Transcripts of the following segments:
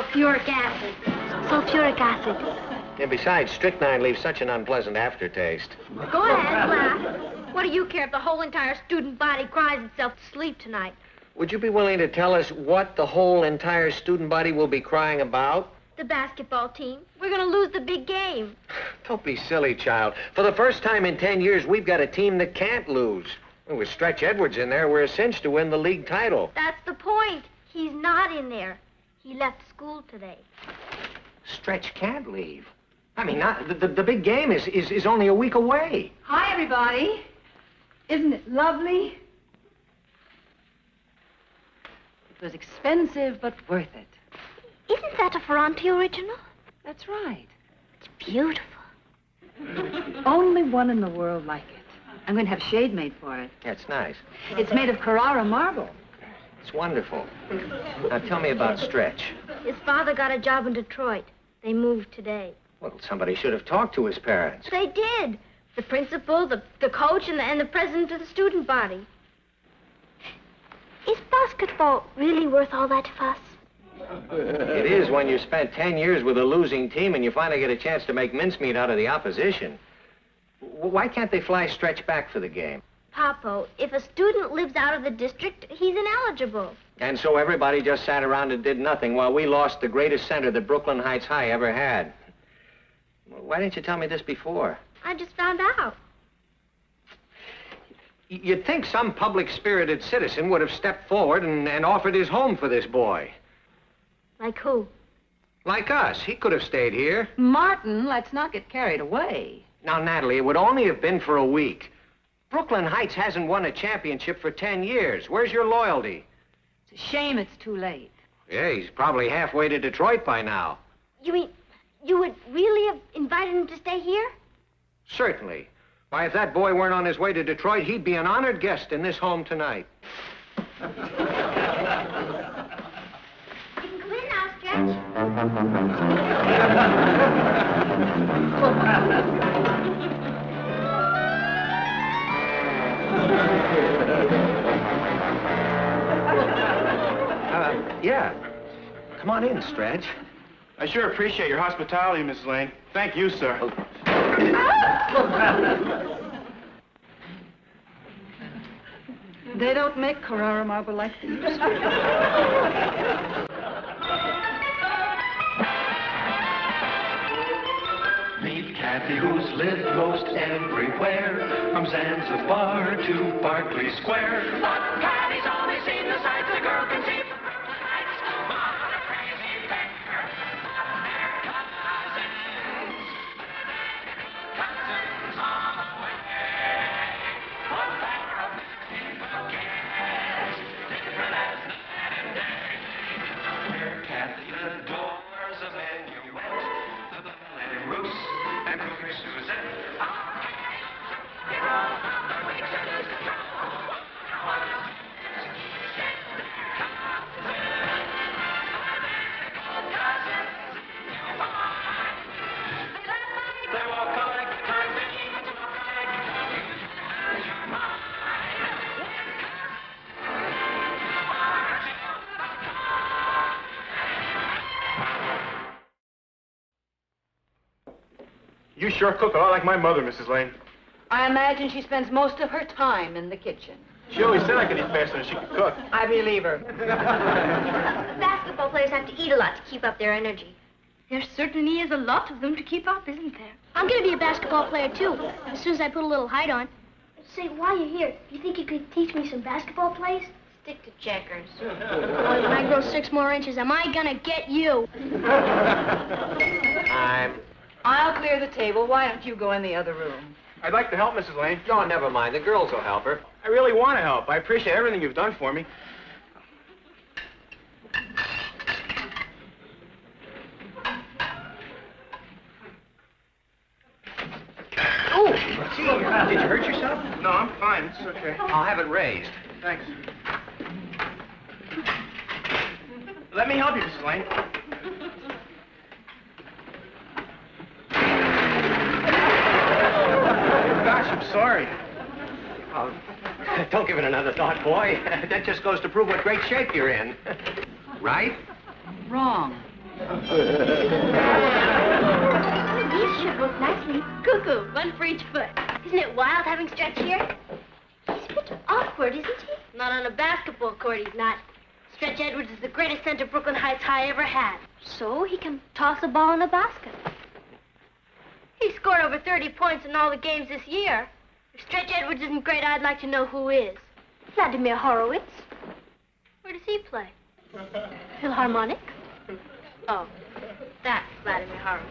sulfuric acid. Sulfuric acid. And besides, strychnine leaves such an unpleasant aftertaste. Go ahead, laugh. What do you care if the whole entire student body cries itself to sleep tonight? Would you be willing to tell us what the whole entire student body will be crying about? The basketball team. We're going to lose the big game. Don't be silly, child. For the first time in 10 years, we've got a team that can't lose. With Stretch Edwards in there, we're a cinch to win the league title. That's the point. He's not in there. He left school today. Stretch can't leave. I mean, the big game is only a week away. Hi, everybody. Isn't it lovely? It was expensive, but worth it. Isn't that a Ferranti original? That's right. It's beautiful. Only one in the world like it. I'm going to have shade made for it. That's nice. It's made of Carrara marble. It's wonderful. Now, tell me about Stretch. His father got a job in Detroit. They moved today. Well, somebody should have talked to his parents. They did. The principal, the coach, and the president of the student body. Is basketball really worth all that fuss? It is when you spent 10 years with a losing team and you finally get a chance to make mincemeat out of the opposition. Why can't they fly Stretch back for the game? Papo, if a student lives out of the district, he's ineligible. And so everybody just sat around and did nothing while we lost the greatest center that Brooklyn Heights High ever had. Why didn't you tell me this before? I just found out. You'd think some public-spirited citizen would have stepped forward and offered his home for this boy. Like who? Like us. He could have stayed here. Martin, let's not get carried away. Now, Natalie, it would only have been for a week. Brooklyn Heights hasn't won a championship for 10 years. Where's your loyalty? It's a shame it's too late. Yeah, he's probably halfway to Detroit by now. You mean you would really have invited him to stay here? Certainly. Why, if that boy weren't on his way to Detroit, he'd be an honored guest in this home tonight. You can come in now, Stretch. Yeah. Come on in, Stretch. I sure appreciate your hospitality, Mrs. Lane. Thank you, sir. They don't make Carrara marble like these. Meet Kathy, who's lived most everywhere, from Zanzibar to Berkeley Square. But Kathy's only seen the sights a girl can see from Brooklyn Heights. What a crazy pair of their cousins. Cousins on the way. One pair of beautiful kids, different as night and day. Where Kathy adores a minuet, the ballet Russe and Cougar Suzette. They walk alike, turn me to You sure cook a lot like my mother, Mrs. Lane. I imagine she spends most of her time in the kitchen. She always said I could eat faster than she could cook. I believe her. Basketball players have to eat a lot to keep up their energy. There certainly is a lot of them to keep up, isn't there? I'm going to be a basketball player, too, as soon as I put a little height on. Say, while you're here, you think you could teach me some basketball plays? Stick to checkers. Boy, when I grow 6 more inches, am I going to get you? I'll clear the table. Why don't you go in the other room? I'd like to help, Mrs. Lane. No, never mind. The girls will help her. I really want to help. I appreciate everything you've done for me. Oh, gee, did you hurt yourself? No, I'm fine. It's okay. I'll have it raised. Thanks. Let me help you, Mrs. Lane. Gosh, I'm sorry. Oh, don't give it another thought, boy. That just goes to prove what great shape you're in. Right? Wrong. These should work nicely. Cuckoo, one for each foot. Isn't it wild having Stretch here? He's a bit awkward, isn't he? Not on a basketball court, he's not. Stretch Edwards is the greatest center Brooklyn Heights High ever had. So he can toss a ball in a basket. He scored over 30 points in all the games this year. If Stretch Edwards isn't great, I'd like to know who is. Vladimir Horowitz. Where does he play? Philharmonic. Oh, that's Vladimir Horowitz.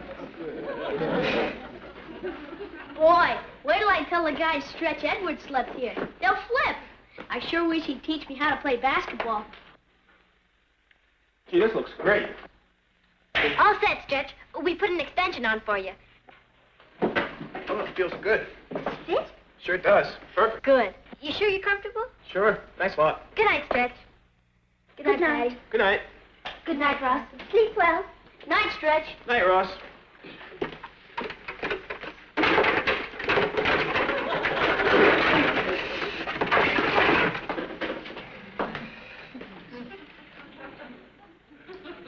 Boy, wait till I tell the guys Stretch Edwards slept here. They'll flip. I sure wish he'd teach me how to play basketball. Gee, this looks great. All set, Stretch. We put an extension on for you. Oh, it feels good. Sit? Sure does. Perfect. Good. You sure you're comfortable? Sure. Thanks a lot. Good night, Stretch. Good night, Daddy. Good night. Good night, Ross. Sleep well. Night, Stretch. Night, Ross.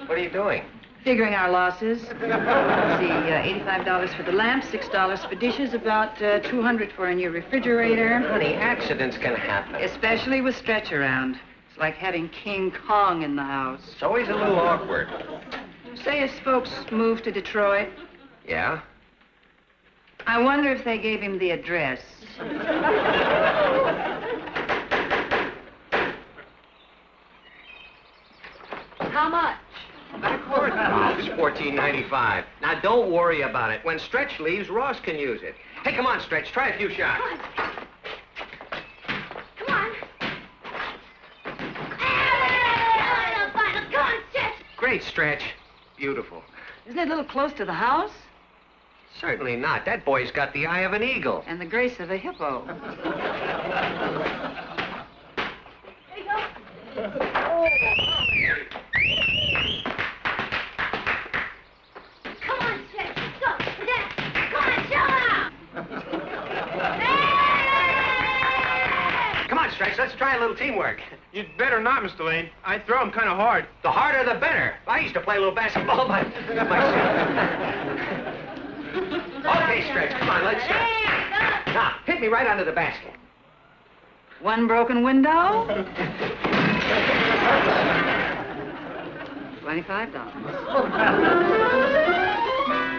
What are you doing? Figuring our losses. Let's see, $85 for the lamp, $6 for dishes, about $200 for a new refrigerator. Honey, accidents can happen. Especially with Stretch around. It's like having King Kong in the house. It's always a little awkward. Say his folks moved to Detroit. Yeah? I wonder if they gave him the address. How much? Oh, it's $14.95. Now, don't worry about it. When Stretch leaves, Ross can use it. Hey, come on, Stretch. Try a few shots. Come on. Come on, Stretch. Great, Stretch. Beautiful. Isn't it a little close to the house? Certainly not. That boy's got the eye of an eagle. And the grace of a hippo. There you go. Come on, Stretch. Let's go. Come on, show out. Come on, Stretch. Let's try a little teamwork. You'd better not, Mr. Lane. I throw him kind of hard. The harder, the better. I used to play a little basketball myself. Okay, Stretch. Come on, let's Now, hit me right under the basket. One broken window? $25.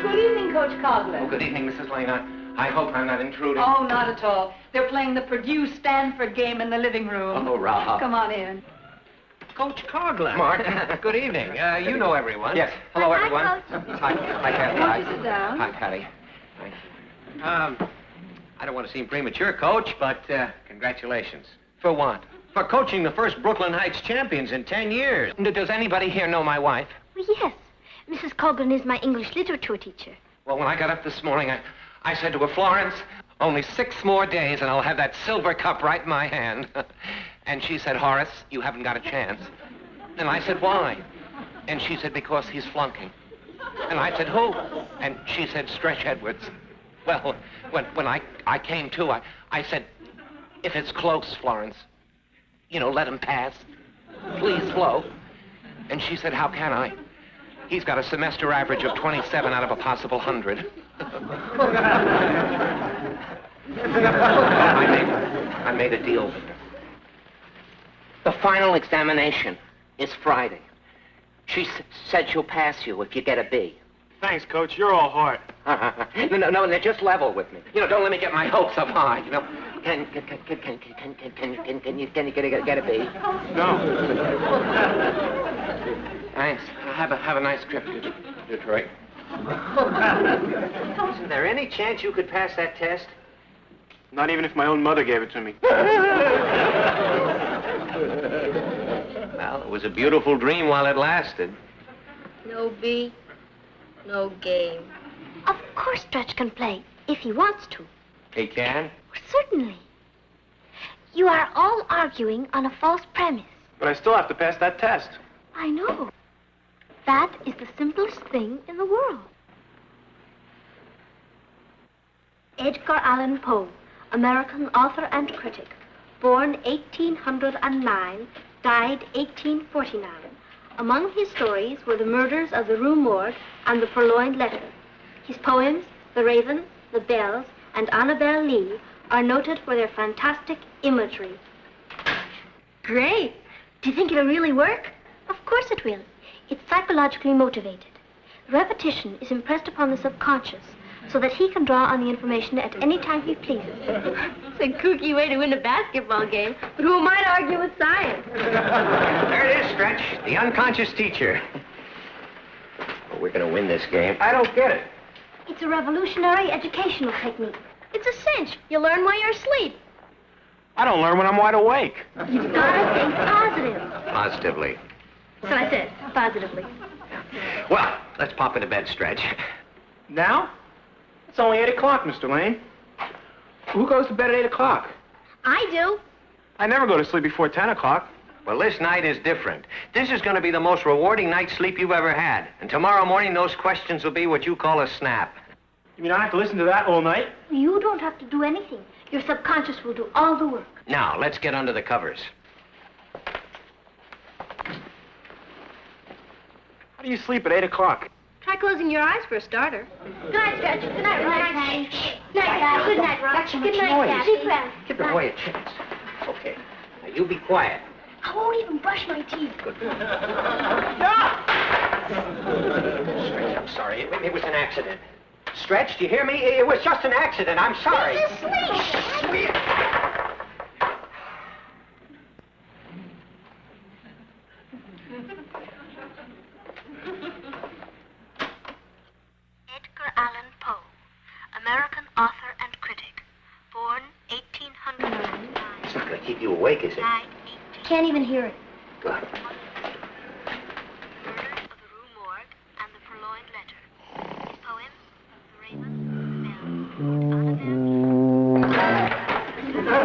Good evening, Coach Cogler. Oh, good evening, Mrs. Lane. I hope I'm not intruding. Oh, not at all. They're playing the Purdue-Stanford game in the living room. Oh, Rob. Come on in. Coach Cogler. Mark. Good evening. You know everyone. Yes. Hello, Hi, everyone. Coach. Hi, Kathy. Won't you sit down? Hi, Patty. I don't want to seem premature, Coach, but congratulations. For what? For coaching the first Brooklyn Heights champions in 10 years. Does anybody here know my wife? Well, yes. Mrs. Colburn is my English literature teacher. Well, when I got up this morning, I said to her, Florence, only 6 more days and I'll have that silver cup right in my hand. And she said, Horace, you haven't got a chance. And I said, why? And she said, because he's flunking. And I said, who? And she said, Stretch Edwards. Well, when I came to, I said, if it's close, Florence, let him pass. Please, Flo. And she said, how can I? He's got a semester average of 27 out of a possible 100. I made a deal with her. The final examination is Friday. She said she'll pass you if you get a B. Thanks, Coach. You're all heart. No, just level with me. Don't let me get my hopes up high. Can you get a B? No. Thanks. Have a nice trip to Detroit. Isn't there any chance you could pass that test? Not even if my own mother gave it to me. Well, it was a beautiful dream while it lasted. No B, no game. Of course Stretch can play, if he wants to. He can? Certainly. You are all arguing on a false premise. But I still have to pass that test. I know. That is the simplest thing in the world. Edgar Allan Poe, American author and critic, born 1809, died 1849. Among his stories were the murders of the Rue Morgue and the Purloined Letter. His poems, The Raven, The Bells, and Annabel Lee, are noted for their fantastic imagery. Great! Do you think it'll really work? Of course it will. It's psychologically motivated. Repetition is impressed upon the subconscious so that he can draw on the information at any time he pleases. It's a kooky way to win a basketball game, but who might argue with science? There it is, Stretch. The unconscious teacher. Well, we're going to win this game. I don't get it. It's a revolutionary educational technique. It's a cinch. You learn while you're asleep. I don't learn when I'm wide awake. You've got to think positive. Positively. So I said, positively. Well, let's pop into bed, Stretch. Now? It's only 8 o'clock, Mr. Lane. Who goes to bed at 8 o'clock? I do. I never go to sleep before 10 o'clock. Well, this night is different. This is going to be the most rewarding night's sleep you've ever had. And tomorrow morning, those questions will be what you call a snap. You mean I have to listen to that all night? You don't have to do anything. Your subconscious will do all the work. Now, let's get under the covers. How do you sleep at 8 o'clock? Try closing your eyes for a starter. Good night, Stretch. Good night, Rock. Good night, Daddy. Good night, Rock. Good night, Daddy. Deep breath. Give the boy a chance. Okay. Now, you be quiet. I won't even brush my teeth. Good. Stretch, I'm sorry. It was an accident. Stretch, do you hear me? It was just an accident. I'm sorry. He's asleep. Edgar Allan Poe, American author and critic, born 1809. It's not going to keep you awake, is it? Can't even hear it. Good. Murders of the Rue Morgue and the Purloined Letter. His poems, The Raven, The Bells,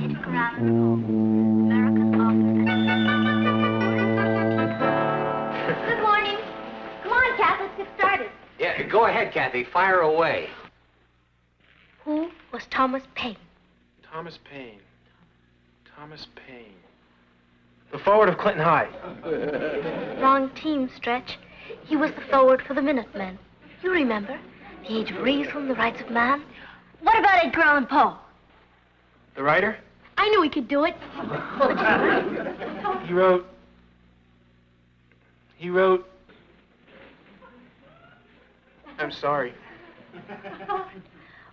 Edgar Allan Poe, American author and Good morning. Come on, Kath, let's get started. Yeah, go ahead, Kathy. Fire away. Who was Thomas Paine? Thomas Paine. Thomas Paine. The forward of Clinton High. Wrong team, Stretch. He was the forward for the Minutemen. You remember? The Age of Reason, The Rights of Man. What about Edgar Allan Poe? The writer? I knew he could do it. He wrote... I'm sorry.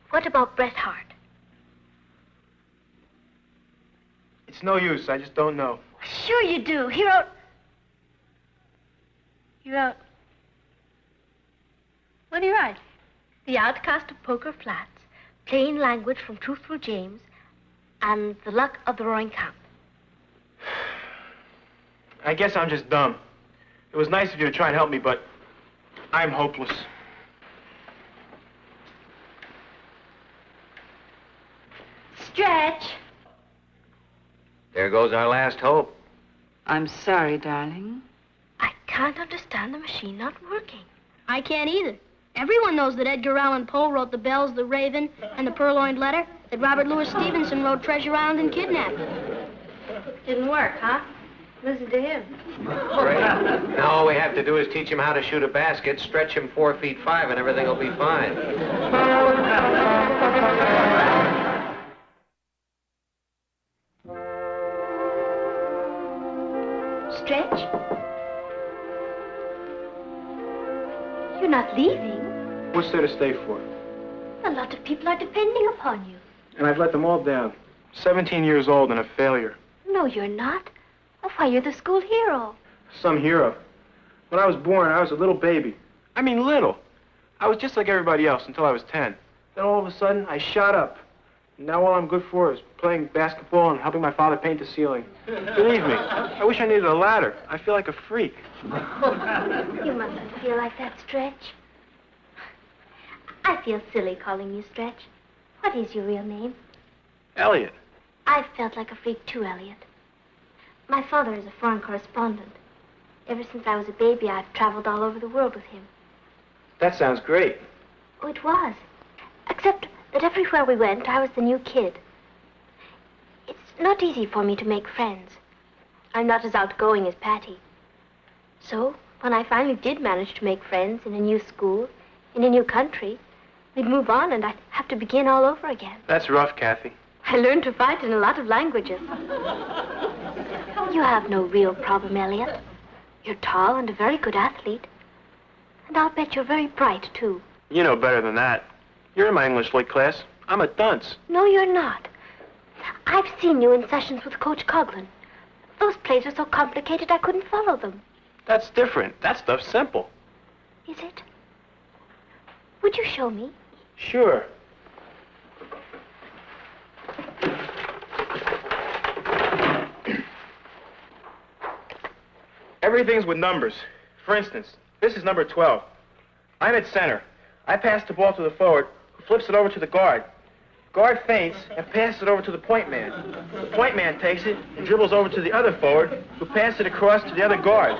What about Bret Hart? It's no use. I just don't know. Sure you do. He wrote... What did he write? The Outcast of Poker Flats, Plain Language from Truthful James, and The Luck of the Roaring Camp. I guess I'm just dumb. It was nice of you to try and help me, but I'm hopeless. Stretch. There goes our last hope. I'm sorry, darling. I can't understand the machine not working. I can't either. Everyone knows that Edgar Allan Poe wrote The Bells, The Raven, and The Purloined Letter, that Robert Louis Stevenson wrote Treasure Island and Kidnapping. Didn't work, huh? Listen to him. Great. Now all we have to do is teach him how to shoot a basket, stretch him 4 feet 5, and everything will be fine. Stretch? You're not leaving. What's there to stay for? A lot of people are depending upon you. And I've let them all down. 17 years old and a failure. No, you're not. Oh, why, you're the school hero. Some hero. When I was born, I was a little baby. I mean, little. I was just like everybody else until I was 10. Then all of a sudden, I shot up. And now all I'm good for is playing basketball and helping my father paint the ceiling. Believe me, I wish I needed a ladder. I feel like a freak. You mustn't feel like that, Stretch. I feel silly calling you Stretch. What is your real name? Elliot. I've felt like a freak too, Elliot. My father is a foreign correspondent. Ever since I was a baby, I've traveled all over the world with him. That sounds great. Oh, it was. Except that everywhere we went, I was the new kid. It's not easy for me to make friends. I'm not as outgoing as Patty. So, when I finally did manage to make friends in a new school, in a new country, we'd move on and I'd have to begin all over again. That's rough, Kathy. I learned to fight in a lot of languages. You have no real problem, Elliot. You're tall and a very good athlete. And I'll bet you're very bright, too. You know better than that. You're in my English lit class. I'm a dunce. No, you're not. I've seen you in sessions with Coach Coughlin. Those plays are so complicated I couldn't follow them. That's different. That stuff's simple. Is it? Would you show me? Sure. Everything's with numbers. For instance, this is number 12. I'm at center. I pass the ball to the forward, who flips it over to the guard. Guard feints and passes it over to the point man. The point man takes it and dribbles over to the other forward, who passes it across to the other guard.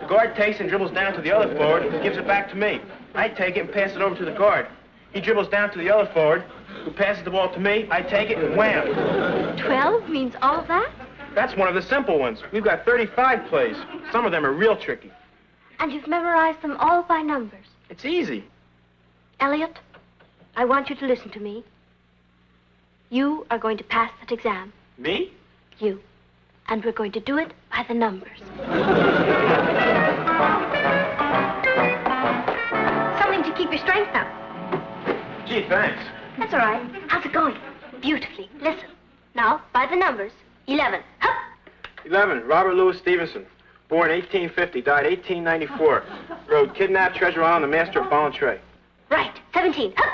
The guard takes and dribbles down to the other forward and gives it back to me. I take it and pass it over to the guard. He dribbles down to the other forward, who passes the ball to me. I take it and wham. 12 means all of that? That's one of the simple ones. We've got 35 plays. Some of them are real tricky. And you've memorized them all by numbers. It's easy. Elliot, I want you to listen to me. You are going to pass that exam. Me? You. And we're going to do it by the numbers. Something to keep your strength up. Gee, thanks. That's all right. How's it going? Beautifully. Listen. Now, by the numbers. 11. Hup! 11, Robert Louis Stevenson. Born 1850, died 1894. Wrote Kidnapped Treasure Island, The Master of Ballantrae. Right. 17. Hup!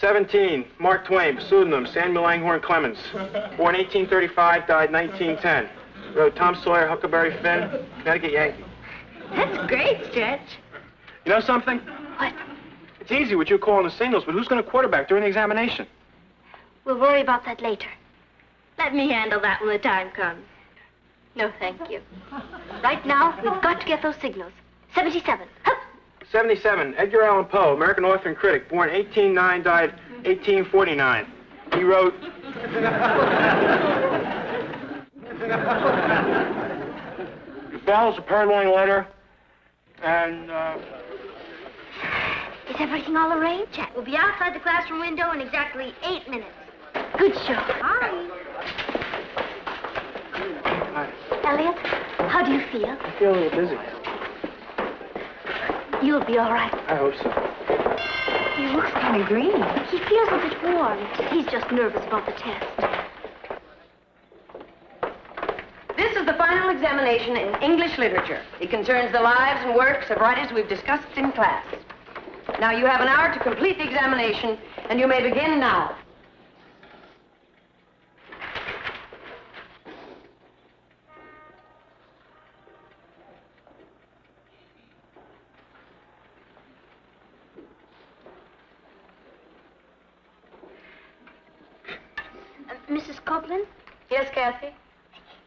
17, Mark Twain, pseudonym Samuel Langhorne Clemens. Born 1835, died 1910. Wrote Tom Sawyer, Huckleberry Finn, Connecticut Yankee. That's great, Stretch. You know something? What? It's easy with you calling the signals, but who's going to quarterback during the examination? We'll worry about that later. Let me handle that when the time comes. No, thank you. Right now, we've got to get those signals. 77. Hup! 77, Edgar Allan Poe, American author and critic, born 1809, died 1849. He wrote... It follows a purloined letter, and, Is everything all arranged? We'll be outside the classroom window in exactly 8 minutes. Good show. Hi. Elliot, how do you feel? I feel a little dizzy. You'll be all right. I hope so. He looks kind of green. He feels a bit warm. He's just nervous about the test. This is the final examination in English literature. It concerns the lives and works of writers we've discussed in class. Now, you have an hour to complete the examination, and you may begin now. Mrs. Copeland? Yes, Kathy?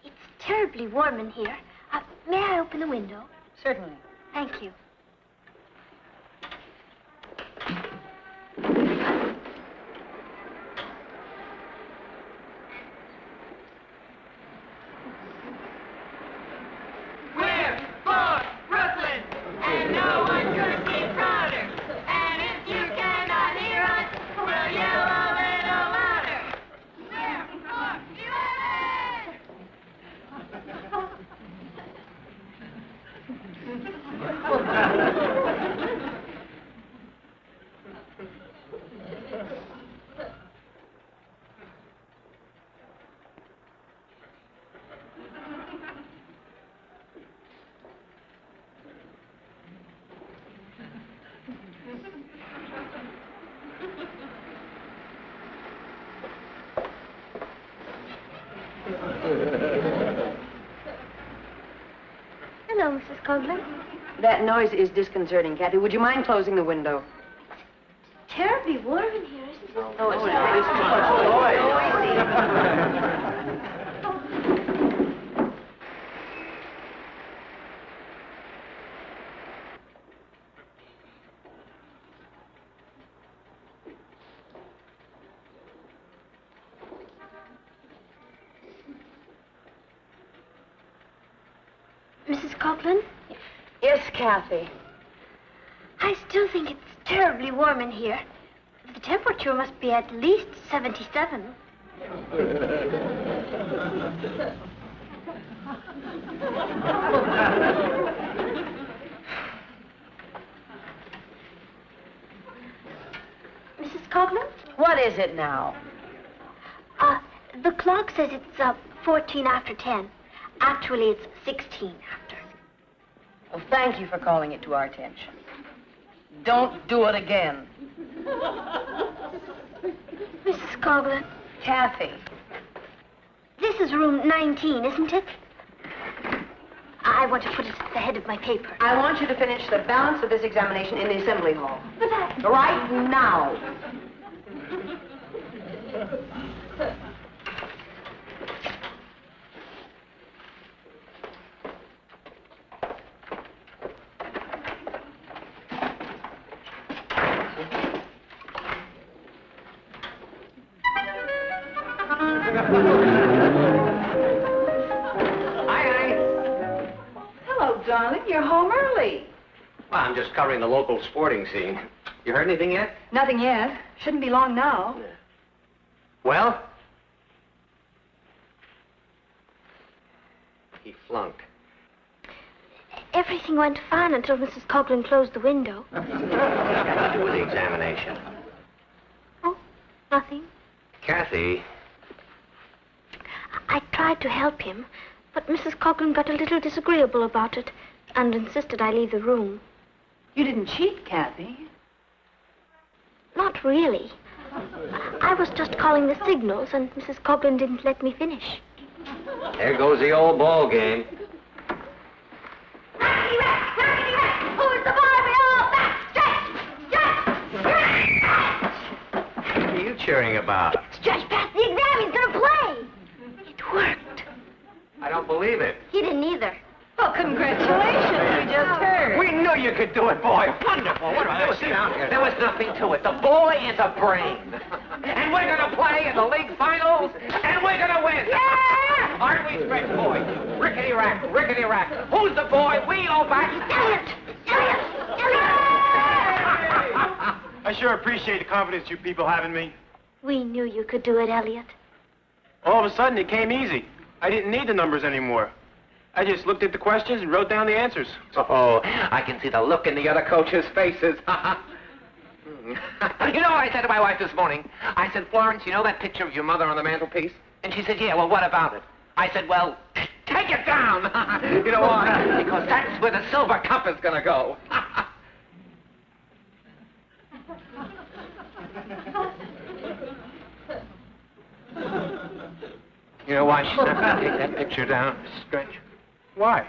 It's terribly warm in here. May I open the window? Certainly. Thank you. We're for Brooklyn, and no one could be prouder. And if you cannot hear us, we'll yell a little louder. We're for 11! Hello, Mrs. Copeland. That noise is disconcerting, Kathy. Would you mind closing the window? Terribly warm in here, isn't it? Oh, it's Coughlin? Yes, Kathy. I still think it's terribly warm in here. The temperature must be at least 77. Mrs. Coughlin? What is it now? The clock says it's 14 after 10. Actually, it's 16 after. Well, thank you for calling it to our attention. Don't do it again. Mrs. Coughlin, Kathy. this is room 19, isn't it? I want to put it at the head of my paper. I want you to finish the balance of this examination in the assembly hall. Right now. Hello, darling. You're home early. Well, I'm just covering the local sporting scene. You heard anything yet? Nothing yet. Shouldn't be long now. Well? He flunked. Everything went fine until Mrs. Coughlin closed the window. What's that got to do with the examination? Oh, nothing. Kathy, I tried to help him, but Mrs. Coughlin got a little disagreeable about it and insisted I leave the room. You didn't cheat, Kathy. Not really. I was just calling the signals, and Mrs. Coughlin didn't let me finish. there goes the old ball game. Who's the boy we all back? What are you cheering about? Stretch past the exam. He's going to play. It worked. I don't believe it. He didn't either. Well, congratulations. We just heard. We knew you could do it, boy. Wonderful. What a sit down here. There was nothing to it. The boy is a brain. And we're going to play in the league finals, and we're going to win. Yeah! Aren't we, Stretch boy? Rickety rack, rickety rack. Who's the boy? We all back. Elliot! I sure appreciate the confidence you people have in me. We knew you could do it, Elliot. All of a sudden, it came easy. I didn't need the numbers anymore. I just looked at the questions and wrote down the answers. Oh, I can see the look in the other coaches' faces. You know what I said to my wife this morning? I said, Florence, you know that picture of your mother on the mantelpiece? And she said, yeah, well, what about it? I said, well, take it down. You know why? Because that's where the silver cup is going to go. You know why she's not going to take that picture down, Stretch? Why?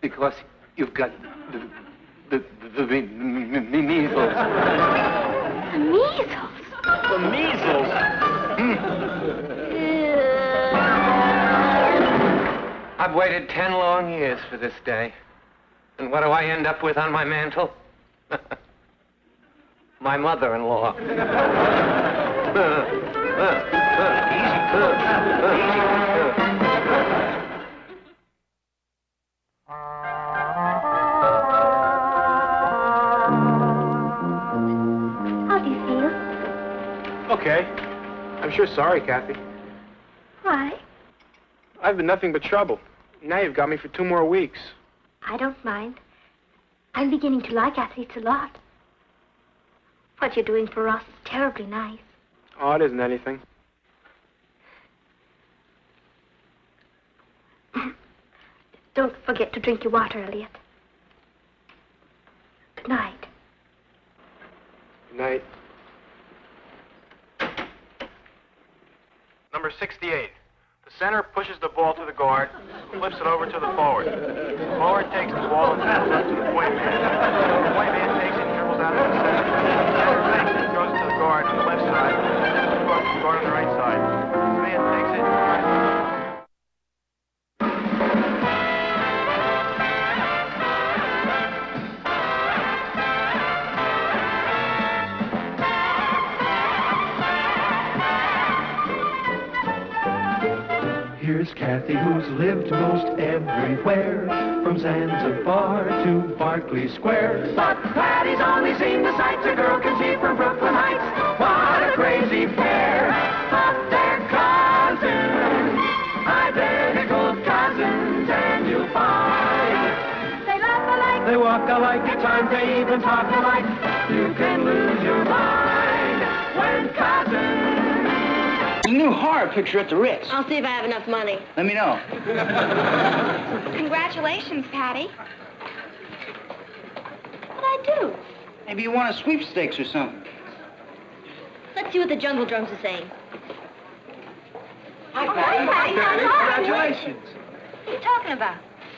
Because you've got the measles. The measles? The measles? I've waited 10 long years for this day. And what do I end up with on my mantle? My mother-in-law. How do you feel? Okay. I'm sure sorry, Kathy. Why? I've been nothing but trouble. Now you've got me for 2 more weeks. I don't mind. I'm beginning to like athletes a lot. What you're doing for us is terribly nice. Oh, it isn't anything. Don't forget to drink your water, Elliot. Good night. Good night. Number 68. The center pushes the ball to the guard, flips it over to the forward. The forward takes the ball and throws it to the point man. The point man takes it and dribbles out of the center. The center takes it and throws it to the guard on the left side. The guard on the right side. The man takes it. Here's Kathy. Kathy, who's lived most everywhere, from Zanzibar to Berkeley Square. But Patty's only seen the sights a girl can see from Brooklyn Heights. What a crazy pair! But they're cousins, identical cousins, and you'll find they laugh alike, they walk alike, at times they even talk alike. You can lose your mind when cousins. A new horror picture at the Ritz. I'll see if I have enough money. Let me know. Congratulations, Patty. What'd I do? Maybe you won a sweepstakes or something. Let's see what the Jungle Drums are saying. Hi, Patty. Congratulations. What are you talking about?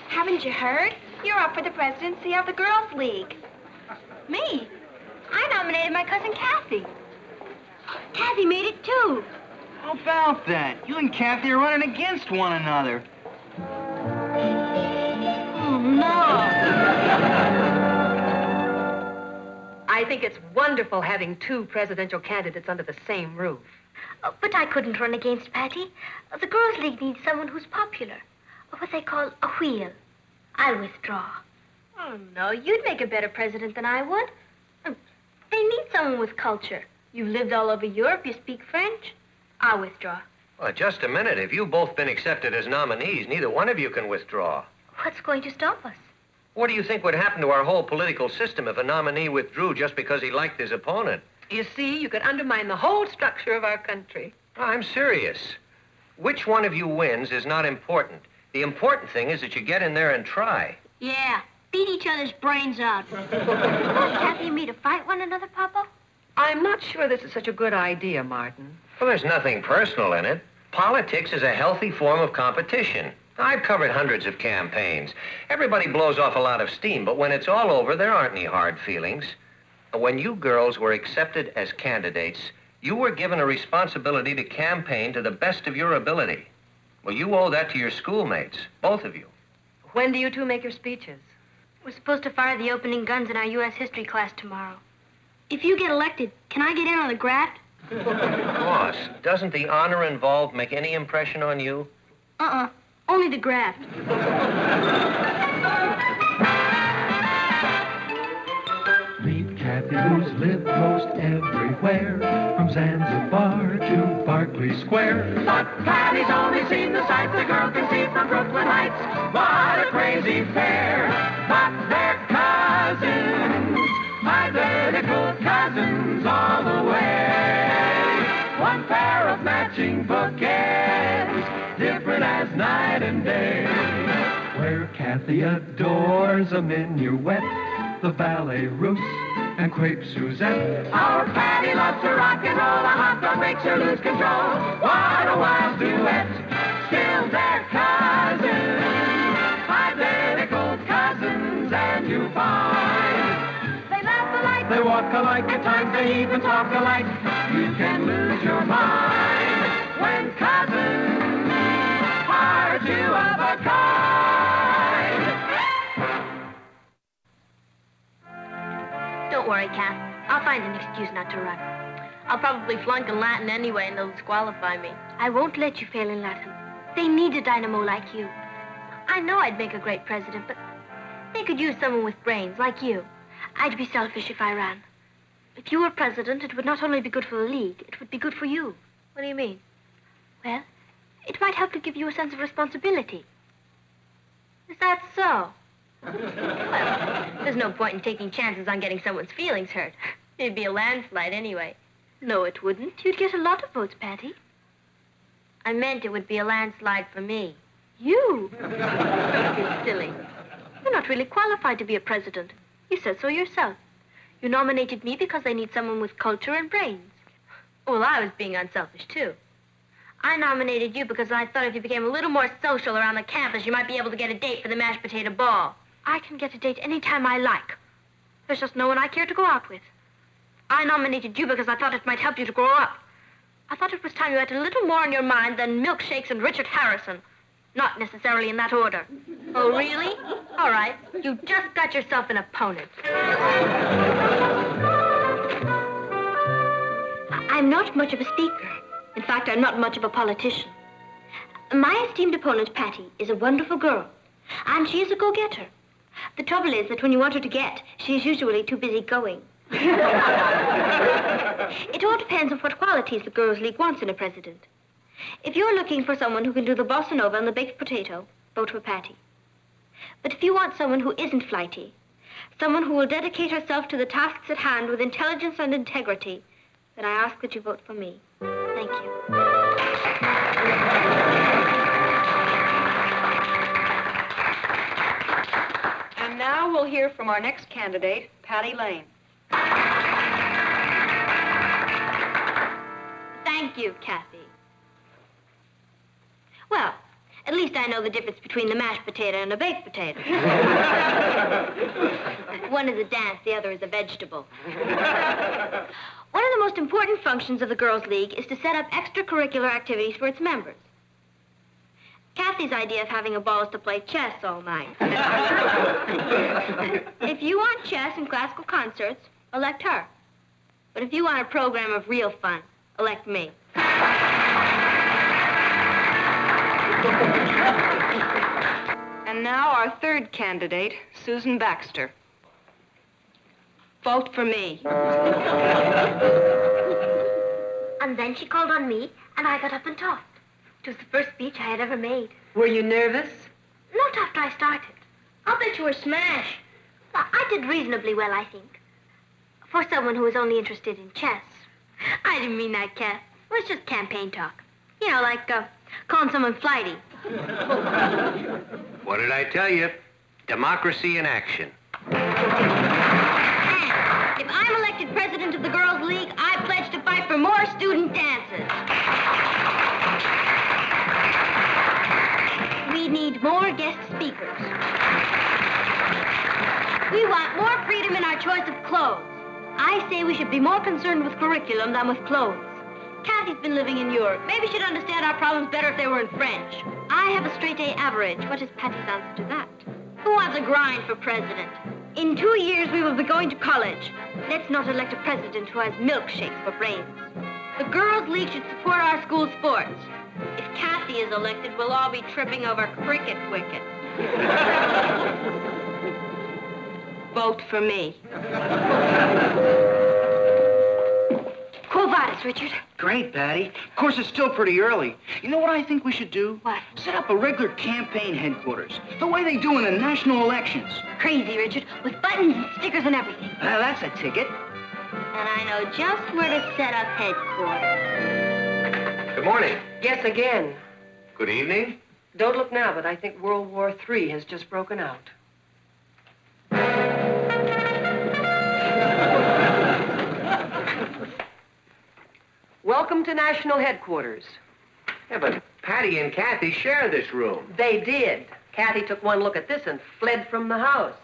Haven't you heard? You're up for the presidency of the Girls' League. Me? I nominated my cousin Kathy. Kathy made it, too. How about that? You and Kathy are running against one another. Oh, no. I think it's wonderful having two presidential candidates under the same roof. Oh, but I couldn't run against Patty. The Girls' League needs someone who's popular. What they call a wheel. I'll withdraw. Oh, no, you'd make a better president than I would. They need someone with culture. You've lived all over Europe. You speak French. I'll withdraw. Well, just a minute. If you've both been accepted as nominees, neither one of you can withdraw. What's going to stop us? What do you think would happen to our whole political system if a nominee withdrew just because he liked his opponent? You see, you could undermine the whole structure of our country. I'm serious. Which one of you wins is not important. The important thing is that you get in there and try. Yeah, beat each other's brains out. Kathy and me to fight one another, Papa? I'm not sure this is such a good idea, Martin. Well, there's nothing personal in it. Politics is a healthy form of competition. I've covered hundreds of campaigns. Everybody blows off a lot of steam, but when it's all over, there aren't any hard feelings. When you girls were accepted as candidates, you were given a responsibility to campaign to the best of your ability. Well, you owe that to your schoolmates, both of you. When do you two make your speeches? We're supposed to fire the opening guns in our U.S. history class tomorrow. If you get elected, can I get in on the graft? Boss, doesn't the honor involved make any impression on you? Only the graft. Meet Kathy, who's lived most everywhere, from Zanzibar to Berkeley Square. But Patty's only seen the sights a girl can see from Brooklyn Heights. What a crazy pair! But they're cousins, identical cousins all the way. One pair of matching bouquets, different as night and day. Where Kathy adores a minuet, the ballet russe, and crepe Suzette. Our Patty loves to rock and roll, a hot dog makes her lose control. What a wild duet, still they're cousins, identical cousins, and you find they laugh alike, they walk alike, at times they even talk alike. You can lose your mind when cousins are two of a kind. Don't worry, Kath. I'll find an excuse not to run. I'll probably flunk in Latin anyway, and they'll disqualify me. I won't let you fail in Latin. They need a dynamo like you. I know I'd make a great president, but they could use someone with brains, like you. I'd be selfish if I ran. If you were president, it would not only be good for the League, it would be good for you. What do you mean? Well, it might help to give you a sense of responsibility. Is that so? Well, there's no point in taking chances on getting someone's feelings hurt. It'd be a landslide anyway. No, it wouldn't. You'd get a lot of votes, Patty. I meant it would be a landslide for me. You? You're silly. You're not really qualified to be a president. You said so yourself. You nominated me because they need someone with culture and brains. Well, I was being unselfish, too. I nominated you because I thought if you became a little more social around the campus, you might be able to get a date for the mashed potato ball. I can get a date any time I like. There's just no one I care to go out with. I nominated you because I thought it might help you to grow up. I thought it was time you had a little more on your mind than milkshakes and Richard Harrison. Not necessarily in that order. Oh, really? All right. You just got yourself an opponent. I'm not much of a speaker. In fact, I'm not much of a politician. My esteemed opponent, Patty, is a wonderful girl, and she is a go-getter. The trouble is that when you want her to get, she is usually too busy going. It all depends on what qualities the Girls' League wants in a president. If you're looking for someone who can do the bossa nova and the baked potato, vote for Patty. But if you want someone who isn't flighty, someone who will dedicate herself to the tasks at hand with intelligence and integrity, then I ask that you vote for me. Thank you. And now we'll hear from our next candidate, Patty Lane. Thank you, Kathy. Well, at least I know the difference between the mashed potato and a baked potato. One is a dance, the other is a vegetable. One of the most important functions of the Girls' League is to set up extracurricular activities for its members. Kathy's idea of having a ball is to play chess all night. If you want chess and classical concerts, elect her. But if you want a program of real fun, elect me. And now our third candidate, Susan Baxter. Vote for me. And then she called on me, and I got up and talked. It was the first speech I had ever made. Were you nervous? Not after I started. I'll bet you were smashed. Well, I did reasonably well, I think. For someone who was only interested in chess. I didn't mean that, Kath. It was just campaign talk. You know, like calling someone flighty. What did I tell you? Democracy in action. And if I'm elected president of the Girls' League, I pledge to fight for more student dances. We need more guest speakers. We want more freedom in our choice of clothes. I say we should be more concerned with curriculum than with clothes. Kathy's been living in Europe. Maybe she'd understand our problems better if they were in French. I have a straight-A average. What is Patty's answer to that? Who wants a grind for president? In 2 years, we will be going to college. Let's not elect a president who has milkshakes for brains. The Girls' League should support our school sports. If Kathy is elected, we'll all be tripping over cricket wickets. Vote for me. Quo vadis, Richard? Great, Patty. Of course, it's still pretty early. You know what I think we should do? What? Set up a regular campaign headquarters, the way they do in the national elections. Crazy, Richard, with buttons and stickers and everything. Well, that's a ticket. And I know just where to set up headquarters. Good morning. Yes, again. Good evening. Don't look now, but I think World War III has just broken out. Welcome to National Headquarters. Yeah, but Patty and Kathy share this room. They did. Kathy took one look at this and fled from the house.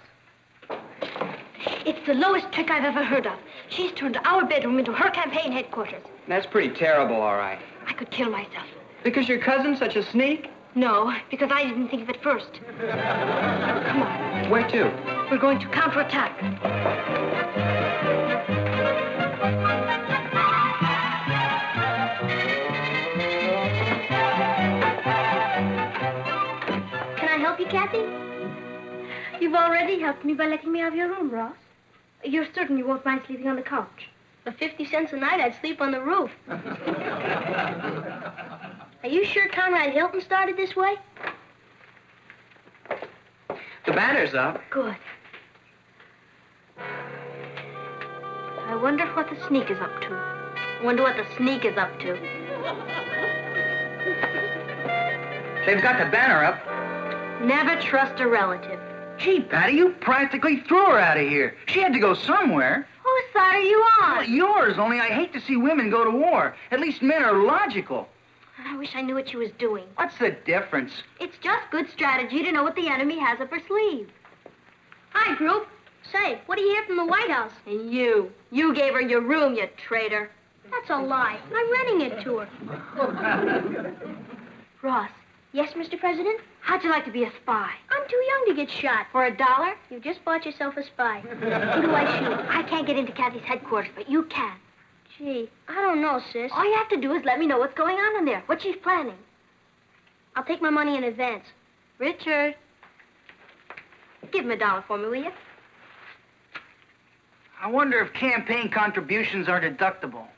It's the lowest trick I've ever heard of. She's turned our bedroom into her campaign headquarters. That's pretty terrible, all right. I could kill myself. Because your cousin's such a sneak? No, because I didn't think of it first. Come on. Where to? We're going to counterattack. Can I help you, Kathy? You've already helped me by letting me have your room, Ross. You're certain you won't mind sleeping on the couch? For 50 cents a night, I'd sleep on the roof. Are you sure Conrad Hilton started this way? The banner's up. Good. I wonder what the sneak is up to. I wonder what the sneak is up to. They've got the banner up. Never trust a relative. Gee, Patty, you practically threw her out of here. She had to go somewhere. Whose side are you on? Well, yours, only I hate to see women go to war. At least men are logical. I wish I knew what she was doing. What's the difference? It's just good strategy to know what the enemy has up her sleeve. Hi, group. Say, what do you hear from the White House? And you gave her your room, you traitor. That's a lie. I'm renting it to her. Ross, Yes, Mr. President? how'd you like to be a spy? I'm too young to get shot. For $1? You just bought yourself a spy. Who do I shoot? I can't get into Kathy's headquarters, but you can. Gee, I don't know, sis. All you have to do is let me know what's going on in there, what she's planning. I'll take my money in advance. Richard, give him $1 for me, will you? I wonder if campaign contributions are deductible.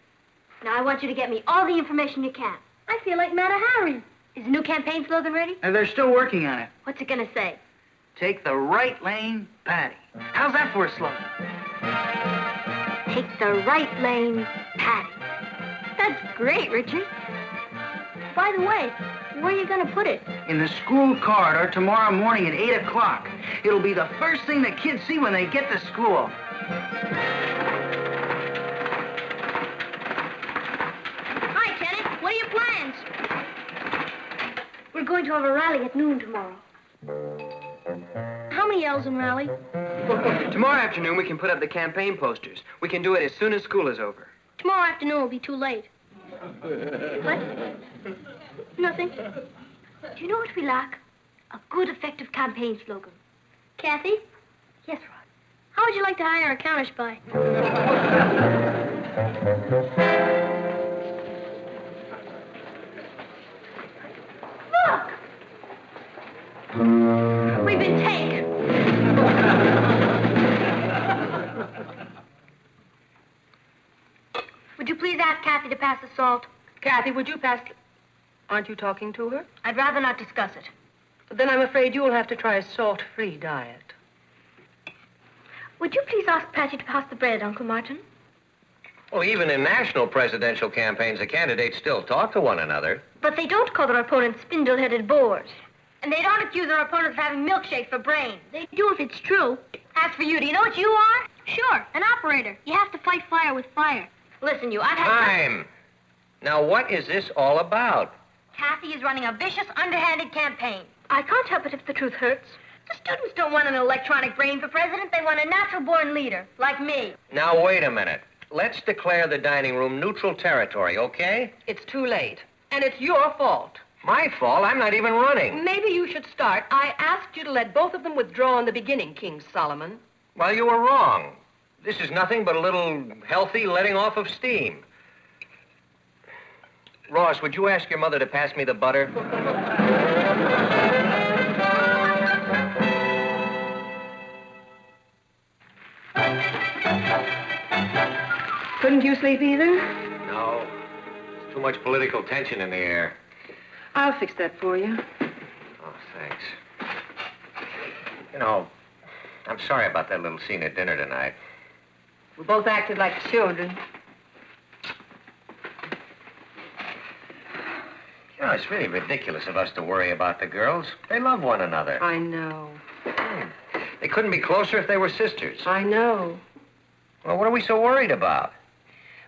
Now, I want you to get me all the information you can. I feel like Mata Hari. Is the new campaign slogan ready? And they're still working on it. What's it gonna say? Take the right lane, Patty. How's that for a slogan? Take the right lane, Patty. That's great, Richard. By the way, where are you going to put it? In the school corridor tomorrow morning at 8 o'clock. It'll be the first thing the kids see when they get to school. Hi, Kenny. What are your plans? We're going to have a rally at noon tomorrow. How many L's in rally? Tomorrow afternoon, we can put up the campaign posters. We can do it as soon as school is over. Tomorrow afternoon will be too late. What? Nothing. Do you know what we lack? A good, effective campaign slogan. Kathy? Yes, Rod. How would you like to hire a counter spy? Look! We've been taken. Would you please ask Kathy to pass the salt? Kathy, would you pass... Aren't you talking to her? I'd rather not discuss it. Then I'm afraid you'll have to try a salt-free diet. Would you please ask Patty to pass the bread, Uncle Martin? Well, even in national presidential campaigns, the candidates still talk to one another. But they don't call their opponents spindle-headed bores. And they don't accuse their opponents of having milkshakes for brains. They do if it's true. As for you, do you know what you are? Sure, an operator. You have to fight fire with fire. Listen, you, I've had... Time! Now, what is this all about? Kathy is running a vicious, underhanded campaign. I can't help it if the truth hurts. The students don't want an electronic brain for president. They want a natural-born leader, like me. Now, wait a minute. Let's declare the dining room neutral territory, okay? It's too late. And it's your fault. My fault? I'm not even running. Maybe you should start. I asked you to let both of them withdraw in the beginning, King Solomon. Well, you were wrong. This is nothing but a little healthy letting off of steam. Ross, would you ask your mother to pass me the butter? Couldn't you sleep either? No. There's too much political tension in the air. I'll fix that for you. Oh, thanks. You know, I'm sorry about that little scene at dinner tonight. We both acted like children. You know, it's really ridiculous of us to worry about the girls. They love one another. I know. They couldn't be closer if they were sisters. I know. Well, what are we so worried about?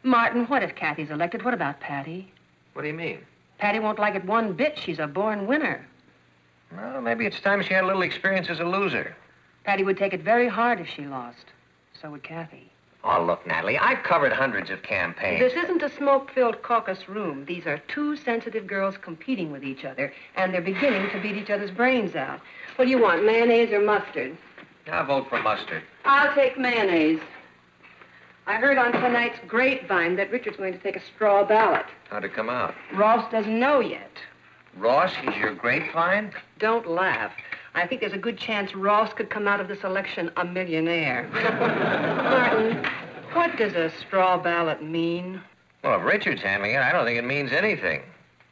Martin, what if Kathy's elected? What about Patty? What do you mean? Patty won't like it one bit. She's a born winner. Well, maybe it's time she had a little experience as a loser. Patty would take it very hard if she lost. So would Kathy. Oh, look, Natalie, I've covered hundreds of campaigns. This isn't a smoke-filled caucus room. These are two sensitive girls competing with each other, and they're beginning to beat each other's brains out. What do you want, mayonnaise or mustard? I'll vote for mustard. I'll take mayonnaise. I heard on tonight's grapevine that Richard's going to take a straw ballot. How'd it come out? Ross doesn't know yet. Ross, he's your grapevine? Don't laugh. I think there's a good chance Ross could come out of this election a millionaire. Martin, what does a straw ballot mean? Well, if Richard's handling it, I don't think it means anything.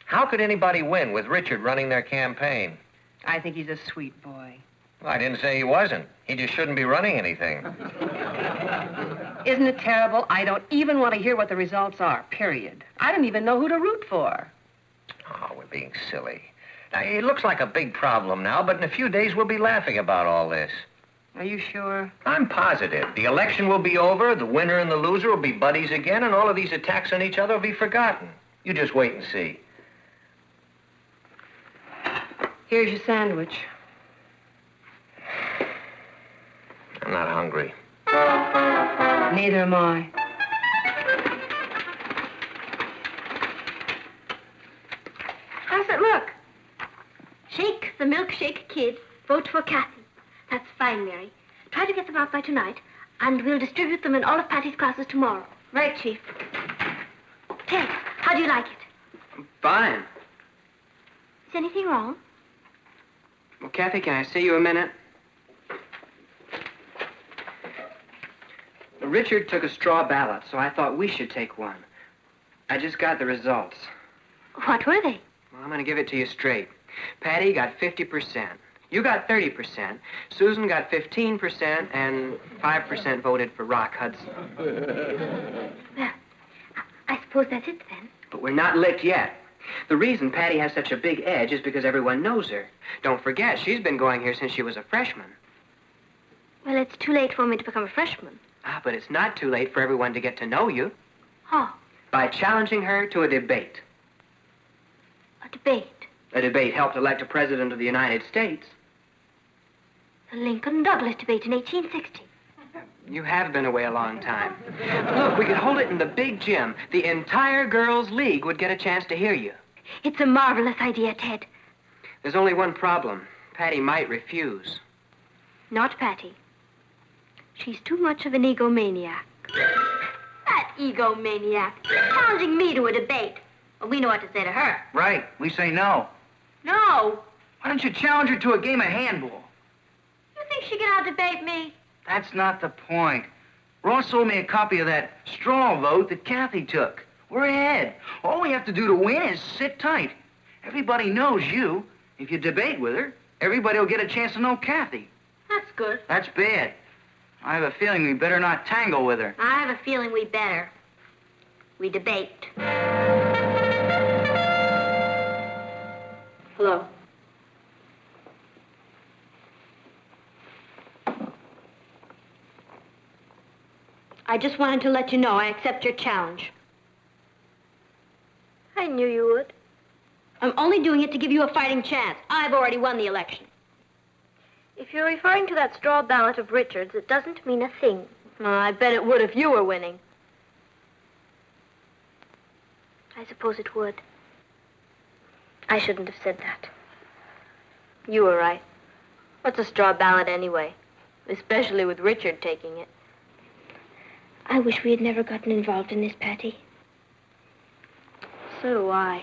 How could anybody win with Richard running their campaign? I think he's a sweet boy. Well, I didn't say he wasn't. He just shouldn't be running anything. Isn't it terrible? I don't even want to hear what the results are, period. I don't even know who to root for. Oh, we're being silly. Now, it looks like a big problem now, but in a few days we'll be laughing about all this. Are you sure? I'm positive. The election will be over, the winner and the loser will be buddies again, and all of these attacks on each other will be forgotten. You just wait and see. Here's your sandwich. I'm not hungry. Neither am I. How's it look? Shake the milkshake kid. Vote for Kathy. That's fine, Mary. Try to get them out by tonight, and we'll distribute them in all of Patty's classes tomorrow. Right, Chief? Ted, how do you like it? Fine. Is anything wrong? Well, Kathy, can I see you a minute? Richard took a straw ballot, so I thought we should take one. I just got the results. What were they? Well, I'm going to give it to you straight. Patty got 50%. You got 30%. Susan got 15%, and 5% voted for Rock Hudson. Well, I suppose that's it then. But we're not licked yet. The reason Patty has such a big edge is because everyone knows her. Don't forget, she's been going here since she was a freshman. Well, it's too late for me to become a freshman. Ah, but it's not too late for everyone to get to know you. How? By challenging her to a debate. A debate? A debate helped elect a president of the United States. The Lincoln-Douglas debate in 1860. You have been away a long time. Look, we could hold it in the big gym. The entire girls' league would get a chance to hear you. It's a marvelous idea, Ted. There's only one problem. Patty might refuse. Not Patty. She's too much of an egomaniac. That egomaniac. Challenging me to a debate. Well, we know what to say to her. Right. We say no. No. Why don't you challenge her to a game of handball? You think she can out-debate me? That's not the point. Ross sold me a copy of that straw vote that Kathy took. We're ahead. All we have to do to win is sit tight. Everybody knows you. If you debate with her, everybody will get a chance to know Kathy. That's good. That's bad. I have a feeling we better not tangle with her. I have a feeling we better. We debate. Hello. I just wanted to let you know I accept your challenge. I knew you would. I'm only doing it to give you a fighting chance. I've already won the election. If you're referring to that straw ballot of Richard's, it doesn't mean a thing. I bet it would if you were winning. I suppose it would. I shouldn't have said that. You were right. What's a straw ballot anyway? Especially with Richard taking it. I wish we had never gotten involved in this, Patty. So do I.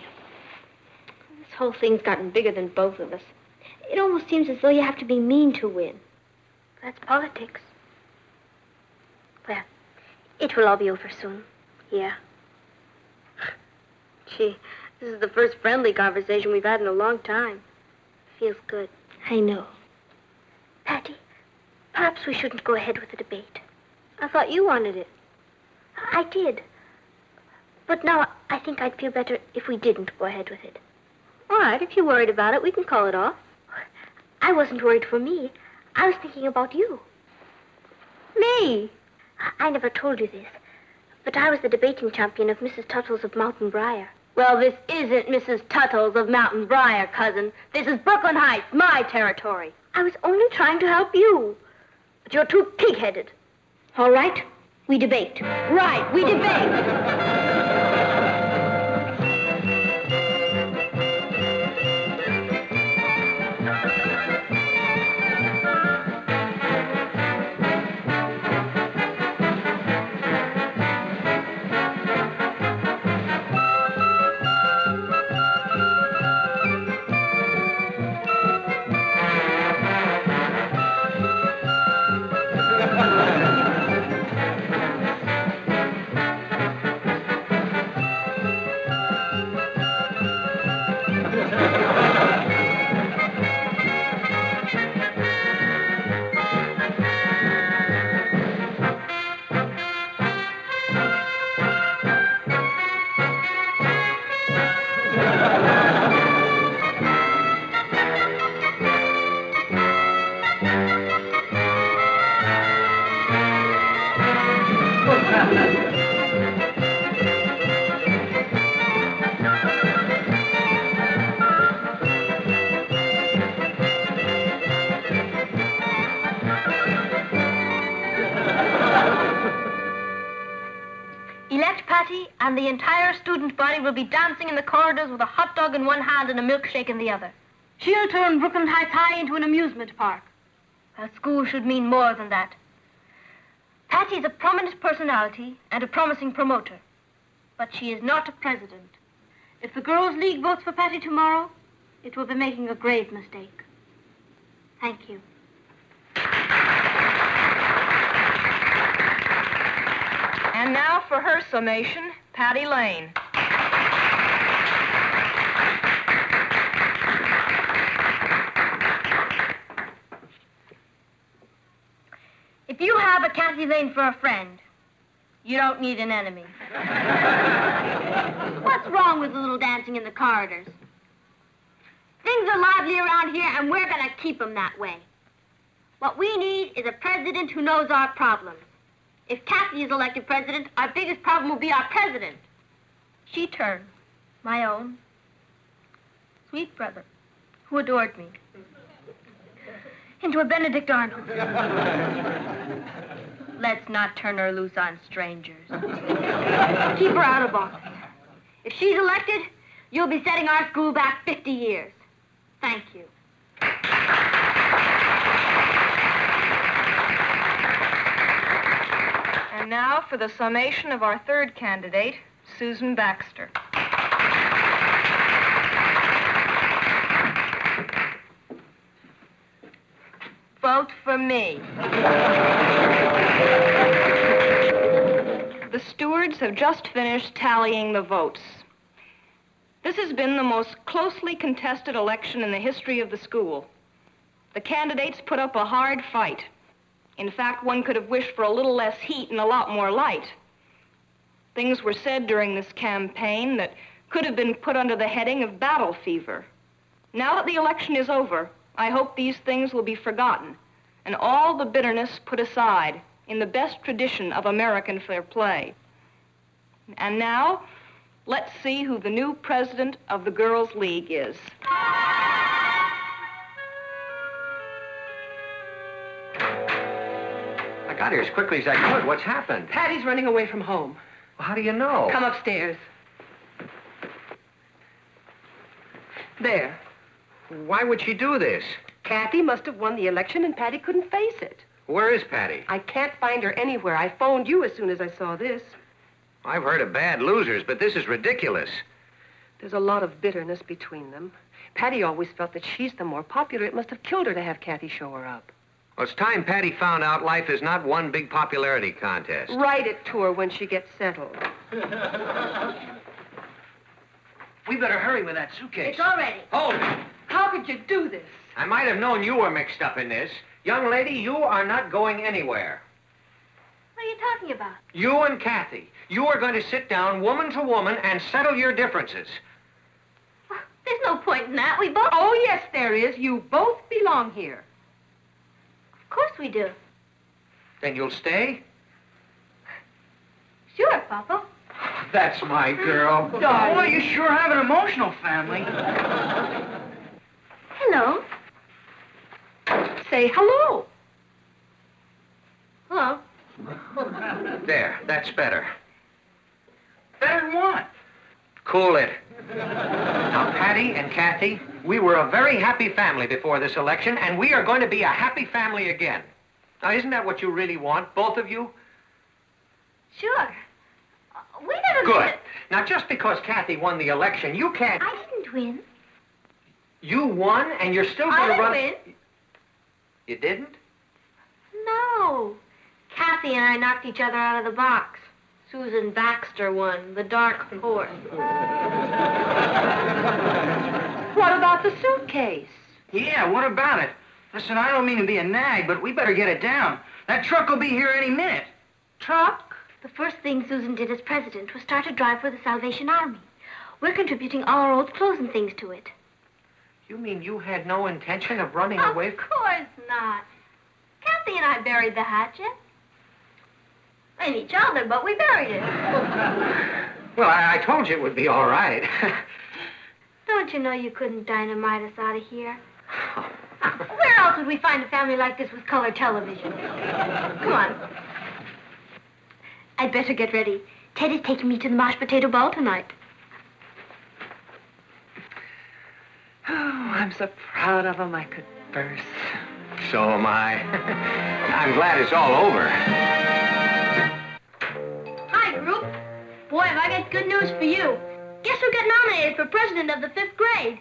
This whole thing's gotten bigger than both of us. It almost seems as though you have to be mean to win. That's politics. Well, it will all be over soon. Yeah. Gee, this is the first friendly conversation we've had in a long time. Feels good. I know. Patty, perhaps we shouldn't go ahead with the debate. I thought you wanted it. I did. But now I think I'd feel better if we didn't go ahead with it. All right, if you're worried about it, we can call it off. I wasn't worried for me. I was thinking about you. Me? I never told you this, but I was the debating champion of Mrs. Tuttles of Mountain Briar. Well, this isn't Mrs. Tuttles of Mountain Briar, cousin. This is Brooklyn Heights, my territory. I was only trying to help you, but you're too pig-headed. All right, we debate. Right, we debate. And the entire student body will be dancing in the corridors with a hot dog in one hand and a milkshake in the other. She'll turn Brooklyn Heights High into an amusement park. Well, school should mean more than that. Patty's a prominent personality and a promising promoter, but she is not a president. If the Girls' League votes for Patty tomorrow, It will be making a grave mistake. Thank you. And now for her summation, Patty Lane. If you have a Kathy Lane for a friend, you don't need an enemy. What's wrong with a little dancing in the corridors? Things are lively around here, and we're going to keep them that way. What we need is a president who knows our problems. If Kathy is elected president, our biggest problem will be our president. She turned my own sweet brother, who adored me, into a Benedict Arnold. Let's not turn her loose on strangers. Keep her out of office. If she's elected, you'll be setting our school back 50 years. Thank you. And now for the summation of our third candidate, Susan Baxter. Vote for me. The stewards have just finished tallying the votes. This has been the most closely contested election in the history of the school. The candidates put up a hard fight. In fact, one could have wished for a little less heat and a lot more light. Things were said during this campaign that could have been put under the heading of battle fever. Now that the election is over, I hope these things will be forgotten and all the bitterness put aside in the best tradition of American fair play. And now, let's see who the new president of the Girls' League is. I got here as quickly as I could. What's happened? Patty's running away from home. Well, how do you know? Come upstairs. There. Why would she do this? Kathy must have won the election and Patty couldn't face it. Where is Patty? I can't find her anywhere. I phoned you as soon as I saw this. I've heard of bad losers, but this is ridiculous. There's a lot of bitterness between them. Patty always felt that she's the more popular. It must have killed her to have Kathy show her up. Well, it's time Patty found out life is not one big popularity contest. Write it to her when she gets settled. We better hurry with that suitcase. It's all ready. Hold it. How could you do this? I might have known you were mixed up in this. Young lady, you are not going anywhere. What are you talking about? You and Kathy, you are going to sit down woman to woman and settle your differences. There's no point in that. We both... Oh, yes, there is. You both belong here. Of course we do. Then you'll stay? Sure, Papa. That's my girl. Boy, you sure have an emotional family. Hello. Say hello. Hello. There, that's better. Better than what? Cool it. Now, Patty and Kathy, we were a very happy family before this election, and we are going to be a happy family again. Now, isn't that what you really want, both of you? Sure. We never... Good. Now, just because Kathy won the election, you can't... I didn't win. You won, and you're still going to I run... didn't win. You didn't? No. Kathy and I knocked each other out of the box. Susan Baxter won, the dark horse. What about the suitcase? Yeah, what about it? Listen, I don't mean to be a nag, but we better get it down. That truck will be here any minute. Truck? The first thing Susan did as president was start a drive for the Salvation Army. We're contributing all our old clothes and things to it. You mean you had no intention of running away? Of course not. Kathy and I buried the hatchet. In each other, but we buried it. Well, I told you it would be all right. Don't you know you couldn't dynamite us out of here? Where else would we find a family like this with color television? Come on. I'd better get ready. Ted is taking me to the mashed potato ball tonight. Oh, I'm so proud of him I could burst. So am I. I'm glad it's all over. Hi, group. Boy, have I got good news for you. Guess who got nominated for president of the 5th grade?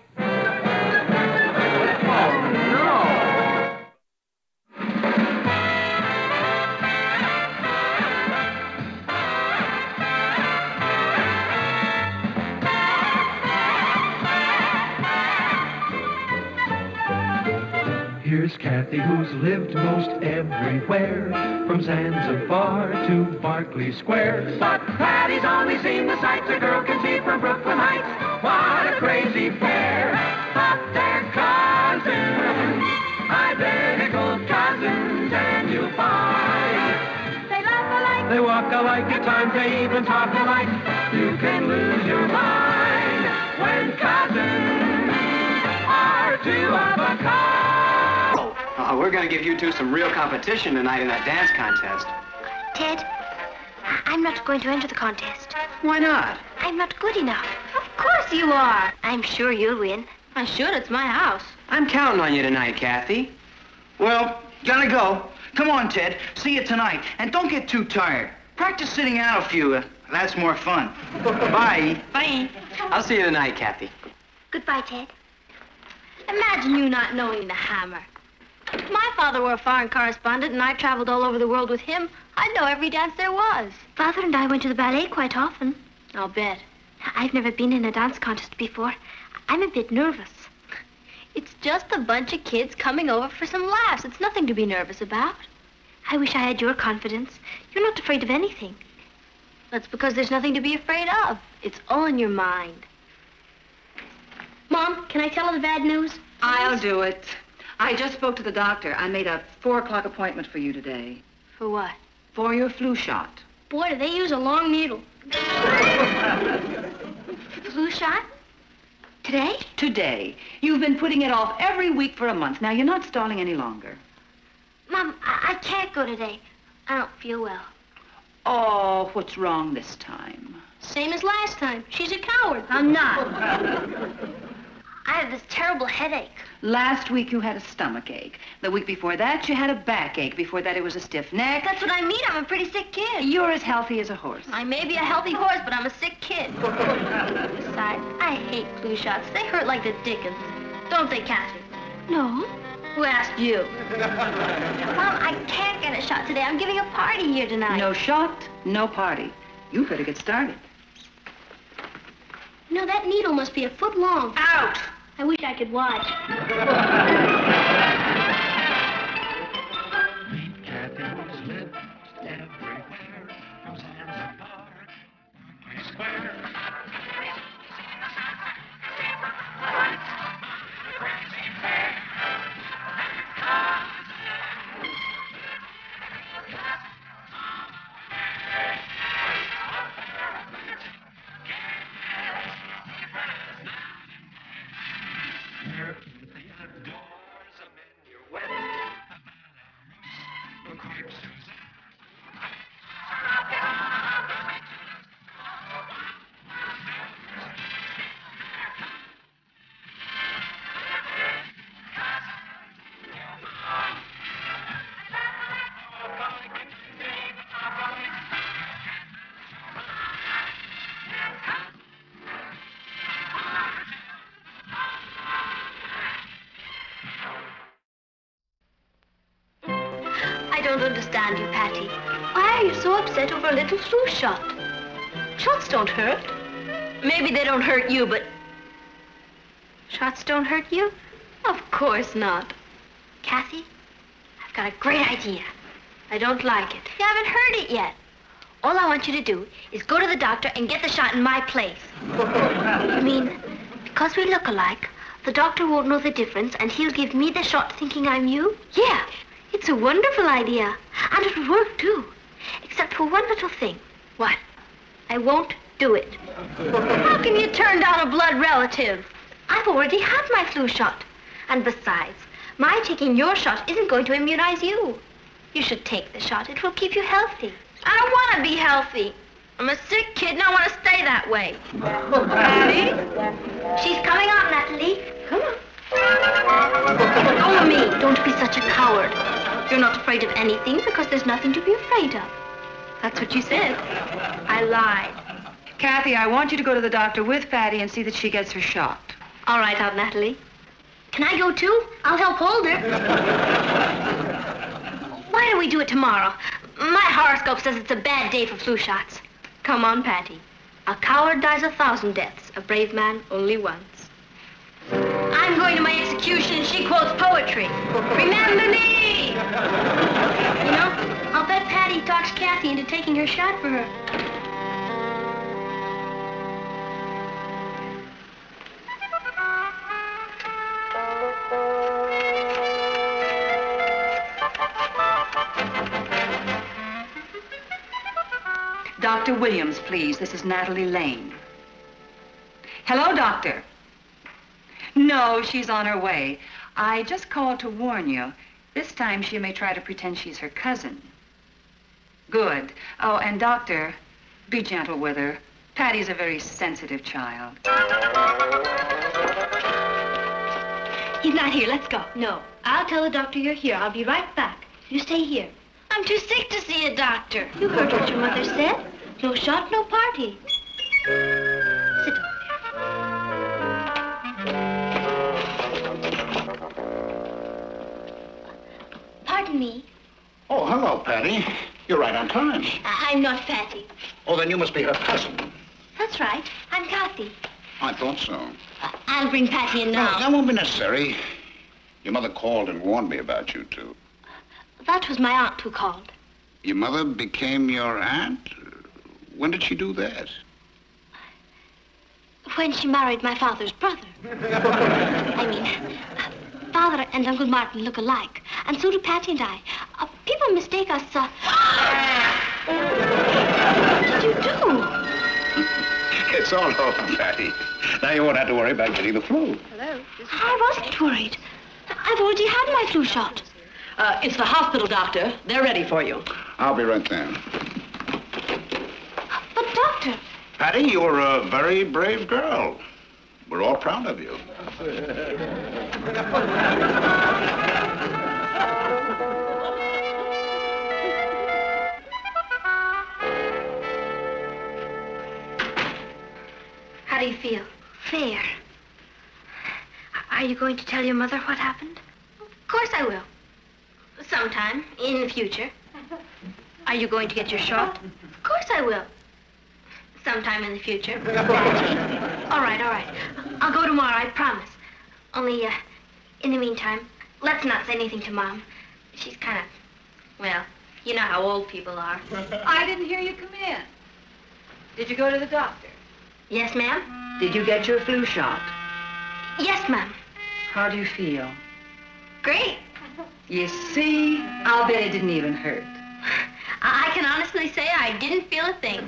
Kathy, who's lived most everywhere, from Zanzibar to Berkeley Square. But Patty's only seen the sights a girl can see from Brooklyn Heights. What a crazy pair, but they're cousins, identical cousins, and you'll find They laugh alike. they walk alike, at times they even talk alike. You can lose your mind when cousins are two of a kind. We're going to give you two some real competition tonight in that dance contest. Ted, I'm not going to enter the contest. Why not? I'm not good enough. Of course you are. I'm sure you'll win. I should. It's my house. I'm counting on you tonight, Kathy. Well, gotta go. Come on, Ted. See you tonight. And don't get too tired. Practice sitting out a few. That's more fun. Bye. Bye. I'll see you tonight, Kathy. Goodbye, Ted. Imagine you not knowing the hammer. If my father were a foreign correspondent and I traveled all over the world with him, I'd know every dance there was. Father and I went to the ballet quite often. I'll bet. I've never been in a dance contest before. I'm a bit nervous. It's just a bunch of kids coming over for some laughs. It's nothing to be nervous about. I wish I had your confidence. You're not afraid of anything. That's because there's nothing to be afraid of. It's all in your mind. Mom, can I tell her the bad news? I'll do it. I just spoke to the doctor. I made a 4 o'clock appointment for you today. For what? For your flu shot. Boy, do they use a long needle. Flu shot? Today? Today. You've been putting it off every week for a month. Now, you're not stalling any longer. Mom, I can't go today. I don't feel well. Oh, what's wrong this time? Same as last time. She's a coward. I'm not. I have this terrible headache. Last week you had a stomach ache. The week before that you had a backache. Before that it was a stiff neck. That's what I mean. I'm a pretty sick kid. You're as healthy as a horse. I may be a healthy horse, but I'm a sick kid. Besides, I hate flu shots. They hurt like the dickens. Don't they, Kathy? No. Who asked you? Mom, I can't get a shot today. I'm giving a party here tonight. No shot, no party. You better get started. You know, that needle must be a foot long. Out! I wish I could watch. Meet Kathy, who's lived everywhere, from Zanzibar, Berkeley Square. I don't understand you, Patty. Why are you so upset over a little flu shot? Shots don't hurt. Maybe they don't hurt you, but... Shots don't hurt you? Of course not. Kathy, I've got a great idea. I don't like it. You haven't heard it yet. All I want you to do is go to the doctor and get the shot in my place. You mean, because we look alike, the doctor won't know the difference and he'll give me the shot thinking I'm you? Yeah. It's a wonderful idea. And it'll work, too. Except for one little thing. What? I won't do it. How can you turn down a blood relative? I've already had my flu shot. And besides, my taking your shot isn't going to immunize you. You should take the shot. It will keep you healthy. I don't want to be healthy. I'm a sick kid and I want to stay that way. Patty? She's coming out, Natalie. Come on. Follow me. Don't be such a coward. You're not afraid of anything because there's nothing to be afraid of. That's what you said. I lied. Kathy, I want you to go to the doctor with Patty and see that she gets her shot. All right, Aunt Natalie. Can I go too? I'll help hold her. Why don't we do it tomorrow? My horoscope says it's a bad day for flu shots. Come on, Patty. A coward dies 1,000 deaths. A brave man only once. I'm going to my execution and she quotes poetry. Remember me! You know, I'll bet Patty talks Kathy into taking her shot for her. Dr. Williams, please. This is Natalie Lane. Hello, Doctor. No, she's on her way. I just called to warn you. This time she may try to pretend she's her cousin. Good. Oh, and Doctor, be gentle with her. Patty's a very sensitive child. He's not here. Let's go. No. I'll tell the doctor you're here. I'll be right back. You stay here. I'm too sick to see a doctor. You heard what your mother said. No shot, no party. Sit over there. Pardon me. Oh, hello, Patty. You're right on time. I'm not Patty. Oh, then you must be her cousin. That's right. I'm Kathy. I thought so. I'll bring Patty in No, now. that won't be necessary. Your mother called and warned me about you two. That was my aunt who called. Your mother became your aunt? When did she do that? When she married my father's brother. I mean, Father and Uncle Martin look alike, and so do Patty and I. People mistake us, What did you do? It's all over, Patty. Now you won't have to worry about getting the flu. Hello? I wasn't worried. I've already had my flu shot. It's the hospital, Doctor. They're ready for you. I'll be right there. But, Doctor... Patty, you're a very brave girl. We're all proud of you. How do you feel? Fair. Are you going to tell your mother what happened? Of course I will. Sometime in the future. Are you going to get your shot? Of course I will. Sometime in the future. All right, all right. I'll go tomorrow, I promise. Only, in the meantime, let's not say anything to Mom. She's kind of, well, you know how old people are. I didn't hear you come in. Did you go to the doctor? Yes, ma'am? Did you get your flu shot? Yes, ma'am. How do you feel? Great. You see, I'll bet it didn't even hurt. I can honestly say I didn't feel a thing.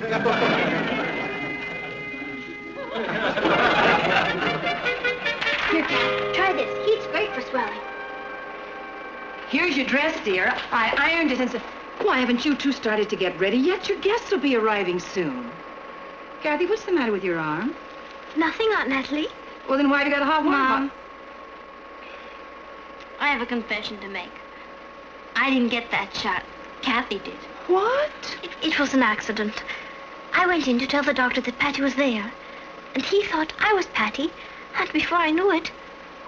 Here, try this. Heat's great for swelling. Here's your dress, dear. I ironed it and said, why haven't you two started to get ready yet? Your guests will be arriving soon. Kathy, what's the matter with your arm? Nothing, Aunt Natalie. Well, then why have you got a hot water Mom, bottle? I have a confession to make. I didn't get that shot. Kathy did. What? It was an accident. I went in to tell the doctor that Patty was there. And he thought I was Patty. And before I knew it,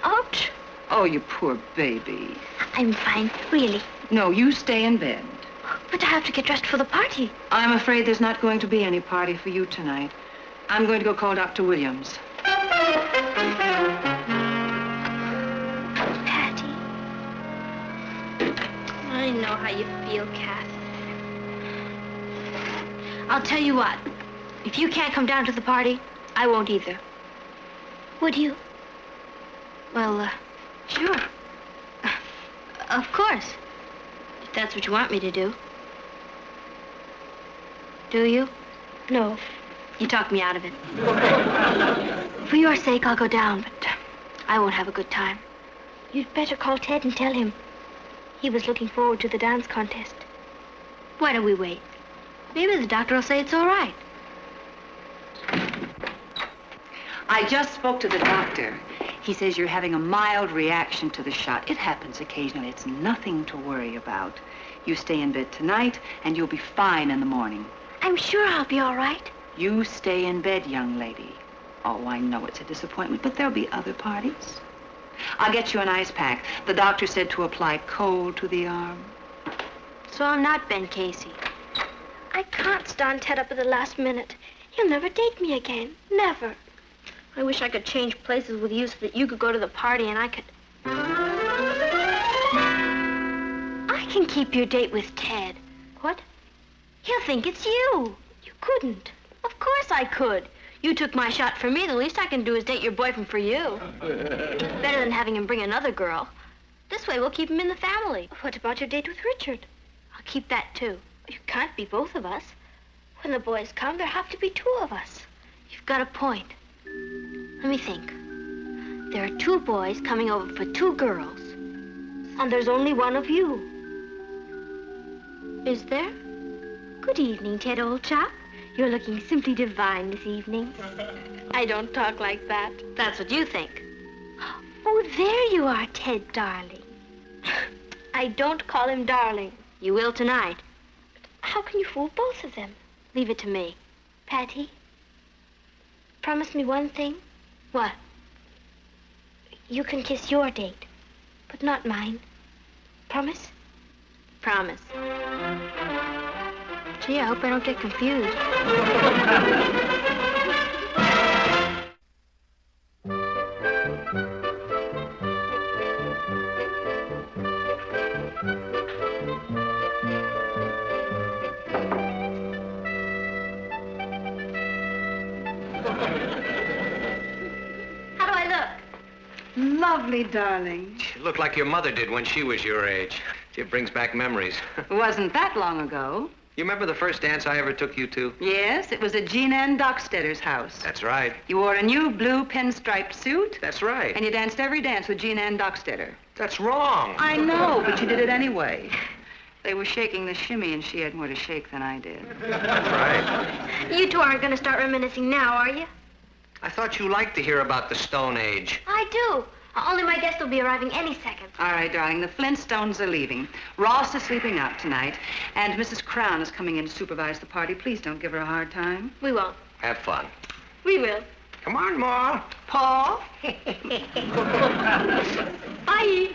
ouch. Oh, you poor baby. I'm fine, really. No, you stay in bed. But I have to get dressed for the party. I'm afraid there's not going to be any party for you tonight. I'm going to go call Dr. Williams. Patty. I know how you feel, Kath. I'll tell you what. If you can't come down to the party, I won't either. Would you? Well, sure. Of course. If that's what you want me to do. Do you? No. You talked me out of it. For your sake, I'll go down, but I won't have a good time. You'd better call Ted and tell him. He was looking forward to the dance contest. Why don't we wait? Maybe the doctor will say it's all right. I just spoke to the doctor. He says you're having a mild reaction to the shot. It happens occasionally. It's nothing to worry about. You stay in bed tonight, and you'll be fine in the morning. I'm sure I'll be all right. You stay in bed, young lady. Oh, I know it's a disappointment, but there'll be other parties. I'll get you an ice pack. The doctor said to apply cold to the arm. So I'm not Ben Casey. I can't stand Ted up at the last minute. He'll never date me again. Never. I wish I could change places with you so that you could go to the party and I could... I can keep your date with Ted. What? He'll think it's you. You couldn't. Of course I could. You took my shot for me. The least I can do is date your boyfriend for you. Better than having him bring another girl. This way we'll keep him in the family. What about your date with Richard? I'll keep that too. You can't be both of us. When the boys come, there have to be two of us. You've got a point. Let me think. There are two boys coming over for two girls. And there's only one of you. Is there? Good evening, Ted, old chap. You're looking simply divine this evening. I don't talk like that. That's what you think. Oh, there you are, Ted, darling. I don't call him darling. You will tonight. How can you fool both of them? Leave it to me. Patty, promise me one thing. What? You can kiss your date, but not mine. Promise? Promise. Gee, I hope I don't get confused. How do I look? Lovely, darling. You look like your mother did when she was your age. It brings back memories. Wasn't that long ago. You remember the first dance I ever took you to? Yes, it was at Jean Ann Dockstetter's house. That's right. You wore a new blue pinstriped suit. That's right. And you danced every dance with Jean Ann Dockstetter. That's wrong. I know, but you did it anyway. They were shaking the shimmy, and she had more to shake than I did. That's right. You two aren't going to start reminiscing now, are you? I thought you liked to hear about the Stone Age. I do. Only my guest will be arriving any second. All right, darling, the Flintstones are leaving. Ross is sleeping out tonight, and Mrs. Crown is coming in to supervise the party. Please don't give her a hard time. We won't. Have fun. We will. Come on, Ma. Paul? Bye.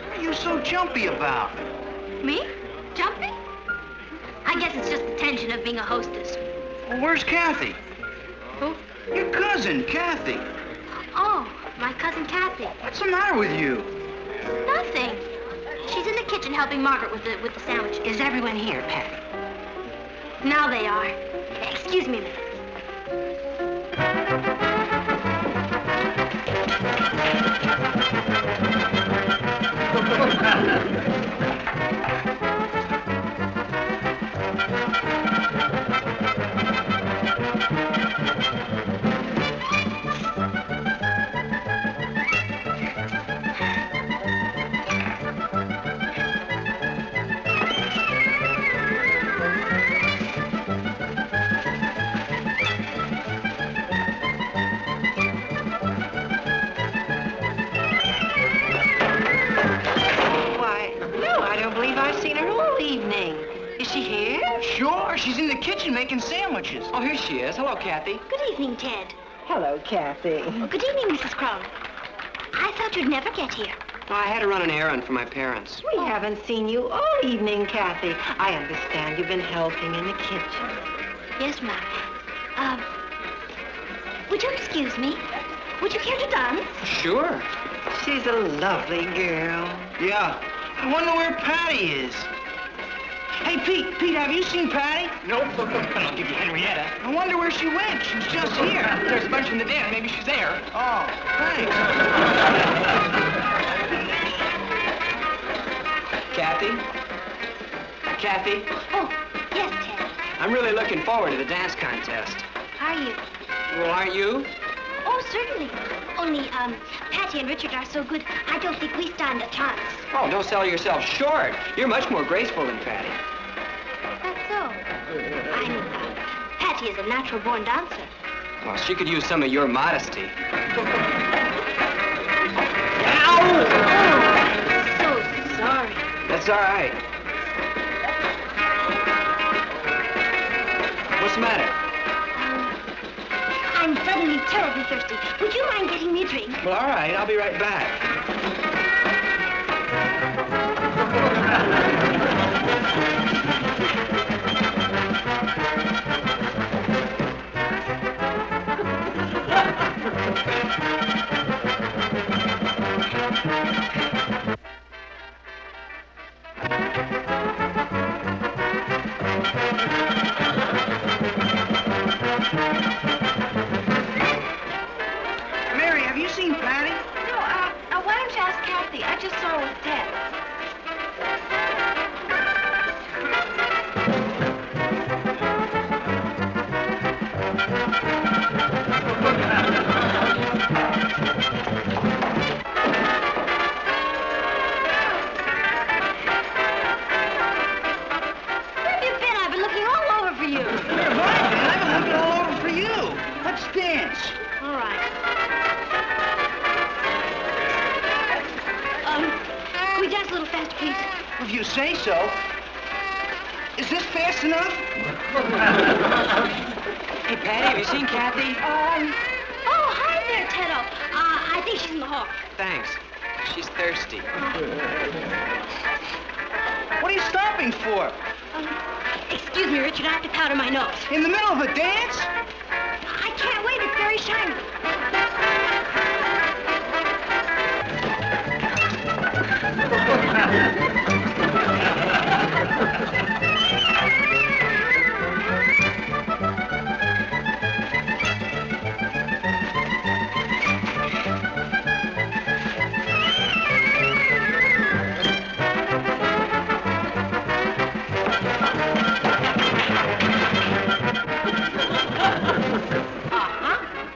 What are you so jumpy about? Me? Jumping? I guess it's just the tension of being a hostess. Well, where's Kathy? Who? Your cousin, Kathy. Oh, my cousin Kathy. What's the matter with you? Nothing. She's in the kitchen helping Margaret with the sandwich. Is everyone here, Patty? Now they are. Excuse me a minute. Sure, she's in the kitchen making sandwiches. Oh, here she is. Hello, Kathy. Good evening, Ted. Hello, Kathy. Oh, good evening, Mrs. Crown. I thought you'd never get here. Well, I had to run an errand for my parents. We haven't seen you all evening, Kathy. I understand you've been helping in the kitchen. Yes, ma'am. Would you excuse me? Would you care to dance? Sure. She's a lovely girl. Yeah. I wonder where Patty is. Hey, Pete, have you seen Patty? Nope. I'll give you Henrietta. I wonder where she went. She's just here. There's a bunch in the den. Maybe she's there. Oh, thanks. Kathy? Kathy? Oh, yes, Ted. I'm really looking forward to the dance contest. Are you? Well, aren't you? Oh, certainly. Only, Patty and Richard are so good, I don't think we stand a chance. Oh, don't sell yourself short. You're much more graceful than Patty. That's so. I mean, Patty is a natural-born dancer. Well, she could use some of your modesty. Ow! Oh, so sorry. That's all right. What's the matter? I'm suddenly terribly thirsty. Would you mind getting me a drink? Well, all right. I'll be right back. Mary, have you seen Patty? No, why don't you ask Kathy? I just saw her with Ted. Where have you been? I've been looking all over for you. Where have I been? I've been looking all over for you. Let's dance. All right. Can we dance a little faster, please? If you say so. Is this fast enough? Hey, Patty, have you seen Kathy? Oh, hi there, Teddo. I think she's in the hall. Thanks. She's thirsty. What are you stopping for? Excuse me, Richard, I have to powder my nose. In the middle of a dance? I can't wait, it's very shiny.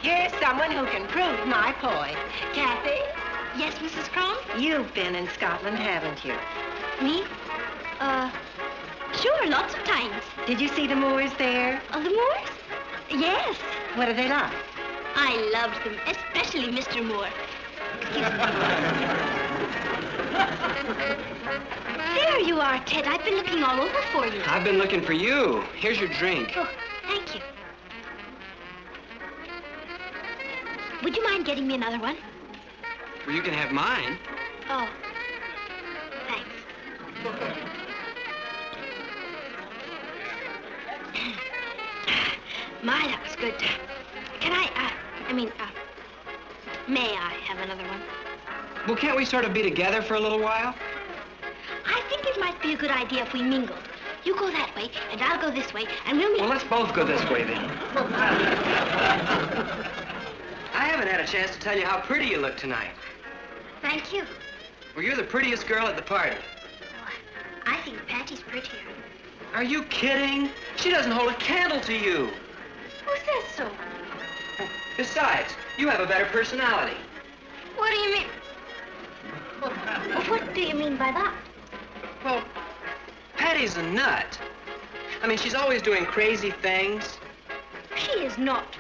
Here's someone who can prove my point. Kathy, Yes, Mrs. Crumb? you've been in Scotland, haven't you? Me? Sure, lots of times. Did you see the Moors there? The Moors? Yes. What are they like? I loved them, especially Mr. Moore. There you are, Ted. I've been looking all over for you. I've been looking for you. Here's your drink. Oh, thank you. Would you mind getting me another one? Well, you can have mine. Oh, thanks. My, that was good. Can may I have another one? Well, can't we sort of be together for a little while? I think it might be a good idea if we mingled. You go that way, and I'll go this way, and we'll meet... Well, let's both go this way, then. I haven't had a chance to tell you how pretty you look tonight. Thank you. Well, you're the prettiest girl at the party. I think Patty's prettier. Are you kidding? She doesn't hold a candle to you. Who says so? Besides, you have a better personality. What do you mean? What do you mean by that? Well, Patty's a nut. I mean, she's always doing crazy things. She is not.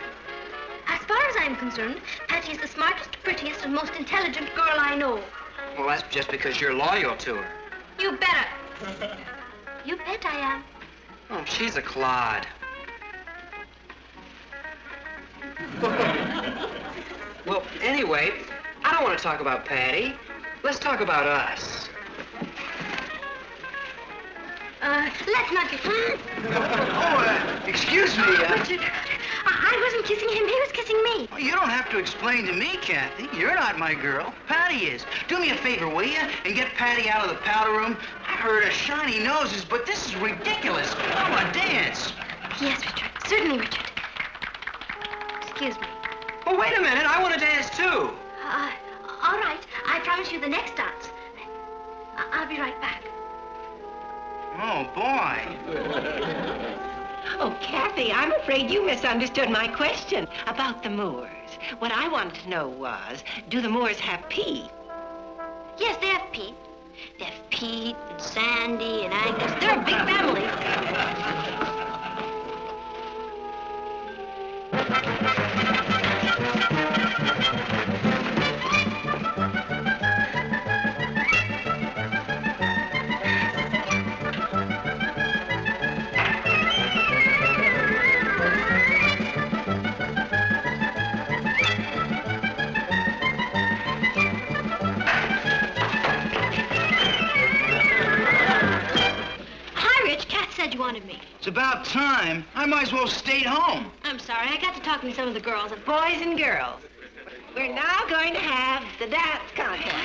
As far as I'm concerned, Patty is the smartest, prettiest, and most intelligent girl I know. Well, that's just because you're loyal to her. You better. You bet I am. Oh, she's a clod. Well, anyway, I don't want to talk about Patty. Let's talk about us. Let's not get... Excuse me, Richard, I wasn't kissing him. He was kissing me. Well, you don't have to explain to me, Kathy. You're not my girl. Patty is. Do me a favor, will you? And get Patty out of the powder room. I heard of shiny noses, but this is ridiculous. I want to dance. Yes, Richard. Certainly, Richard. Excuse me. Well, wait a minute. I want to dance, too. All right. I promise you the next dance. I'll be right back. Oh, boy. Oh, Kathy, I'm afraid you misunderstood my question about the Moors. What I wanted to know was, do the Moors have Pete? Yes, they have Pete. They have Pete and Sandy and Angus. They're a big family. about time. I might as well have stayed home. I'm sorry, I got to talking to some of the girls. Boys and girls, we're now going to have the dance contest.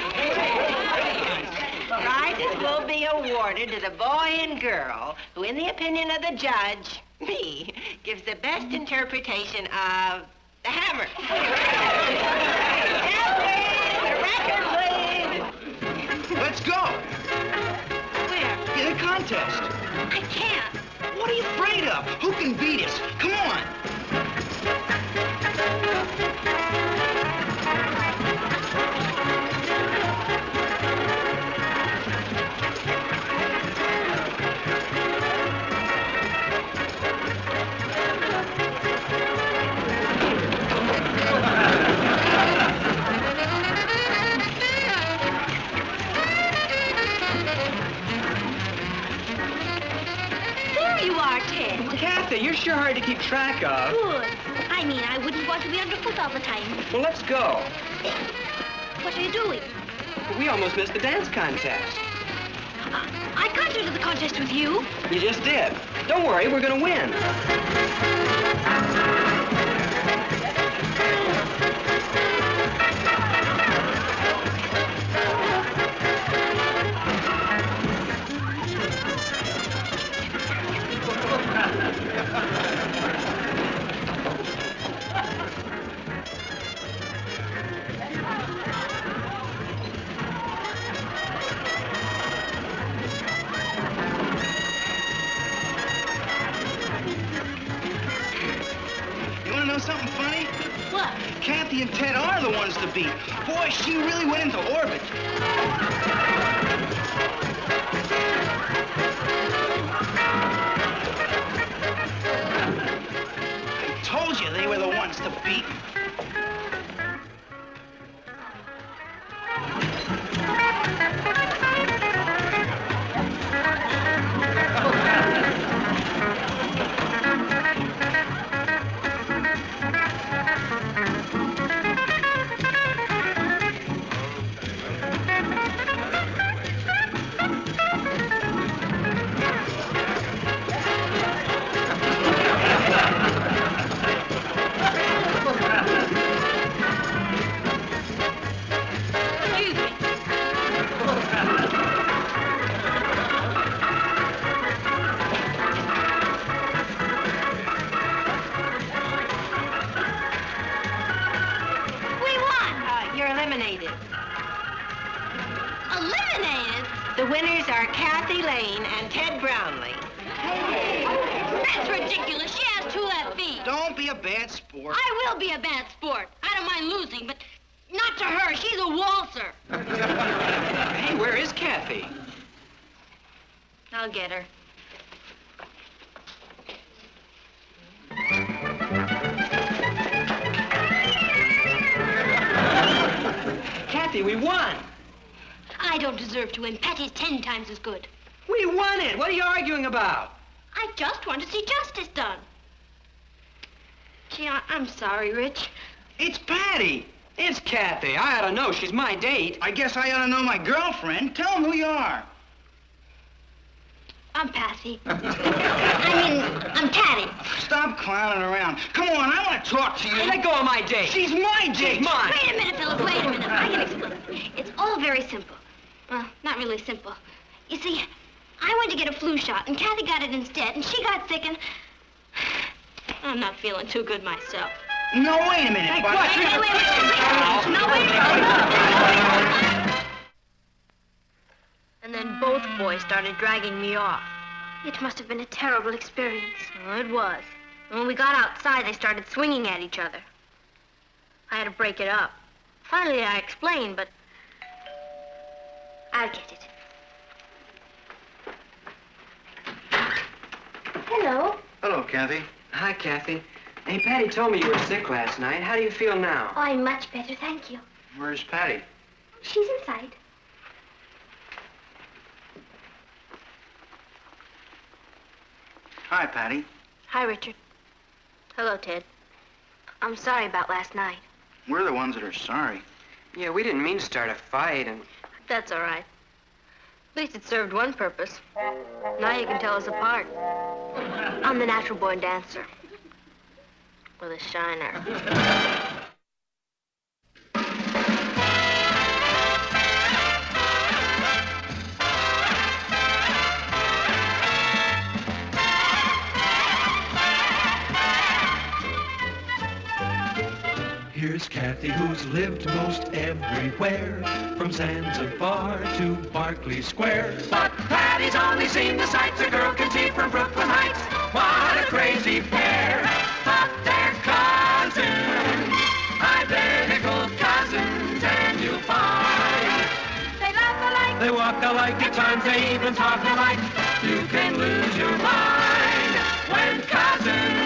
Prizes will be awarded to the boy and girl who, in the opinion of the judge, me, gives the best interpretation of the hammer. The record, please. Let's go. Where? In the contest. I can't. What are you afraid of? Who can beat us? Come on. Kathy, you're sure hard to keep track of. Good. I mean, I wouldn't want to be underfoot all the time. Well, let's go. What are you doing? We almost missed the dance contest. I can't enter the contest with you. You just did. Don't worry, we're gonna win. Something funny? What? Kathy and Ted are the ones to beat. Boy, she really went into orbit. I told you they were the ones to beat. The winners are Kathy Lane and Ted Brownlee. That's ridiculous. She has 2 left feet. Don't be a bad sport. I will be a bad sport. I don't mind losing, but not to her. She's a waltzer. Hey, where is Kathy? I'll get her. Kathy, we won. I don't deserve to win. Patty's 10 times as good. We won it. What are you arguing about? I just want to see justice done. Gee, I'm sorry, Rich. It's Patty. It's Kathy. I ought to know. She's my date. I guess I ought to know my girlfriend. Tell them who you are. I'm Patsy. I'm Patty. Stop clowning around. Come on, I want to talk to you. Hey, let go of my date. She's my date. She's mine. Wait a minute, Philip. Wait a minute. I can explain. It's all very simple. Well, not really simple. You see, I went to get a flu shot, and Kathy got it instead, and she got sick, and I'm not feeling too good myself. No, wait a minute. Hey, Bud. Wait. No, wait a minute. And then both boys started dragging me off. It must have been a terrible experience. Well, it was. And when we got outside, they started swinging at each other. I had to break it up. Finally, I explained, but I'll get it. Hello. Hello, Kathy. Hi, Kathy. Hey, Patty told me you were sick last night. How do you feel now? Oh, I'm much better, thank you. Where's Patty? She's inside. Hi, Patty. Hi, Richard. Hello, Ted. I'm sorry about last night. We're the ones that are sorry. Yeah, we didn't mean to start a fight, and... That's all right. At least it served one purpose. Now you can tell us apart. I'm the natural-born dancer. With a shiner. Here's Kathy, who's lived most everywhere, from Zanzibar to Berkeley Square. But Patty's only seen the sights a girl can see from Brooklyn Heights. What a crazy pair, but they're cousins, identical cousins, and you'll find They laugh alike, they walk alike, at times they even talk alike. You can lose your mind when cousins.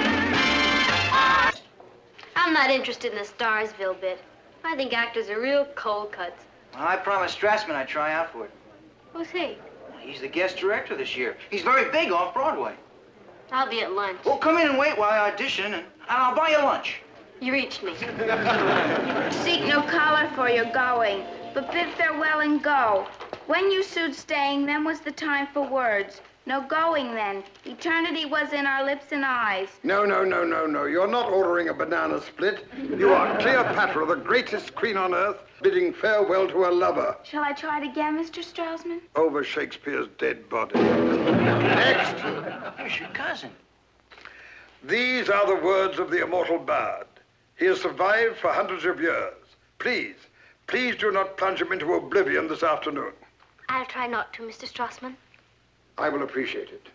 I'm not interested in the Starsville bit. I think actors are real cold cuts. Well, I promised Strassman I'd try out for it. Who's he? He's the guest director this year. He's very big off Broadway. I'll be at lunch. Well, come in and wait while I audition, and I'll buy you lunch. You reached me. Seek no color for your going, but bid farewell and go. When you sued staying, then was the time for words. No going then. Eternity was in our lips and eyes. No. You're not ordering a banana split. You are Cleopatra, the greatest queen on earth, bidding farewell to a lover. Shall I try it again, Mr. Straussman? Over Shakespeare's dead body. Next. Here's your cousin. These are the words of the immortal bard. He has survived for hundreds of years. Please do not plunge him into oblivion this afternoon. I'll try not to, Mr. Strassman. I will appreciate it.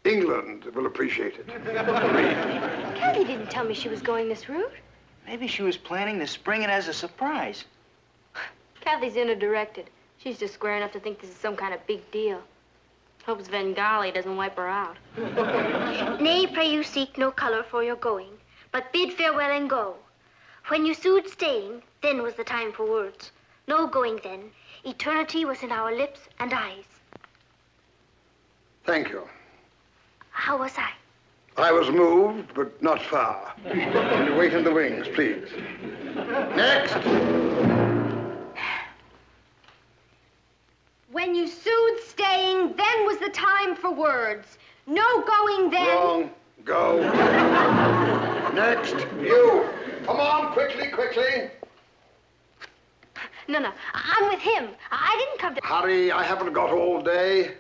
England will appreciate it. Kathy didn't tell me she was going this route. Maybe she was planning to spring it as a surprise. Kathy's inner-directed. She's just square enough to think this is some kind of big deal. Hopes Svengali doesn't wipe her out. Nay, pray you seek no color for your going, but bid farewell and go. When you sued staying, then was the time for words. No going then. Eternity was in our lips and eyes. Thank you. How was I? I was moved, but not far. Can you wait in the wings, please? Next. When you sued staying, then was the time for words. No going then. Wrong. Go. Next. You. Come on, quickly. No. I'm with him. I didn't come to... Hurry, I haven't got all day.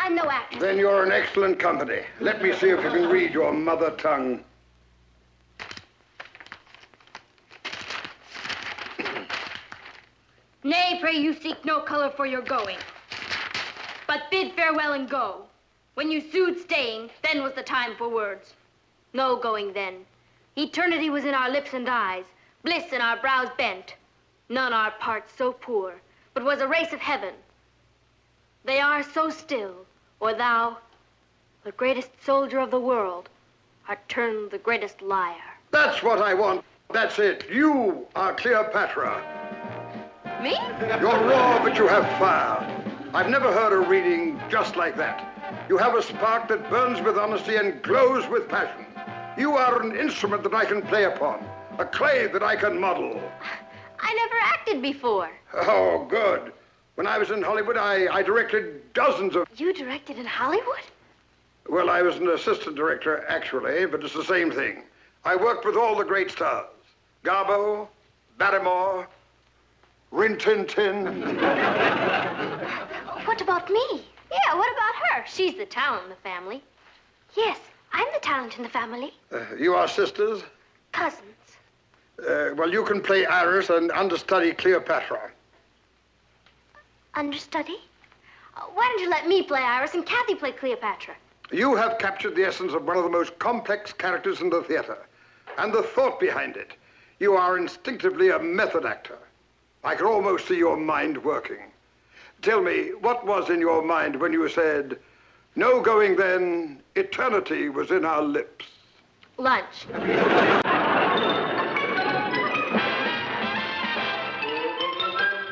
I'm no actor. Then you're in excellent company. Let me see if you can read your mother tongue. Nay, pray you seek no color for your going, but bid farewell and go. When you sued staying, then was the time for words. No going then. Eternity was in our lips and eyes, bliss in our brows bent. None our parts so poor, but was a race of heaven. They are so still, or thou, the greatest soldier of the world, art turned the greatest liar. That's what I want. That's it. You are Cleopatra. Me? You're raw, but you have fire. I've never heard a reading just like that. You have a spark that burns with honesty and glows with passion. You are an instrument that I can play upon, a clay that I can model. I never acted before. Oh, good. When I was in Hollywood, I directed dozens of... You directed in Hollywood? Well, I was an assistant director, actually, but it's the same thing. I worked with all the great stars. Garbo, Barrymore, Rin Tin Tin. What about me? Yeah, what about her? She's the talent in the family. Yes, I'm the talent in the family. You are sisters? Cousins. Well, you can play Iris and understudy Cleopatra. Understudy? Why don't you let me play Iris and Kathy play Cleopatra? You have captured the essence of one of the most complex characters in the theater, and the thought behind it. You are instinctively a method actor. I can almost see your mind working. Tell me, what was in your mind when you said, no going then, eternity was in our lips? Lunch.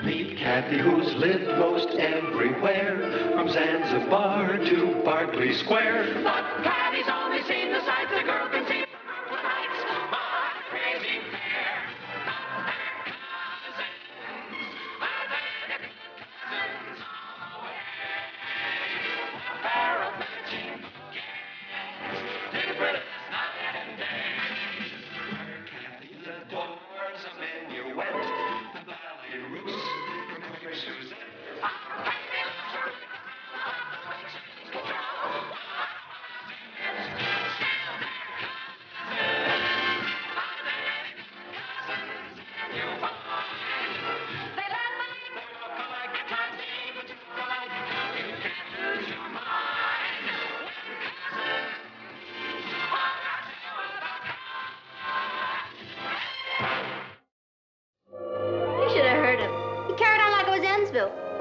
Meet Kathy, who's lived most everywhere, from Zanzibar to Berkeley Square. But Kathy's only seen the sights a girl can see from Brooklyn Heights. What a crazy pair.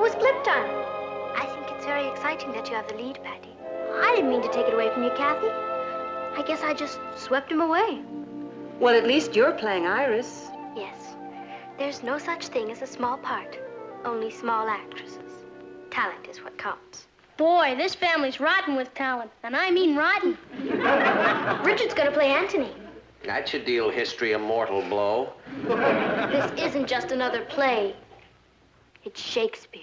was flip time. I think it's very exciting that you have the lead, Patty. I didn't mean to take it away from you, Kathy. I guess I just swept him away. Well, at least you're playing Iris. Yes. There's no such thing as a small part. Only small actresses. Talent is what counts. Boy, this family's rotten with talent, and I mean rotten. Richard's gonna play Antony. That should deal history a mortal blow. This isn't just another play. It's Shakespeare.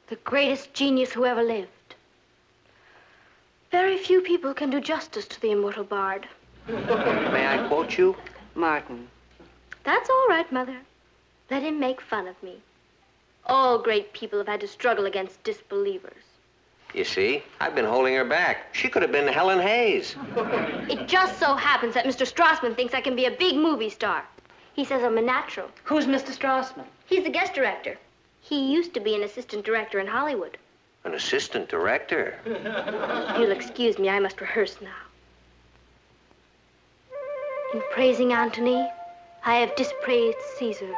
The greatest genius who ever lived. Very few people can do justice to the immortal bard. May I quote you? Martin. That's all right, Mother. Let him make fun of me. All great people have had to struggle against disbelievers. You see, I've been holding her back. She could have been Helen Hayes. It just so happens that Mr. Strassman thinks I can be a big movie star. He says I'm a natural. Who's Mr. Strassman? He's the guest director. He used to be an assistant director in Hollywood. An assistant director? You'll excuse me, I must rehearse now. In praising Antony, I have dispraised Caesar.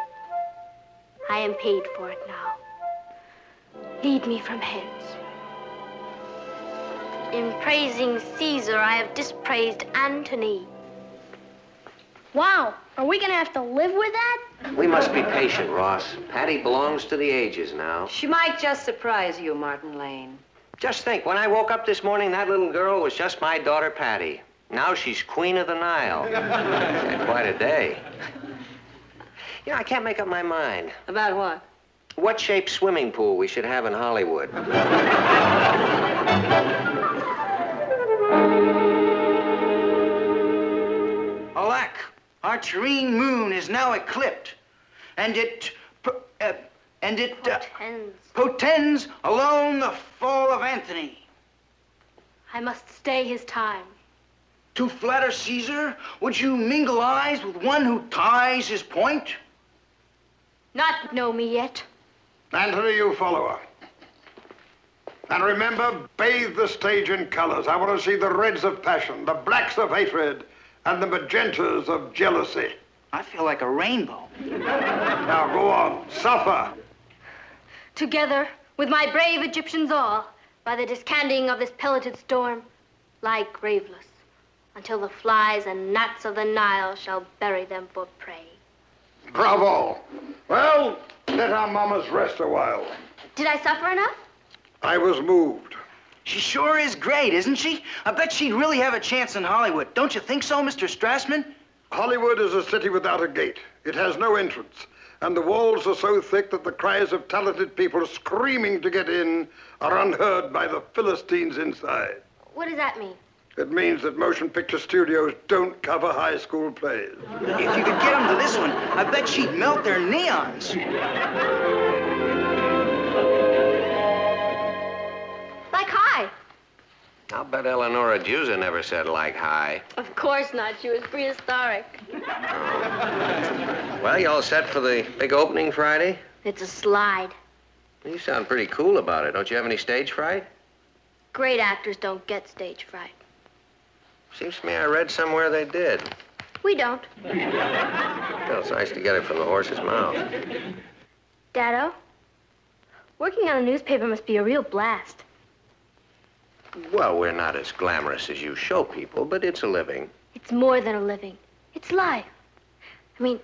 I am paid for it now. Lead me from hence. In praising Caesar, I have dispraised Antony. Wow, are we gonna have to live with that? We must be patient, Ross. Patty belongs to the ages now. She might just surprise you, Martin Lane. Just think, when I woke up this morning, that little girl was just my daughter, Patty. Now she's Queen of the Nile. Had quite a day. You know, I can't make up my mind. About what? What shape swimming pool we should have in Hollywood. Alack, our terrene moon is now eclipsed, and it portends alone the fall of Antony. I must stay his time. To flatter Caesar, would you mingle eyes with one who ties his point? Not know me yet. Antony, you follow her. And remember, bathe the stage in colors. I want to see the reds of passion, the blacks of hatred, and the magentas of jealousy. I feel like a rainbow. Now go on, suffer. Together, with my brave Egyptians all, by the discanting of this pelleted storm, lie graveless, until the flies and gnats of the Nile shall bury them for prey. Bravo. Well, let our mamas rest a while. Did I suffer enough? I was moved. She sure is great, isn't she? I bet she'd really have a chance in Hollywood. Don't you think so, Mr. Strassman? Hollywood is a city without a gate. It has no entrance. And the walls are so thick that the cries of talented people screaming to get in are unheard by the Philistines inside. What does that mean? It means that motion picture studios don't cover high school plays. If you could get them to this one, I bet she'd melt their neons. Like hi. I'll bet Eleonora Juza never said like hi. Of course not. She was prehistoric. Well, you all set for the big opening Friday? It's a slide. You sound pretty cool about it. Don't you have any stage fright? Great actors don't get stage fright. Seems to me I read somewhere they did. We don't. Well, it's nice to get it from the horse's mouth. Daddo, working on a newspaper must be a real blast. Well, we're not as glamorous as you show people, but it's a living. It's more than a living. It's life. I mean,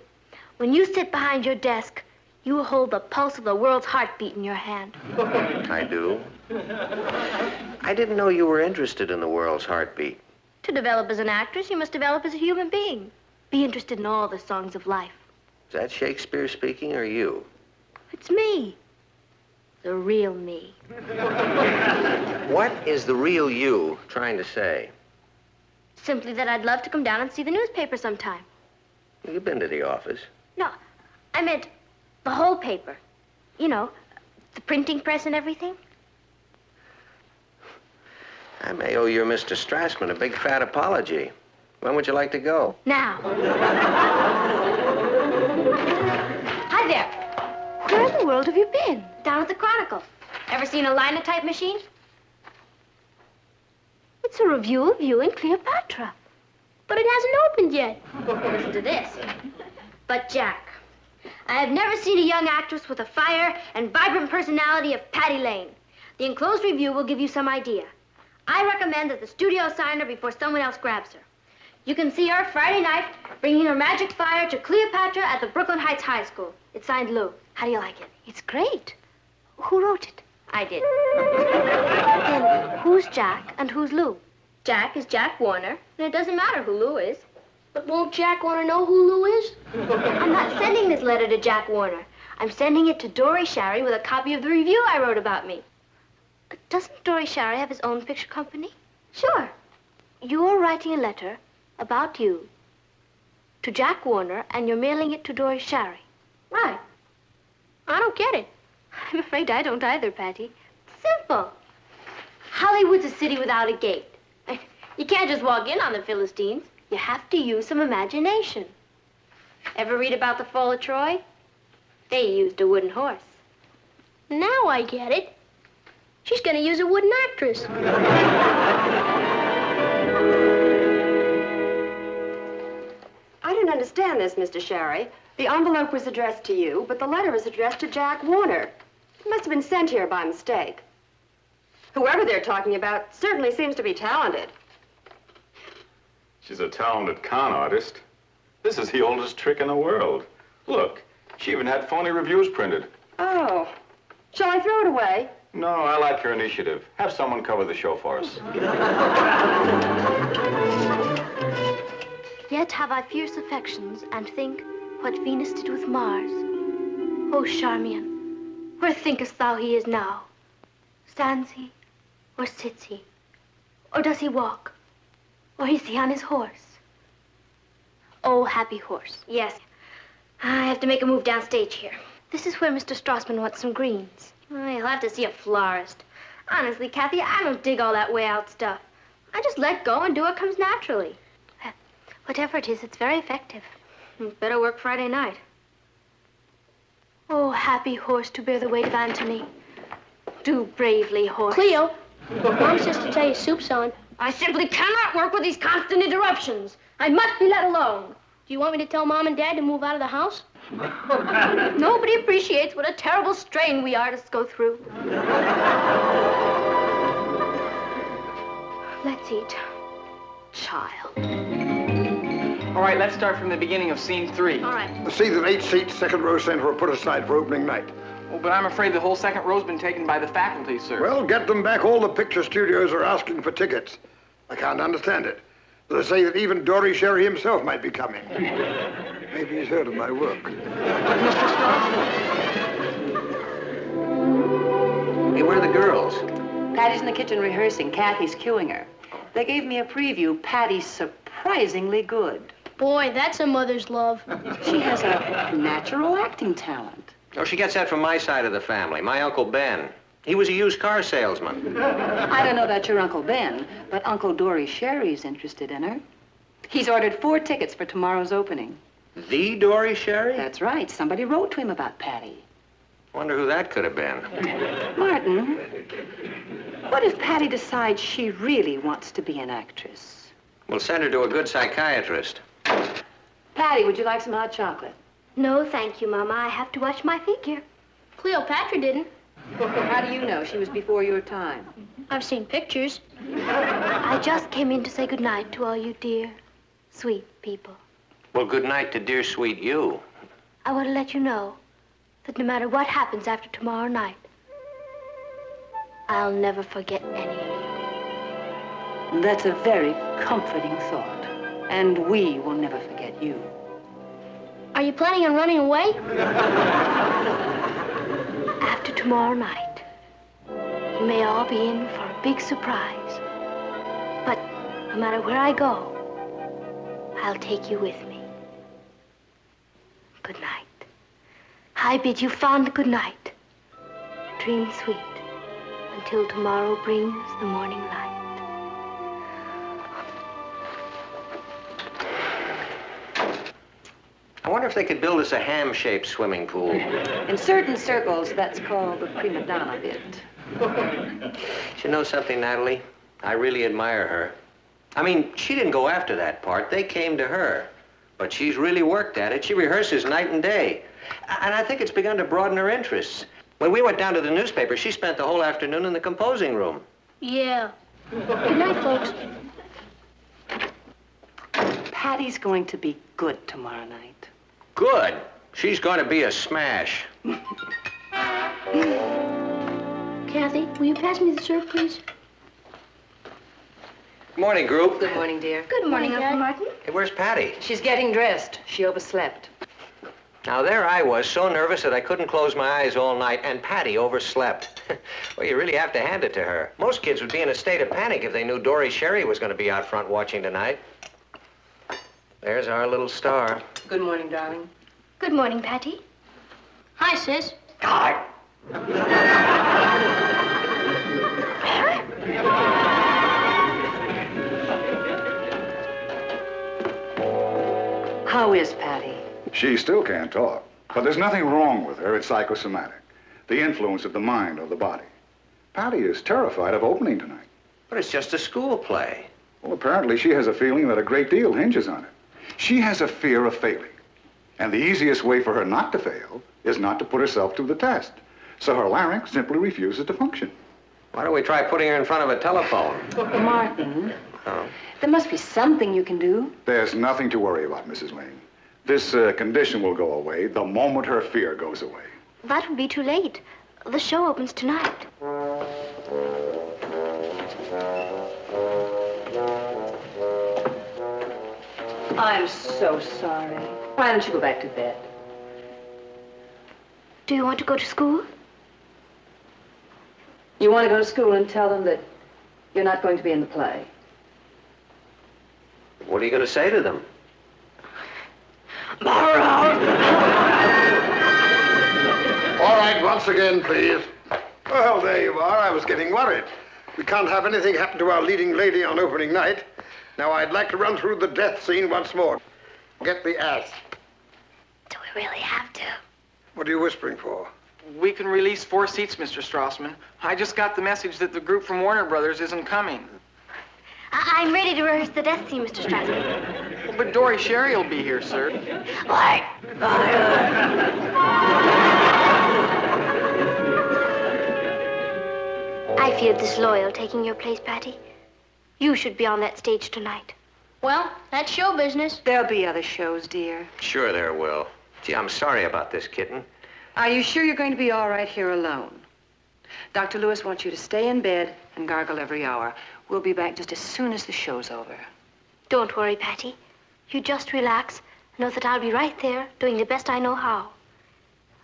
when you sit behind your desk, you hold the pulse of the world's heartbeat in your hand. I do. I didn't know you were interested in the world's heartbeat. To develop as an actress, you must develop as a human being. Be interested in all the songs of life. Is that Shakespeare speaking or you? It's me. The real me. What is the real you trying to say? Simply that I'd love to come down and see the newspaper sometime. You've been to the office. No, I meant the whole paper. You know, the printing press and everything. I may owe your Mr. Strassman a big fat apology. When would you like to go? Now. Hi there. Where in the world have you been? Down at the Chronicle. Ever seen a linotype machine? It's a review of you and Cleopatra. But it hasn't opened yet. Listen to this. But, Jack, I have never seen a young actress with the fire and vibrant personality of Patty Lane. The enclosed review will give you some idea. I recommend that the studio sign her before someone else grabs her. You can see her Friday night bringing her magic fire to Cleopatra at the Brooklyn Heights High School. It's signed Lou. How do you like it? It's great. Who wrote it? I did. Then who's Jack and who's Lou? Jack is Jack Warner, and it doesn't matter who Lou is. But won't Jack want to know who Lou is? I'm not sending this letter to Jack Warner. I'm sending it to Dory Sherry with a copy of the review I wrote about me. Doesn't Dory Sherry have his own picture company? Sure. You're writing a letter about you to Jack Warner, and you're mailing it to Dory Sherry. Right. I don't get it. I'm afraid I don't either, Patty. Simple. Hollywood's a city without a gate. You can't just walk in on the Philistines. You have to use some imagination. Ever read about the fall of Troy? They used a wooden horse. Now I get it. She's going to use a wooden actress. I don't understand this, Mr. Sherry. The envelope was addressed to you, but the letter is addressed to Jack Warner. It must have been sent here by mistake. Whoever they're talking about certainly seems to be talented. She's a talented con artist. This is the oldest trick in the world. Look, she even had phony reviews printed. Oh. Shall I throw it away? No, I like your initiative. Have someone cover the show for us. Yet have I fierce affections, and think what Venus did with Mars. O Charmian, where thinkest thou he is now? Stands he, or sits he? Or does he walk? Or is he on his horse? Oh, happy horse. Yes. I have to make a move downstage here. This is where Mr. Strassman wants some greens. You'll have to see a florist. Honestly, Kathy, I don't dig all that way out stuff. I just let go and do what comes naturally. Whatever it is, it's very effective. Better work Friday night. Oh, happy horse to bear the weight of Antony. Do bravely, horse. Cleo, Mom says to tell you soup's on. I simply cannot work with these constant interruptions. I must be let alone. Do you want me to tell Mom and Dad to move out of the house? Nobody appreciates what a terrible strain we artists go through. Let's eat. Child. All right, let's start from the beginning of scene 3. All right. The seats at 8 seats, second row center, are put aside for opening night. Oh, but I'm afraid the whole second row's been taken by the faculty, sir. Well, get them back. All the picture studios are asking for tickets. I can't understand it. They say that even Dory Sherry himself might be coming. Maybe he's heard of my work. Hey, where are the girls? Patty's in the kitchen rehearsing. Kathy's cueing her. They gave me a preview. Patty's surprisingly good. Boy, that's a mother's love. She has a natural acting talent. Oh, she gets that from my side of the family. My Uncle Ben. He was a used car salesman. I don't know about your Uncle Ben, but Uncle Dory Sherry's interested in her. He's ordered 4 tickets for tomorrow's opening. The Dory Sherry? That's right. Somebody wrote to him about Patty. Wonder who that could have been. Martin, what if Patty decides she really wants to be an actress? We'll send her to a good psychiatrist. Patty, would you like some hot chocolate? No, thank you, Mama. I have to watch my figure. Cleopatra didn't. How do you know? She was before your time. I've seen pictures. I just came in to say goodnight to all you dear, sweet people. Well, good night to dear sweet you. I want to let you know that no matter what happens after tomorrow night, I'll never forget any of you. That's a very comforting thought. And we will never forget you. Are you planning on running away? After tomorrow night, you may all be in for a big surprise. But no matter where I go, I'll take you with me. Good night. I bid you fond good night. Dream sweet until tomorrow brings the morning light. I wonder if they could build us a ham-shaped swimming pool. In certain circles, that's called the prima donna bit. You know something, Natalie? I really admire her. I mean, she didn't go after that part. They came to her. But she's really worked at it. She rehearses night and day. And I think it's begun to broaden her interests. When we went down to the newspaper, she spent the whole afternoon in the composing room. Yeah. Good night, folks. Patty's going to be good tomorrow night. Good. She's going to be a smash. Kathy, will you pass me the syrup, please? Good morning, group. Good morning, dear. Good morning, Uncle Martin. Hey, where's Patty? She's getting dressed. She overslept. Now, there I was, so nervous that I couldn't close my eyes all night, and Patty overslept. Well, you really have to hand it to her. Most kids would be in a state of panic if they knew Dory Sherry was going to be out front watching tonight. There's our little star. Good morning, darling. Good morning, Patty. Hi, sis. Hi. How is Patty? She still can't talk, but there's nothing wrong with her. It's psychosomatic, the influence of the mind or the body. Patty is terrified of opening tonight. But it's just a school play. Well, apparently she has a feeling that a great deal hinges on it. She has a fear of failing. And the easiest way for her not to fail is not to put herself to the test. So her larynx simply refuses to function. Why don't we try putting her in front of a telephone? Martin, Oh. there must be something you can do. There's nothing to worry about, Mrs. Lane. This condition will go away the moment her fear goes away. That would be too late. The show opens tonight. I'm so sorry. Why don't you go back to bed? Do you want to go to school? You want to go to school and tell them that you're not going to be in the play. What are you going to say to them? All right, once again, please. Well, there you are. I was getting worried. We can't have anything happen to our leading lady on opening night. Now, I'd like to run through the death scene once more. Get the ass. Do we really have to? What are you whispering for? We can release 4 seats, Mr. Strassman. I just got the message that the group from Warner Brothers isn't coming. I'm ready to rehearse the death scene, Mr. Strassman. Well, but Dory Sherry will be here, sir. I feel disloyal taking your place, Patty. You should be on that stage tonight. Well, that's show business. There'll be other shows, dear. Sure there will. Gee, I'm sorry about this, kitten. Are you sure you're going to be all right here alone? Dr. Lewis wants you to stay in bed and gargle every hour. We'll be back just as soon as the show's over. Don't worry, Patty. You just relax. Know that I'll be right there, doing the best I know how.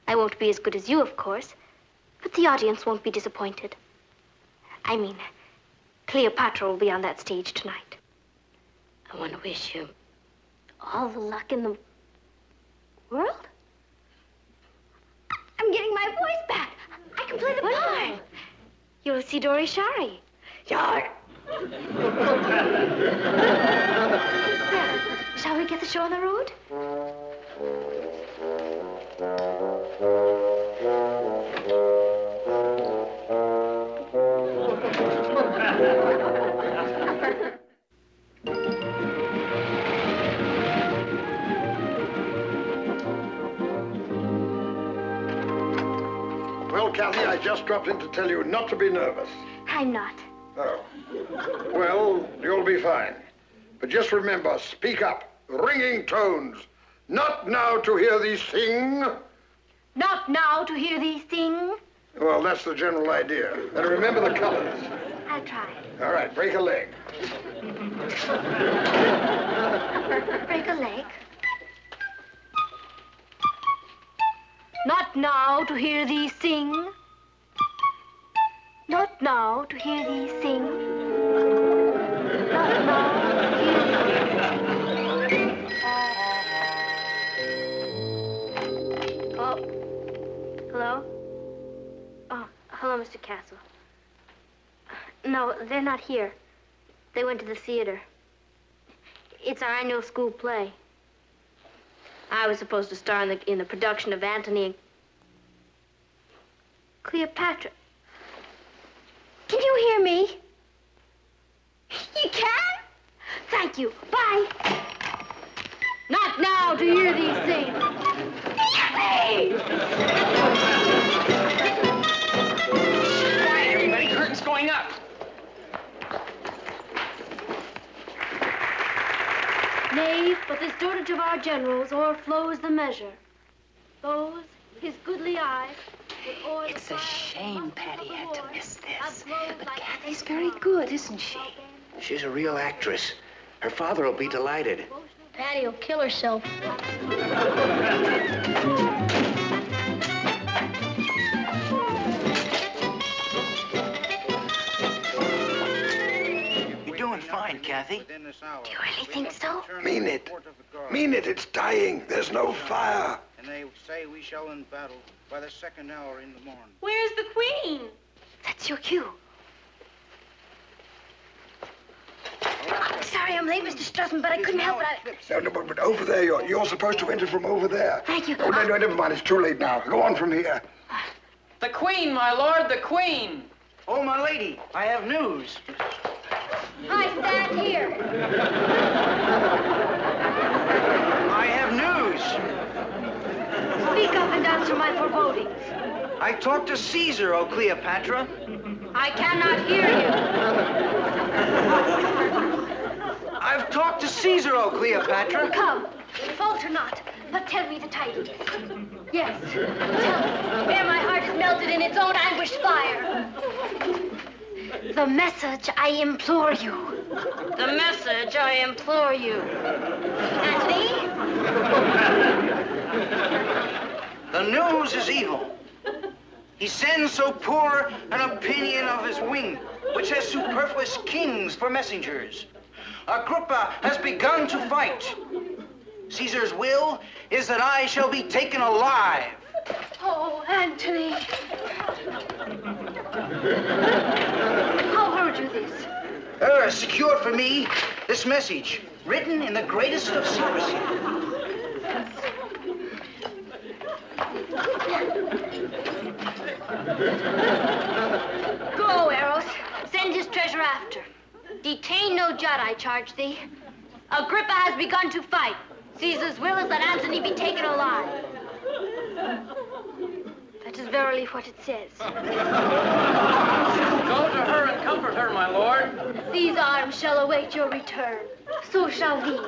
I won't be as good as you, of course, but the audience won't be disappointed. I mean, Cleopatra will be on that stage tonight. I want to wish you all the luck in the world. I'm getting my voice back. I can play the part. You'll see Dory Sherry. There. Shall we get the show on the road? Well, Kathy, I just dropped in to tell you not to be nervous. I'm not. Oh. Well, you'll be fine. But just remember, speak up. Ringing tones. Not now to hear thee sing. Not now to hear thee sing. Well, that's the general idea. And remember the colors. I'll try. All right, break a leg. Break a leg. Not now to hear thee sing. Not now to hear thee sing. Not now to hear thee. Oh. Hello? Oh, hello, Mr. Castle. No, they're not here. They went to the theater. It's our annual school play. I was supposed to star in the production of Antony and Cleopatra. Can you hear me? You can? Thank you. Bye. Not now. to hear these things. Quiet, everybody. Curtain's going up. Nay, but this dotage of our generals o'erflows the measure. Those, his goodly eyes, It's a shame Patty had to miss this. But Kathy's very good, isn't she? She's a real actress. Her father will be delighted. Patty will kill herself. You're doing fine, Kathy. Do you really think so? Mean it. Mean it. It's dying. There's no fire. And they say we shall end battle by the second hour in the morning. Where's the Queen? That's your cue. I'm sorry I'm late, Mr. Strutton, but I couldn't help it. No, but over there. You're supposed to enter from over there. Thank you. Oh, no, never mind. It's too late now. Go on from here. The Queen, my lord, the Queen. Oh, my lady, I have news. I stand here. I have news. Speak up and answer my forebodings. I talked to Caesar, O Cleopatra. I cannot hear you. I've talked to Caesar, O Cleopatra. Come, falter not, but tell me the tidings. Yes, tell me, ere my heart is melted in its own anguished fire. The message, I implore you. The message, I implore you. Anthony? The news is evil. He sends so poor an opinion of his wing, which has superfluous kings for messengers. Agrippa has begun to fight. Caesar's will is that I shall be taken alive. Oh, Anthony. How heard you this? Secured for me this message, written in the greatest of secrecy. Go, Eros. Send his treasure after. Detain no jot, I charge thee. Agrippa has begun to fight. Caesar's will is that Antony be taken alive. That is verily what it says. Go to her and comfort her, my lord. These arms shall await your return. So shall these.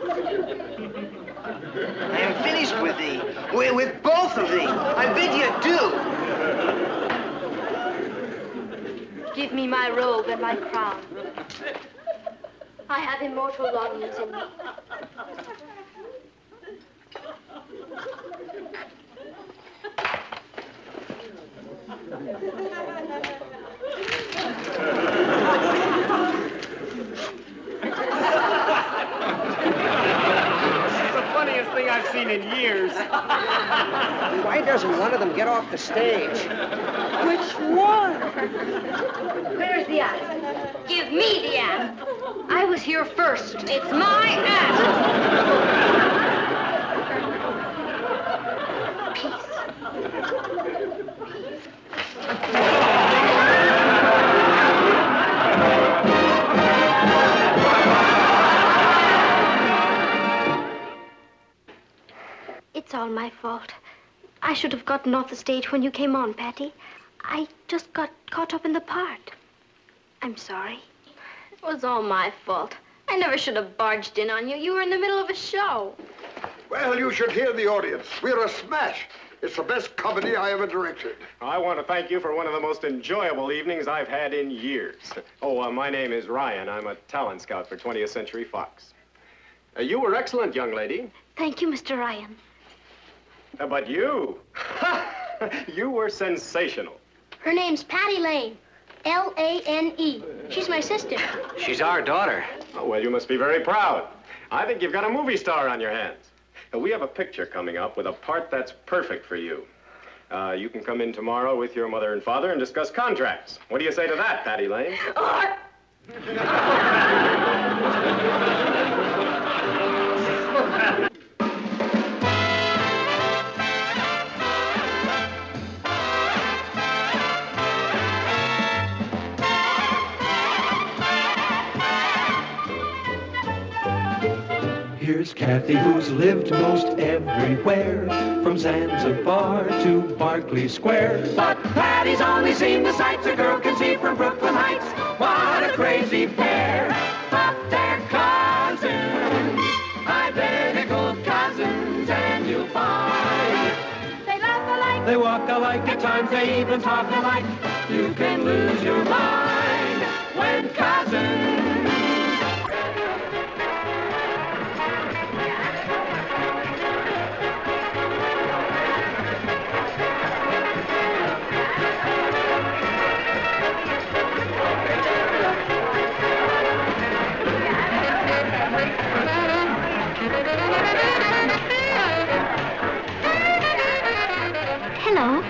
I am finished with thee, with both of thee. I bid you adieu. Give me my robe and my crown. I have immortal longings in me. Funniest thing I've seen in years. Why doesn't one of them get off the stage? Which one? Where's the ass? Give me the ass. I was here first. It's my ass. It's all my fault. I should have gotten off the stage when you came on, Patty. I just got caught up in the part. I'm sorry. It was all my fault. I never should have barged in on you. You were in the middle of a show. Well, you should hear the audience. We're a smash. It's the best comedy I ever directed. I want to thank you for one of the most enjoyable evenings I've had in years. Oh, my name is Ryan. I'm a talent scout for 20th Century Fox. You were excellent, young lady. Thank you, Mr. Ryan. But you, you were sensational. Her name's Patty Lane. L-A-N-E. She's my sister. She's our daughter. Oh, well, you must be very proud. I think you've got a movie star on your hands. We have a picture coming up with a part that's perfect for you. You can come in tomorrow with your mother and father and discuss contracts. What do you say to that, Patty Lane? Here's Miss Kathy, who's lived most everywhere, from Zanzibar to Berkeley Square. But Patty's only seen the sights a girl can see from Brooklyn Heights. What a crazy pair, but they're cousins, identical cousins, and you'll find They laugh alike. they walk alike, at times they even talk alike. You can lose your mind when cousins. Hello.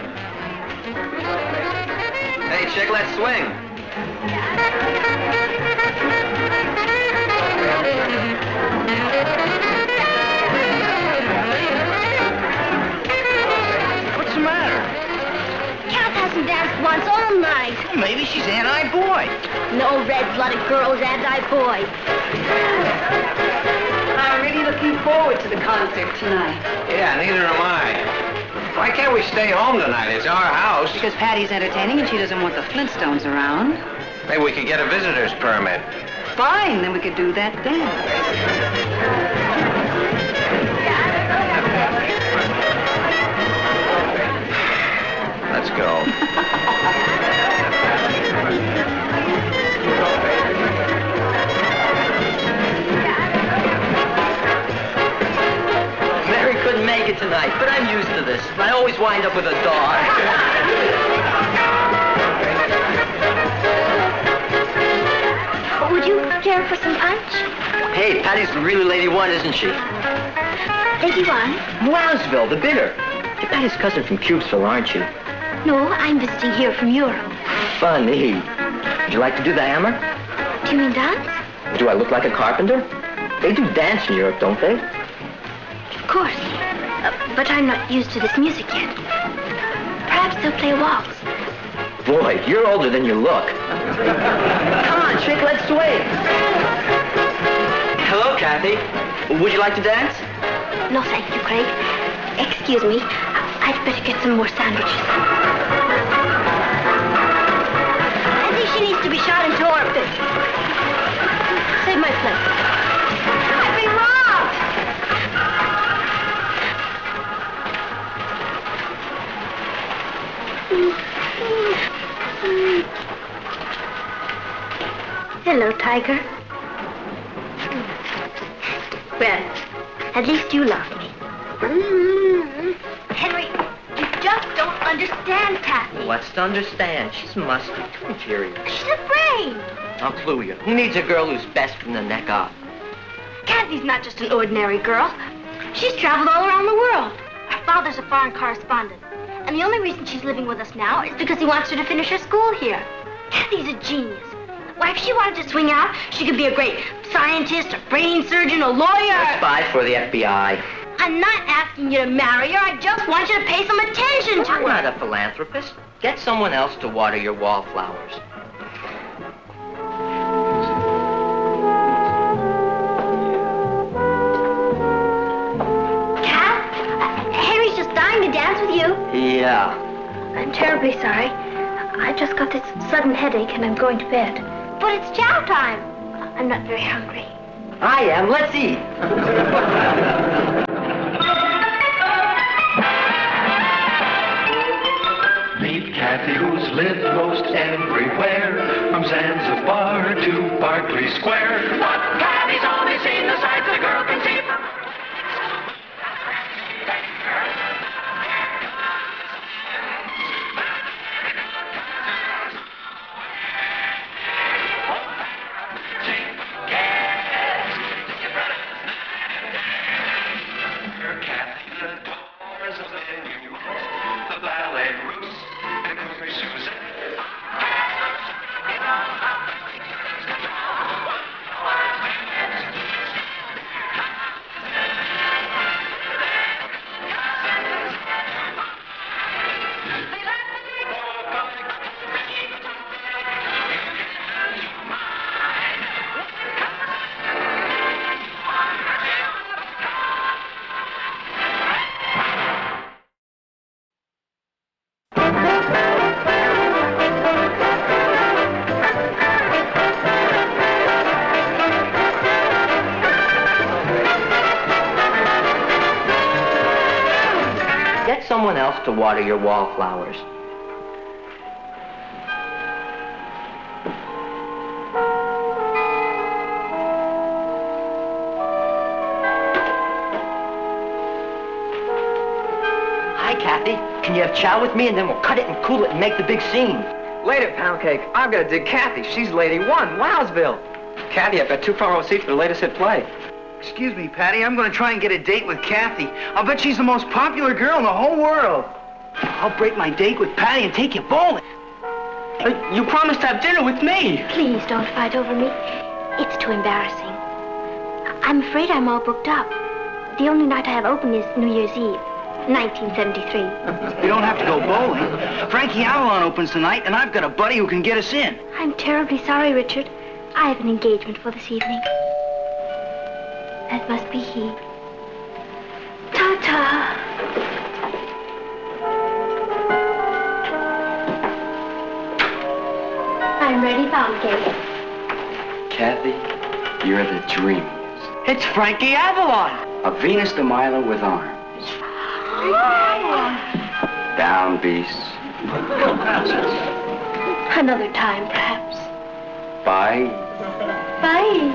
Hey, chick, let's swing. What's the matter? Kath hasn't danced once all night. Well, maybe she's anti-boy. No red-blooded girl's anti-boy. I'm really looking forward to the concert tonight. Yeah, neither am I. Why can't we stay home tonight? It's our house. Because Patty's entertaining and she doesn't want the Flintstones around. Maybe we could get a visitor's permit. Fine, then we could do that then. Let's go. Mary couldn't make it tonight, but I'm used to this. I always wind up with a dog. Would you care for some punch? Hey, Patty's the really Lady One, isn't she? Lady One? Brownsville, the bidder. You're Patty's cousin from Cubesville, aren't you? No, I'm visiting here from Europe. Funny. Would you like to do the hammer? Do you mean dance? Do I look like a carpenter? They do dance in Europe, don't they? Of course. But I'm not used to this music yet. Perhaps they'll play a waltz. Boy, you're older than you look. Come on, chick, let's swing. Hello, Kathy. Would you like to dance? No, thank you, Craig. Excuse me. I'd better get some more sandwiches. I think she needs to be shot into orbit. Save my plate. I've been robbed! Hello, Tiger. Well, at least you love me. Henry, you just don't understand Kathy. What's to understand? She's musty. Too inferior. She's afraid. I'll clue you. Who needs a girl who's best from the neck up? Kathy's not just an ordinary girl. She's traveled all around the world. Her father's a foreign correspondent. And the only reason she's living with us now is because he wants her to finish her school here. Kathy's a genius. Why, if she wanted to swing out, she could be a great scientist, a brain surgeon, a lawyer. A spy for the FBI. I'm not asking you to marry her. I just want you to pay some attention to I'm her. not a philanthropist. Get someone else to water your wallflowers. Harry's just dying to dance with you. Yeah. I'm terribly sorry. I just got this sudden headache and I'm going to bed. But it's chow time. I'm not very hungry. I am. Let's eat. Meet Kathy, who's lived most everywhere, from Zanzibar to Berkeley Square. But Kathy's only seen the sights a girl can see from... else to water your wallflowers. Hi, Kathy. Can you have chow with me, and then we'll cut it and cool it and make the big scene? Later, Pound Cake. I've got to dig Kathy. She's Lady One, Wowsville. Kathy, I've got 2 front row seats for the latest hit play. Excuse me, Patty. I'm going to try and get a date with Kathy. I'll bet she's the most popular girl in the whole world. I'll break my date with Patty and take you bowling. You promised to have dinner with me. Please don't fight over me. It's too embarrassing. I'm afraid I'm all booked up. The only night I have open is New Year's Eve, 1973. You don't have to go bowling. Frankie Avalon opens tonight, and I've got a buddy who can get us in. I'm terribly sorry, Richard. I have an engagement for this evening. That must be he. Ta-ta. I'm ready, Pound Cake. Kathy, you're the dreamiest. It's Frankie Avalon. A Venus de Milo with arms. Down, beasts. Another time, perhaps. Bye. Bye.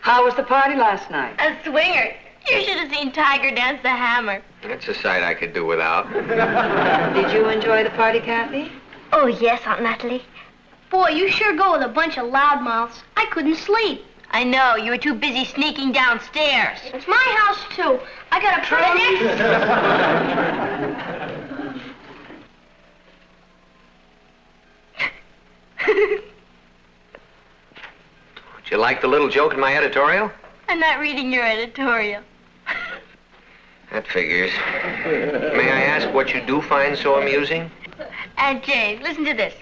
How was the party last night? A swinger. You should have seen Tiger dance the hammer. That's a sight I could do without. Did you enjoy the party, Kathy? Oh, yes, Aunt Natalie. Boy, you sure go with a bunch of loudmouths. I couldn't sleep. I know. You were too busy sneaking downstairs. It's my house, too. I got a permit. Did you like the little joke in my editorial? I'm not reading your editorial. That figures. May I ask what you do find so amusing? Aunt Jane, listen to this.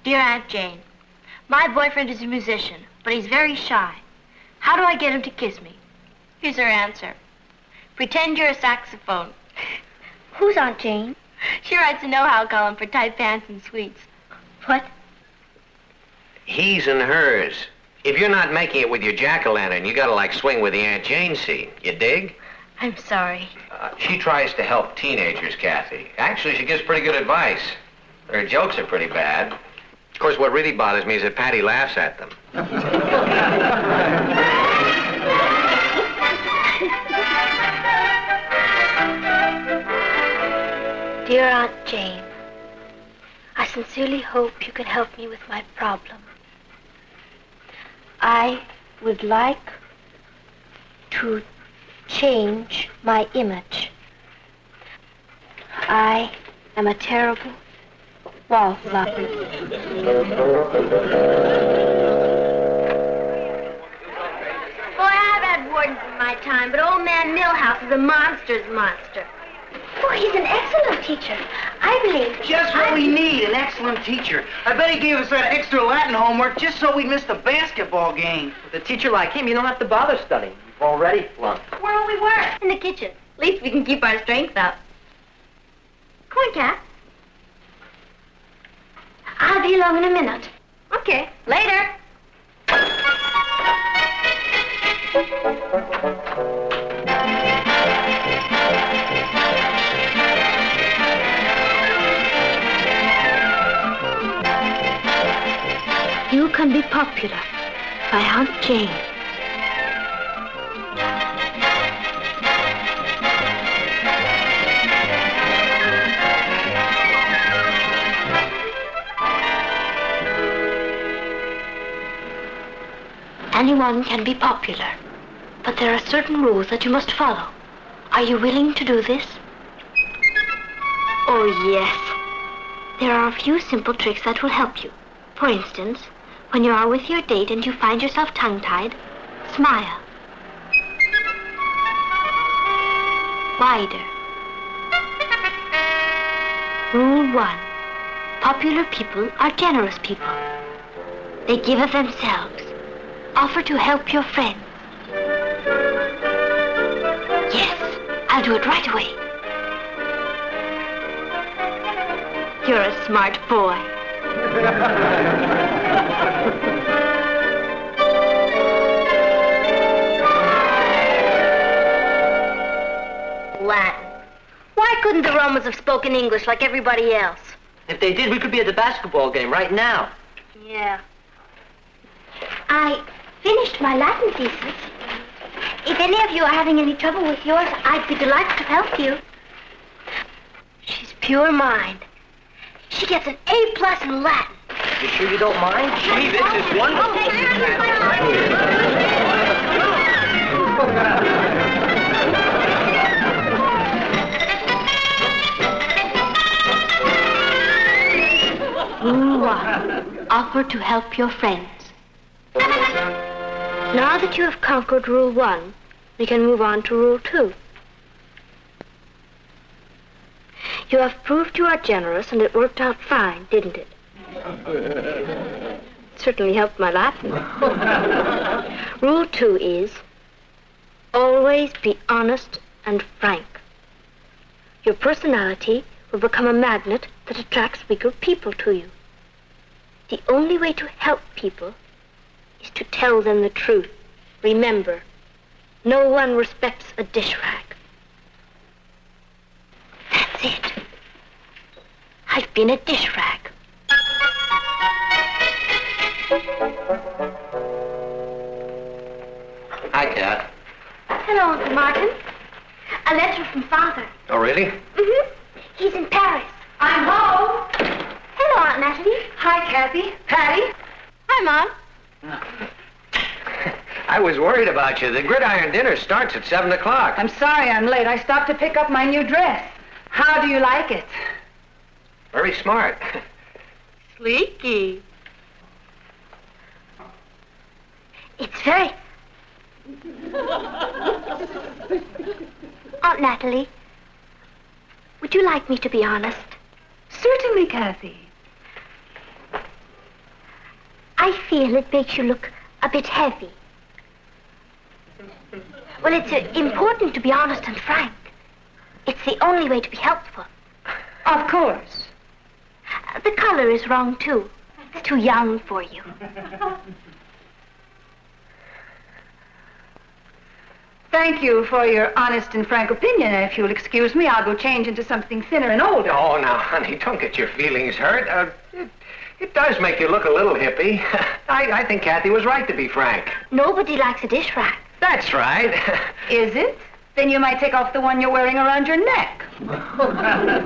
Dear Aunt Jane, my boyfriend is a musician, but he's very shy. How do I get him to kiss me? Here's her answer. Pretend you're a saxophone. Who's Aunt Jane? She writes a know-how column for tight pants and sweets. What? He's and hers. If you're not making it with your jack-o'-lantern, you gotta like swing with the Aunt Jane scene. You dig? I'm sorry. She tries to help teenagers, Kathy. Actually, she gives pretty good advice. Her jokes are pretty bad. Of course, what really bothers me is that Patty laughs at them. Dear Aunt Jane, I sincerely hope you can help me with my problem. I would like to change my image. I am a terrible wallflower. Boy, I've had wardens in my time, but old man Millhouse is a monster's monster. Oh, he's an excellent teacher. I believe... Just what we need, an excellent teacher. I bet he gave us that extra Latin homework just so we'd miss the basketball game. With a teacher like him, you don't have to bother studying. You've already flunked. Where will we work? In the kitchen. At least we can keep our strength up. Come on, Cat. I'll be along in a minute. Okay, later. You Can Be Popular by Aunt Jane. Anyone can be popular, but there are certain rules that you must follow. Are you willing to do this? Oh, yes. There are a few simple tricks that will help you. For instance, when you are with your date and you find yourself tongue-tied, smile. Wider. Rule 1. Popular people are generous people. They give of themselves. Offer to help your friends. Yes, I'll do it right away. You're a smart boy. Latin. Why couldn't the Romans have spoken English like everybody else? If they did, we could be at the basketball game right now. Yeah. I finished my Latin thesis. If any of you are having any trouble with yours, I'd be delighted to help you. She's pure mind. She gets an A+ in Latin. You sure you don't mind? Gee, this is wonderful. Rule 1. Offer to help your friends. Now that you have conquered Rule 1, we can move on to Rule 2. You have proved you are generous, and it worked out fine, didn't it? Certainly helped my Latin. Rule 2 is, always be honest and frank. Your personality will become a magnet that attracts weaker people to you. The only way to help people is to tell them the truth. Remember, no one respects a dish rag. That's it. I've been a dish rag. Hi, Kat. Hello, Uncle Martin. A letter from Father. Oh, really? Mm-hmm. He's in Paris. I'm home. Hello, Aunt Natalie. Hi, Kathy. Patty. Hi, Mom. I was worried about you. The gridiron dinner starts at 7 o'clock. I'm sorry I'm late. I stopped to pick up my new dress. How do you like it? Very smart. Sleeky. It's very... Aunt Natalie, would you like me to be honest? Certainly, Kathy. I feel it makes you look a bit heavy. Well, it's important to be honest and frank. It's the only way to be helpful. Of course. The color is wrong, too. It's too young for you. Thank you for your honest and frank opinion. If you'll excuse me, I'll go change into something thinner and older. Oh, now, honey, don't get your feelings hurt. It does make you look a little hippie. I think Kathy was right to be frank. Nobody likes a dish rack. That's right. Is it? Then you might take off the one you're wearing around your neck.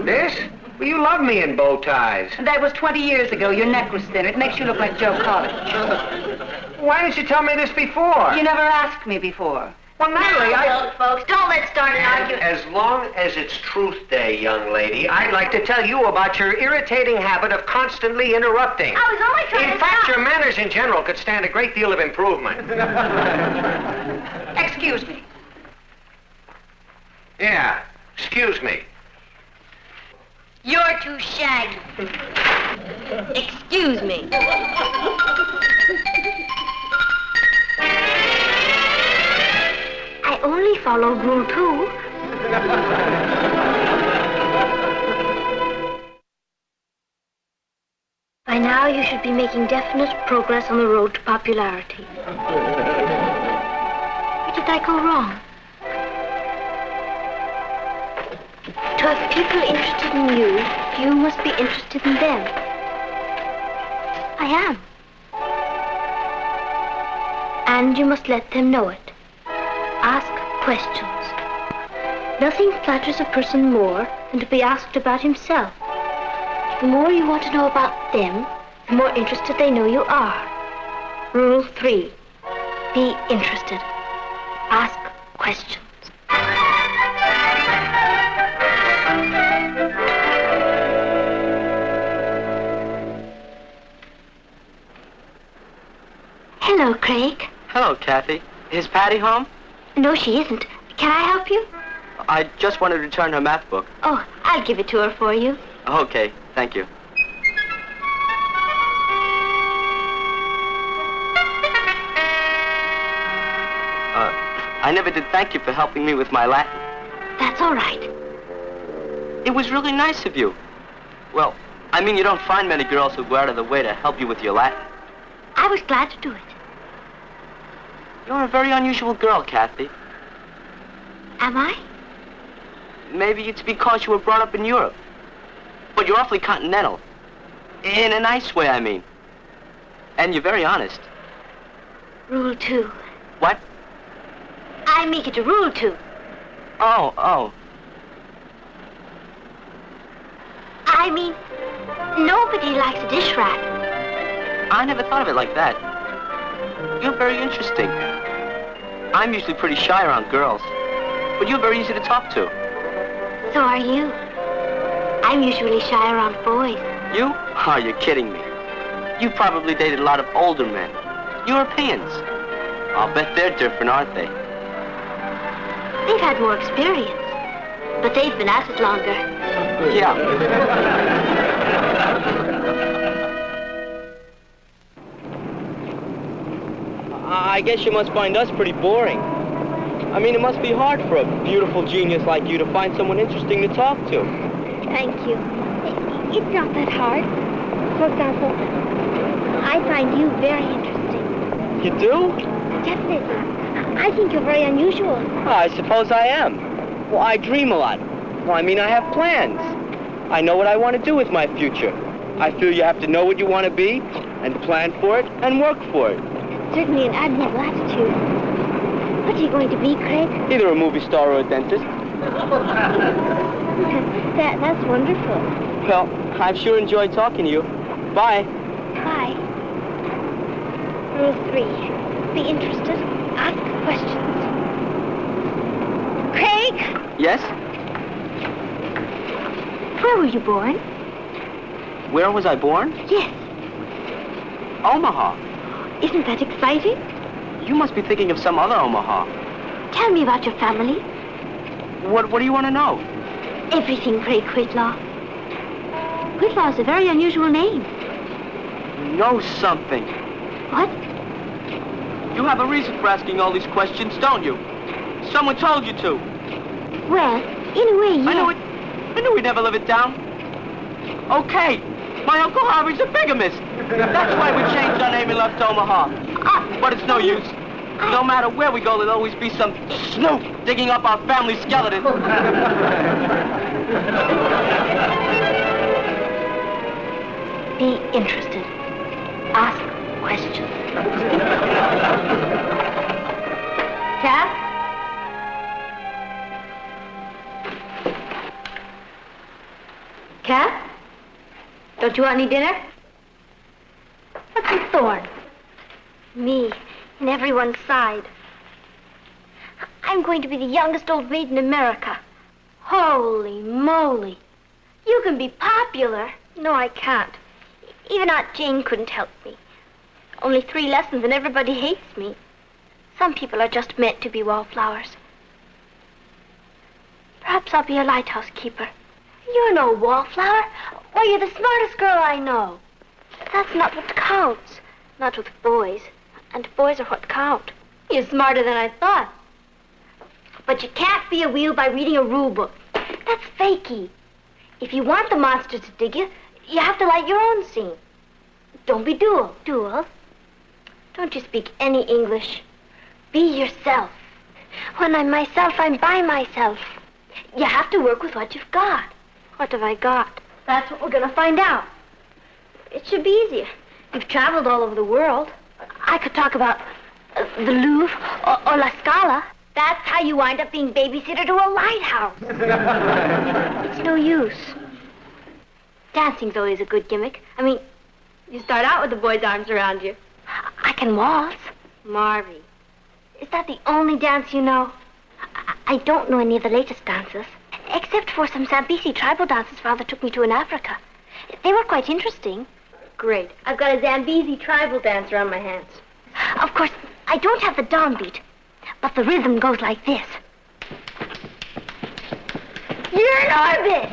This? Well, you love me in bow ties. That was 20 years ago. Your neck was thinner. It makes you look like Joe College. Why didn't you tell me this before? You never asked me before. Well, Natalie, Look, folks, don't let's start an argument. As long as it's Truth Day, young lady, I'd like to tell you about your irritating habit of constantly interrupting. I was only trying In to fact, stop. your manners in general could stand a great deal of improvement. Excuse me. Yeah, excuse me. You're too shaggy. Excuse me. I only followed Rule 2. By now, you should be making definite progress on the road to popularity. Where did I go wrong? To have people interested in you, you must be interested in them. I am. And you must let them know it. Ask questions. Nothing flatters a person more than to be asked about himself. The more you want to know about them, the more interested they know you are. Rule 3. Be interested. Ask questions. Hello, Craig. Hello, Kathy. Is Patty home? No, she isn't. Can I help you? I just wanted to return her math book. Oh, I'll give it to her for you. Okay, thank you. I never did thank you for helping me with my Latin. That's That's all right. It was really nice of you. Well, I mean, you don't find many girls who go out of the way to help you with your Latin. I was glad to do it. You're a very unusual girl, Kathy. Am I? Maybe it's because you were brought up in Europe. But you're awfully continental. In a nice way, I mean. And you're very honest. Rule 2. What? I make it a rule 2. Oh. I mean, nobody likes a dish rat. I never thought of it like that. You're very interesting. I'm usually pretty shy around girls, but you're very easy to talk to. So are you. I'm usually shy around boys. You? Oh, you're kidding me. You probably dated a lot of older men. Europeans. I'll bet they're different, aren't they? They've had more experience, but they've been at it longer. Yeah. I guess you must find us pretty boring. I mean, it must be hard for a beautiful genius like you to find someone interesting to talk to. Thank you. It's not that hard. For example, I find you very interesting. You do? Definitely. I think you're very unusual. Oh, I suppose I am. Well, I dream a lot. Well, I mean, I have plans. I know what I want to do with my future. I feel you have to know what you want to be, and plan for it, and work for it. Certainly an admirable attitude. What are you going to be, Craig? Either a movie star or a dentist. That's wonderful. Well, I've sure enjoyed talking to you. Bye. Bye. Rule 3. Be interested. Ask questions. Craig! Yes? Where were you born? Where was I born? Yes. Omaha. Isn't that exciting? You must be thinking of some other Omaha. Tell me about your family. What do you want to know? Everything, Craig Whitlaw. Whitlaw is a very unusual name. You know something. What? You have a reason for asking all these questions, don't you? Someone told you to. Well, in a way, yes. I knew we'd never live it down. Okay, my Uncle Harvey's a bigamist. That's why we changed our name and left Omaha. But it's no use. No matter where we go, there'll always be some snoop digging up our family skeleton. Be interested. Ask questions. Cap? Cap? Don't you want any dinner? What's a thorn? Me, in everyone's side. I'm going to be the youngest old maid in America. Holy moly. You can be popular. No, I can't. Even Aunt Jane couldn't help me. Only 3 lessons and everybody hates me. Some people are just meant to be wallflowers. Perhaps I'll be a lighthouse keeper. You're no wallflower. Why, you're the smartest girl I know. That's not what counts. Not with boys. And boys are what count. You're smarter than I thought. But you can't be a wheel by reading a rule book. That's fakey. If you want the monsters to dig you, you have to light your own scene. Don't be dual. Dual? Don't you speak any English. Be yourself. When I'm myself, I'm by myself. You have to work with what you've got. What have I got? That's what we're going to find out. It should be easier. You've traveled all over the world. I could talk about the Louvre or La Scala. That's how you wind up being babysitter to a lighthouse. It's no use. Dancing's always a good gimmick. I mean, you start out with the boy's arms around you. I can waltz. Marvy, is that the only dance you know? I don't know any of the latest dances, except for some Zambezi tribal dances Father took me to in Africa. They were quite interesting. Great. I've got a Zambezi tribal dance around my hands. Of course, I don't have the downbeat, but the rhythm goes like this. You're in orbit!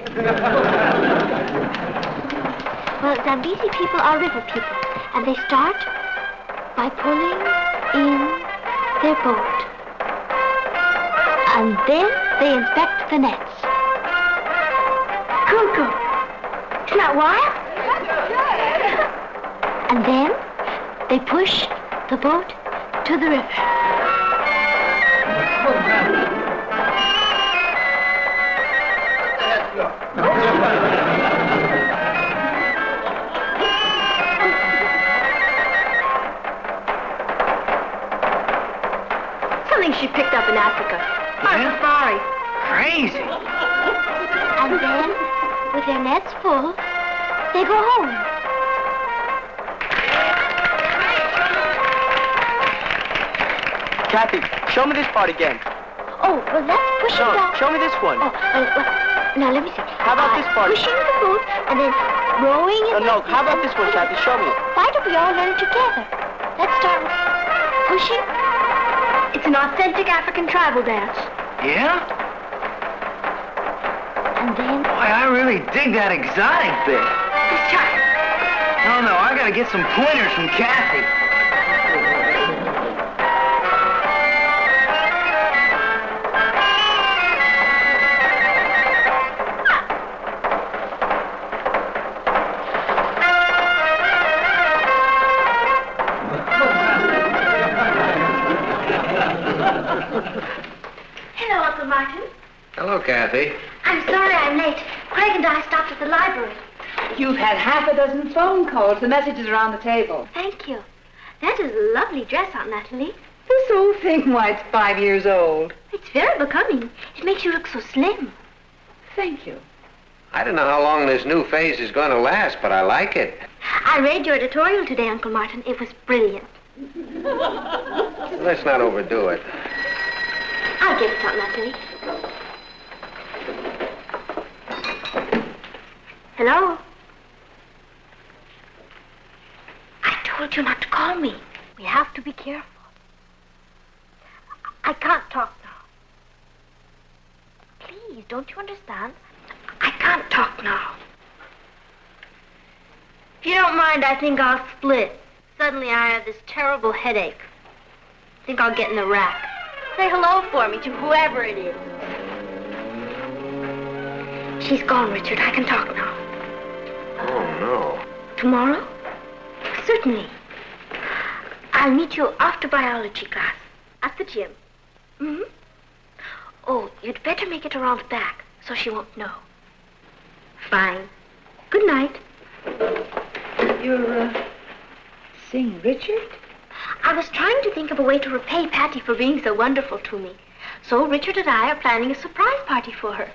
Well, Zambezi people are river people, and they start by pulling in their boat. And then they inspect the nets. Cuckoo! Isn't that wild? And then they push the boat to the river. Something she picked up in Africa. On a safari. Crazy. And then, with their nets full, they go home. Kathy, show me this part again. Oh, well, that's pushing No, down. show me this one. Oh, now let me see. How about this part? Pushing the boat and then rowing in No, how about this one, Kathy? Show me. Why don't we all learn it together? Let's start with pushing. It's an authentic African tribal dance. Yeah? And then... Boy, I really dig that exotic bit. Let's try it. No, I gotta get some pointers from Kathy. Hello, Uncle Martin. Hello, Kathy. I'm sorry I'm late. Craig and I stopped at the library. You've had half a dozen phone calls. The messages are on the table. Thank you. That is a lovely dress, Aunt Natalie. This old thing, why, it's 5 years old. It's very becoming. It makes you look so slim. Thank you. I don't know how long this new phase is going to last, but I like it. I read your editorial today, Uncle Martin. It was brilliant. Let's not overdo it. I'll get it, Aunt Natalie. Hello? I told you not to call me. We have to be careful. I can't talk now. Please, don't you understand? I can't talk now. If you don't mind, I think I'll split. Suddenly I have this terrible headache. I think I'll get in the rack. Say hello for me to whoever it is. She's gone, Richard. I can talk now. Oh, no. Tomorrow? Certainly. I'll meet you after biology class at the gym. Mm-hmm. Oh, you'd better make it around the back so she won't know. Fine. Good night. You're, seeing Richard? I was trying to think of a way to repay Patty for being so wonderful to me. So Richard and I are planning a surprise party for her.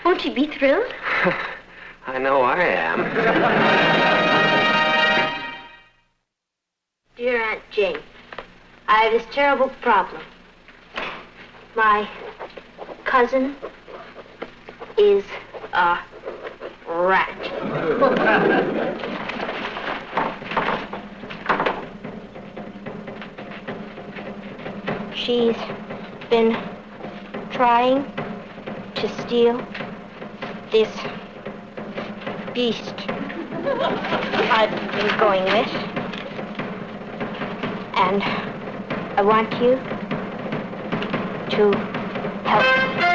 Won't she be thrilled? I know I am. Dear Aunt Jane, I have this terrible problem. My cousin is a rat. She's been trying to steal this beast I've been going with. And I want you to help me.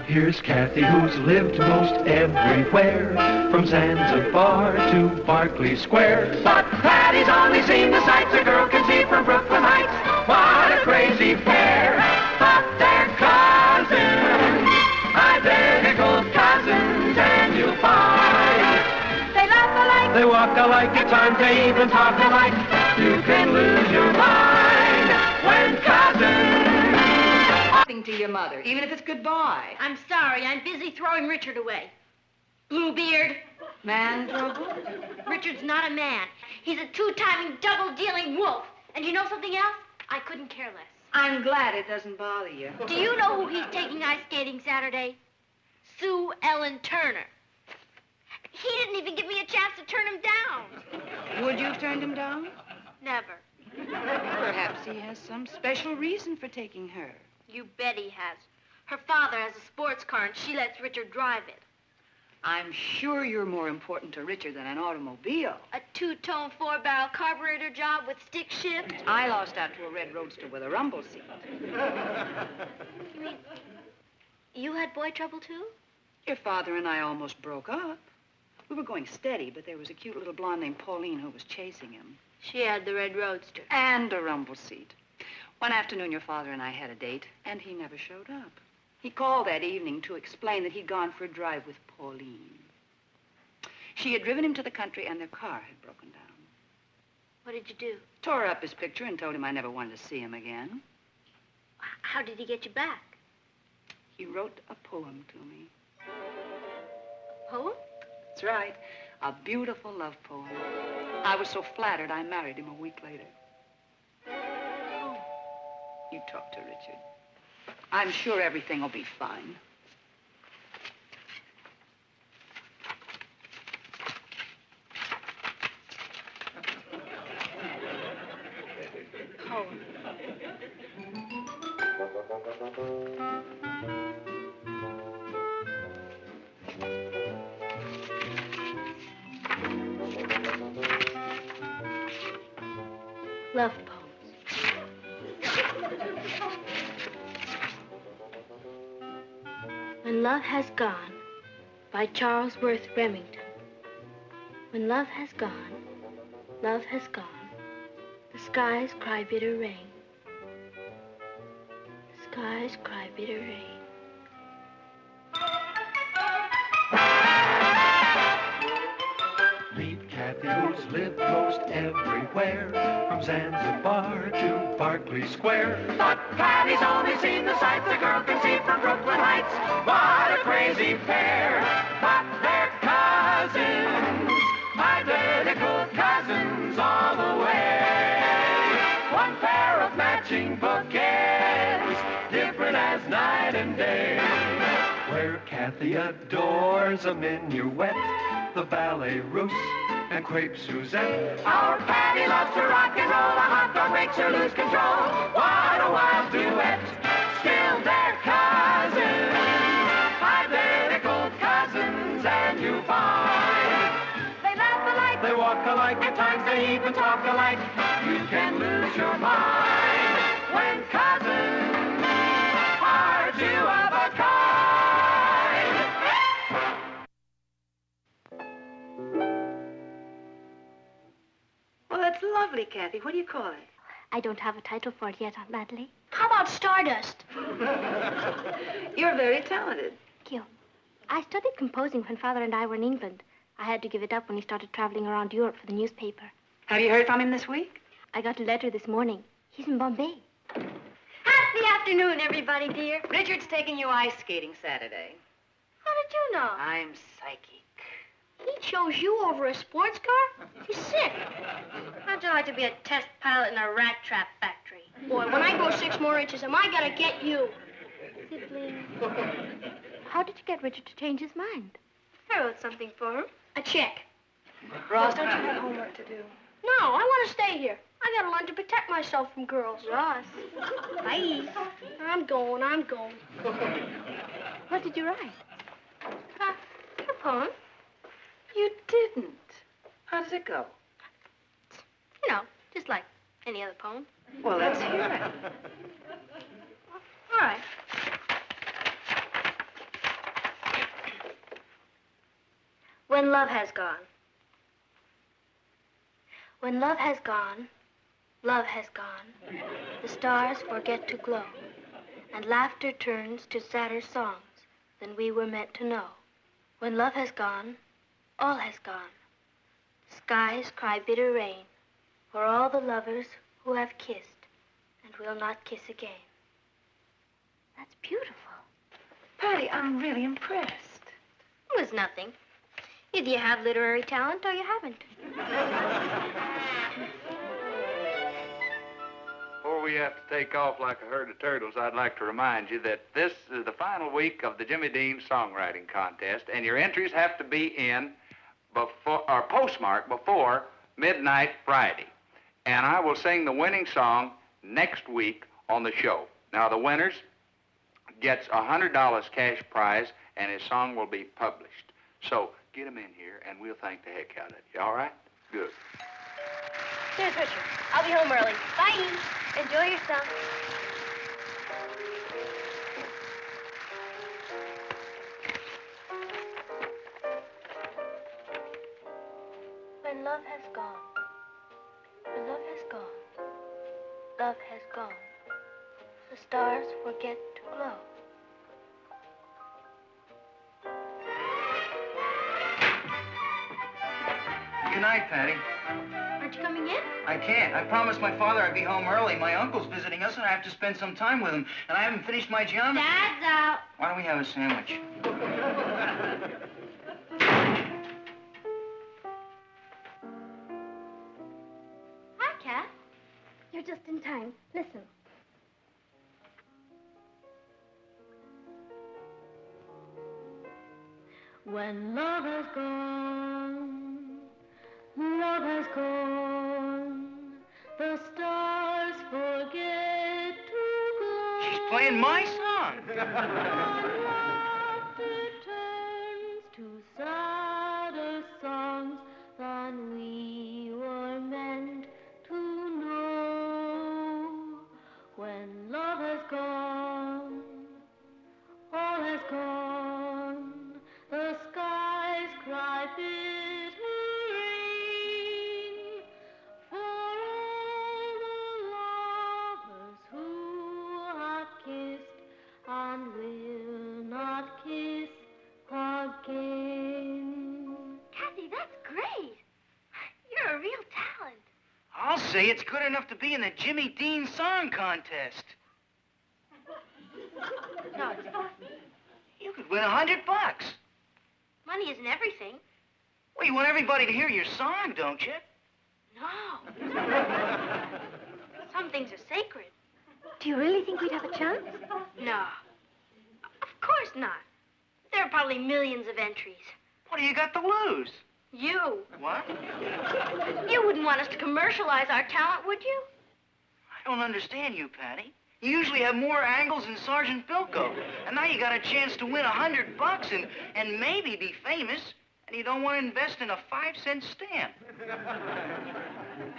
Here's Kathy, who's lived most everywhere, from Zanzibar to Berkeley Square. But Patty's only seen the sights a girl can see from Brooklyn Heights. What a crazy pair, but they're cousins, identical cousins, and you'll find they laugh alike, they walk alike, at times they even talk alike. You can lose your mind when cousins. To your mother, even if it's goodbye. I'm sorry. I'm busy throwing Richard away. Bluebeard. Man trouble? Richard's not a man. He's a two-timing, double-dealing wolf. And you know something else? I couldn't care less. I'm glad it doesn't bother you. Do you know who he's taking ice skating Saturday? Sue Ellen Turner. He didn't even give me a chance to turn him down. Would you have turned him down? Never. Perhaps he has some special reason for taking her. You bet he has. Her father has a sports car, and she lets Richard drive it. I'm sure you're more important to Richard than an automobile. A two-tone, four-barrel carburetor job with stick shift. I lost out to a red roadster with a rumble seat. You mean you had boy trouble, too? Your father and I almost broke up. We were going steady, but there was a cute little blonde named Pauline who was chasing him. She had the red roadster. And a rumble seat. One afternoon, your father and I had a date, and he never showed up. He called that evening to explain that he'd gone for a drive with Pauline. She had driven him to the country, and their car had broken down. What did you do? Tore up his picture and told him I never wanted to see him again. How did he get you back? He wrote a poem to me. A poem? That's right. A beautiful love poem. I was so flattered, I married him a week later. Oh. You talk to Richard. I'm sure everything will be fine. Poem. Love poems. When Love Has Gone, by Charles Worth Remington. When love has gone, love has gone. The skies cry bitter rain. The skies cry bitter rain. Meet Kathy, who's lived most everywhere, from Zanzibar to Berkeley Square. But Kathy's only seen the sights a girl can see from Brooklyn Heights. What a crazy pair! But they're cousins, identical cousins all the way. One pair of matching bouquets, different as night and day. Where Kathy adores a minuet, the ballet russe, and crepe Suzette. Our Patty loves to rock and roll, a hot dog makes her lose control. What a wild duet, still they're cousins, identical cousins, and you find they laugh alike, they walk alike, at times they even talk alike. You can lose your mind when cousins are two of a kind. Well, that's lovely, Kathy. What do you call it? I don't have a title for it yet, Aunt Natalie. How about Stardust? You're very talented. Thank you. I studied composing when Father and I were in England. I had to give it up when he started traveling around Europe for the newspaper. Have you heard from him this week? I got a letter this morning. He's in Bombay. Happy afternoon, everybody, dear. Richard's taking you ice skating Saturday. How did you know? I'm psychic. He chose you over a sports car? He's sick. How'd you like to be a test pilot in a rat trap factory? Boy, when I grow 6 more inches, am I gonna get you? Sibling. How did you get Richard to change his mind? I wrote something for him. A check. Ross, don't you have homework to do? No, I want to stay here. I gotta learn to protect myself from girls. Ross. Bye. I'm going. What did you write? A poem. You didn't. How does it go? You know, just like any other poem. Well, let's hear it. All right. When love has gone. When love has gone, love has gone. The stars forget to glow, and laughter turns to sadder songs than we were meant to know. When love has gone, all has gone. The skies cry bitter rain for all the lovers who have kissed and will not kiss again. That's beautiful. Patty, I'm really impressed. It was nothing. Either you have literary talent or you haven't. Before we have to take off like a herd of turtles, I'd like to remind you that this is the final week of the Jimmy Dean Songwriting Contest, and your entries have to be in before or postmarked before midnight Friday. And I will sing the winning song next week on the show. Now, the winners, gets a $100 cash prize, and his song will be published. So get him in here, and we'll thank the heck out of you. All right? Good. Here's Richard. I'll be home early. Bye. Enjoy yourself. When love has gone, when love has gone, love has gone, the stars forget to glow. Good night, Patty. Aren't you coming in? I can't. I promised my father I'd be home early. My uncle's visiting us, and I have to spend some time with him. And I haven't finished my geometry. Dad's out. Why don't we have a sandwich? Hi, Kat. You're just in time. Listen. When love has gone, love has gone, the stars forget to go. She's playing my song. Laughter turns to sadder songs than we were meant to know. When love has gone, all has gone, the skies cry bitter rain for all the lovers who have kissed and will not kiss again. Kathy, that's great. You're a real talent. I'll say it's good enough to be in the Jimmy Dean Song Contest. No, it's not. You could win $100. Money isn't everything. Well, you want everybody to hear your song, don't you? No. Some things are sacred. Do you really think we'd have a chance? No. Of course not. There are probably millions of entries. What do you got to lose? You. What? You wouldn't want us to commercialize our talent, would you? I don't understand you, Patty. You usually have more angles than Sergeant Bilko. And now you got a chance to win $100 and maybe be famous, and you don't want to invest in a 5-cent stamp.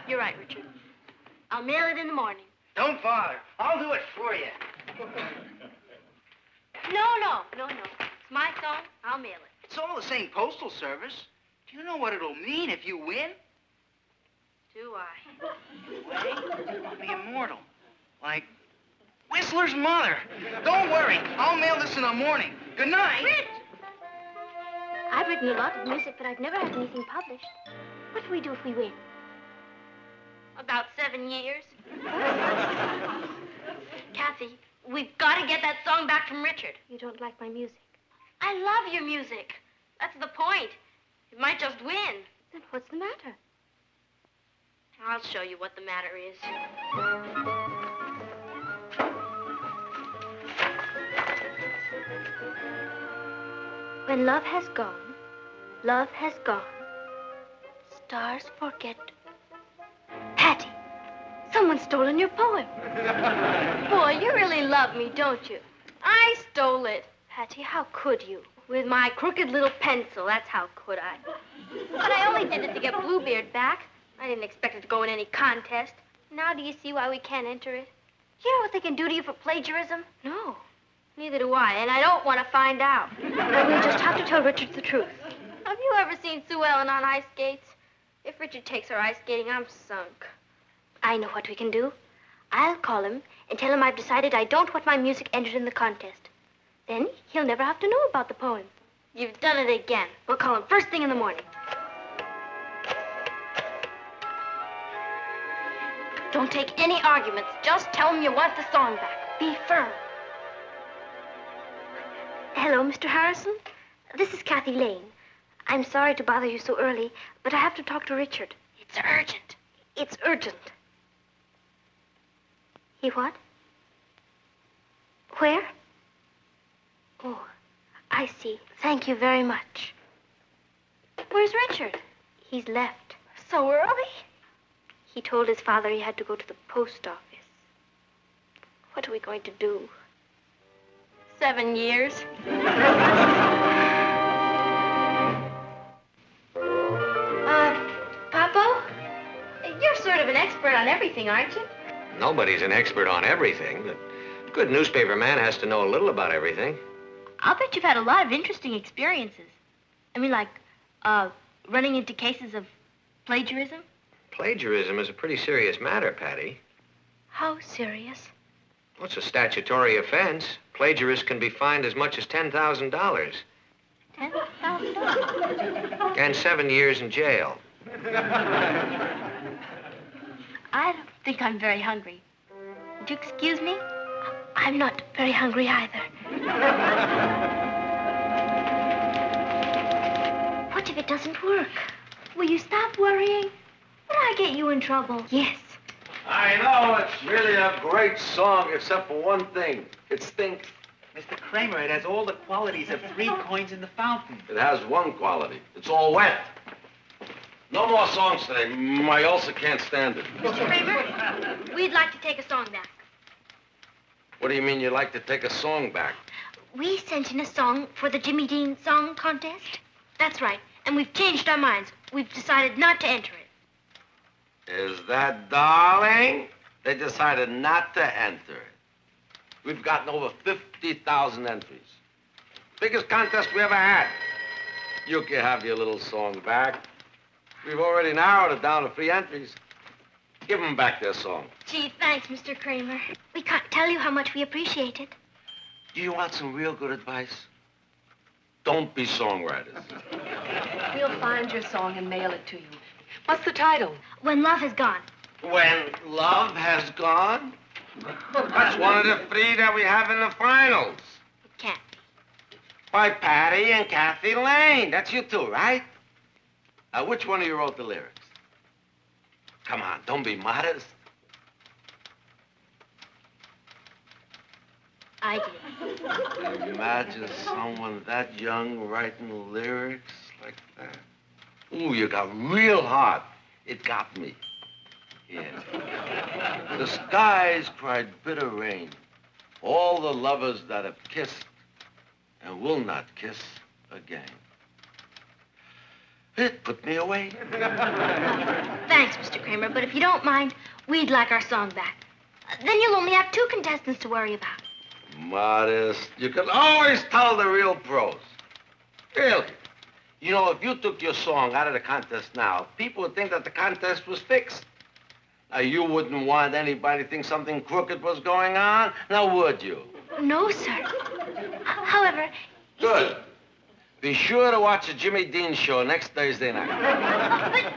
You're right, Richard. I'll mail it in the morning. Don't bother. I'll do it for you. No. It's my song. I'll mail it. It's all the same postal service. Do you know what it'll mean if you win? Do I? Well, I'll be immortal. Like Whistler's mother. Don't worry. I'll mail this in the morning. Good night. Rich! I've written a lot of music, but I've never had anything published. What do we do if we win? About 7 years. Kathy, we've got to get that song back from Richard. You don't like my music? I love your music. That's the point. It might just win. Then what's the matter? I'll show you what the matter is. When love has gone, love has gone. Stars forget. Patty, someone's stolen your poem. Boy, you really love me, don't you? I stole it. Patty, how could you? With my crooked little pencil, that's how could I. But I only did it to get Bluebeard back. I didn't expect it to go in any contest. Now do you see why we can't enter it? You know what they can do to you for plagiarism? No. Neither do I, and I don't want to find out. But we'll just have to tell Richard the truth. Have you ever seen Sue Ellen on ice skates? If Richard takes her ice skating, I'm sunk. I know what we can do. I'll call him and tell him I've decided I don't want my music entered in the contest. Then he'll never have to know about the poem. You've done it again. We'll call him first thing in the morning. Don't take any arguments. Just tell him you want the song back. Be firm. Hello, Mr. Harrison. This is Kathy Lane. I'm sorry to bother you so early, but I have to talk to Richard. It's urgent. It's urgent. He what? Where? Oh, I see. Thank you very much. Where's Richard? He's left. So early? He told his father he had to go to the post office. What are we going to do? 7 years. Papo, you're sort of an expert on everything, aren't you? Nobody's an expert on everything, but a good newspaper man has to know a little about everything. I'll bet you've had a lot of interesting experiences. I mean, like, running into cases of plagiarism? Plagiarism is a pretty serious matter, Patty. How serious? Well, it's a statutory offense. Plagiarists can be fined as much as $10,000. $10,000? And 7 years in jail. I don't think I'm very hungry. Would you excuse me? I'm not very hungry either. What if it doesn't work? Will you stop worrying? Would I get you in trouble? Yes. I know, it's really a great song, except for one thing. It stinks. Mr. Kramer, it has all the qualities of 3 coins in the fountain. It has one quality. It's all wet. No more songs today. My ulcer can't stand it. Mr. Kramer, we'd like to take a song back. What do you mean you'd like to take a song back? We sent in a song for the Jimmy Dean Song Contest. That's right. And we've changed our minds. We've decided not to enter it. Is that darling? They decided not to enter it. We've gotten over 50,000 entries. Biggest contest we ever had. You can have your little song back. We've already narrowed it down to 3 entries. Give them back their song. Gee, thanks, Mr. Kramer. We can't tell you how much we appreciate it. Do you want some real good advice? Don't be songwriters. We'll find your song and mail it to you. What's the title? When Love Has Gone. When Love Has Gone? That's one of the 3 that we have in the finals. It can't. By Patty and Kathy Lane. That's you 2, right? Which one of you wrote the lyrics? Come on, don't be modest. I did. Can you imagine someone that young writing lyrics like that? Ooh, you got real hot. It got me. Yeah. The skies cried bitter rain. All the lovers that have kissed and will not kiss again. It put me away. Thanks, Mr. Kramer, but if you don't mind, we'd like our song back. Then you'll only have 2 contestants to worry about. Modest. You can always tell the real pros. Really. You know, if you took your song out of the contest now, people would think that the contest was fixed. Now, you wouldn't want anybody to think something crooked was going on, now would you? No, sir. However... Good. Be sure to watch the Jimmy Dean show next Thursday night.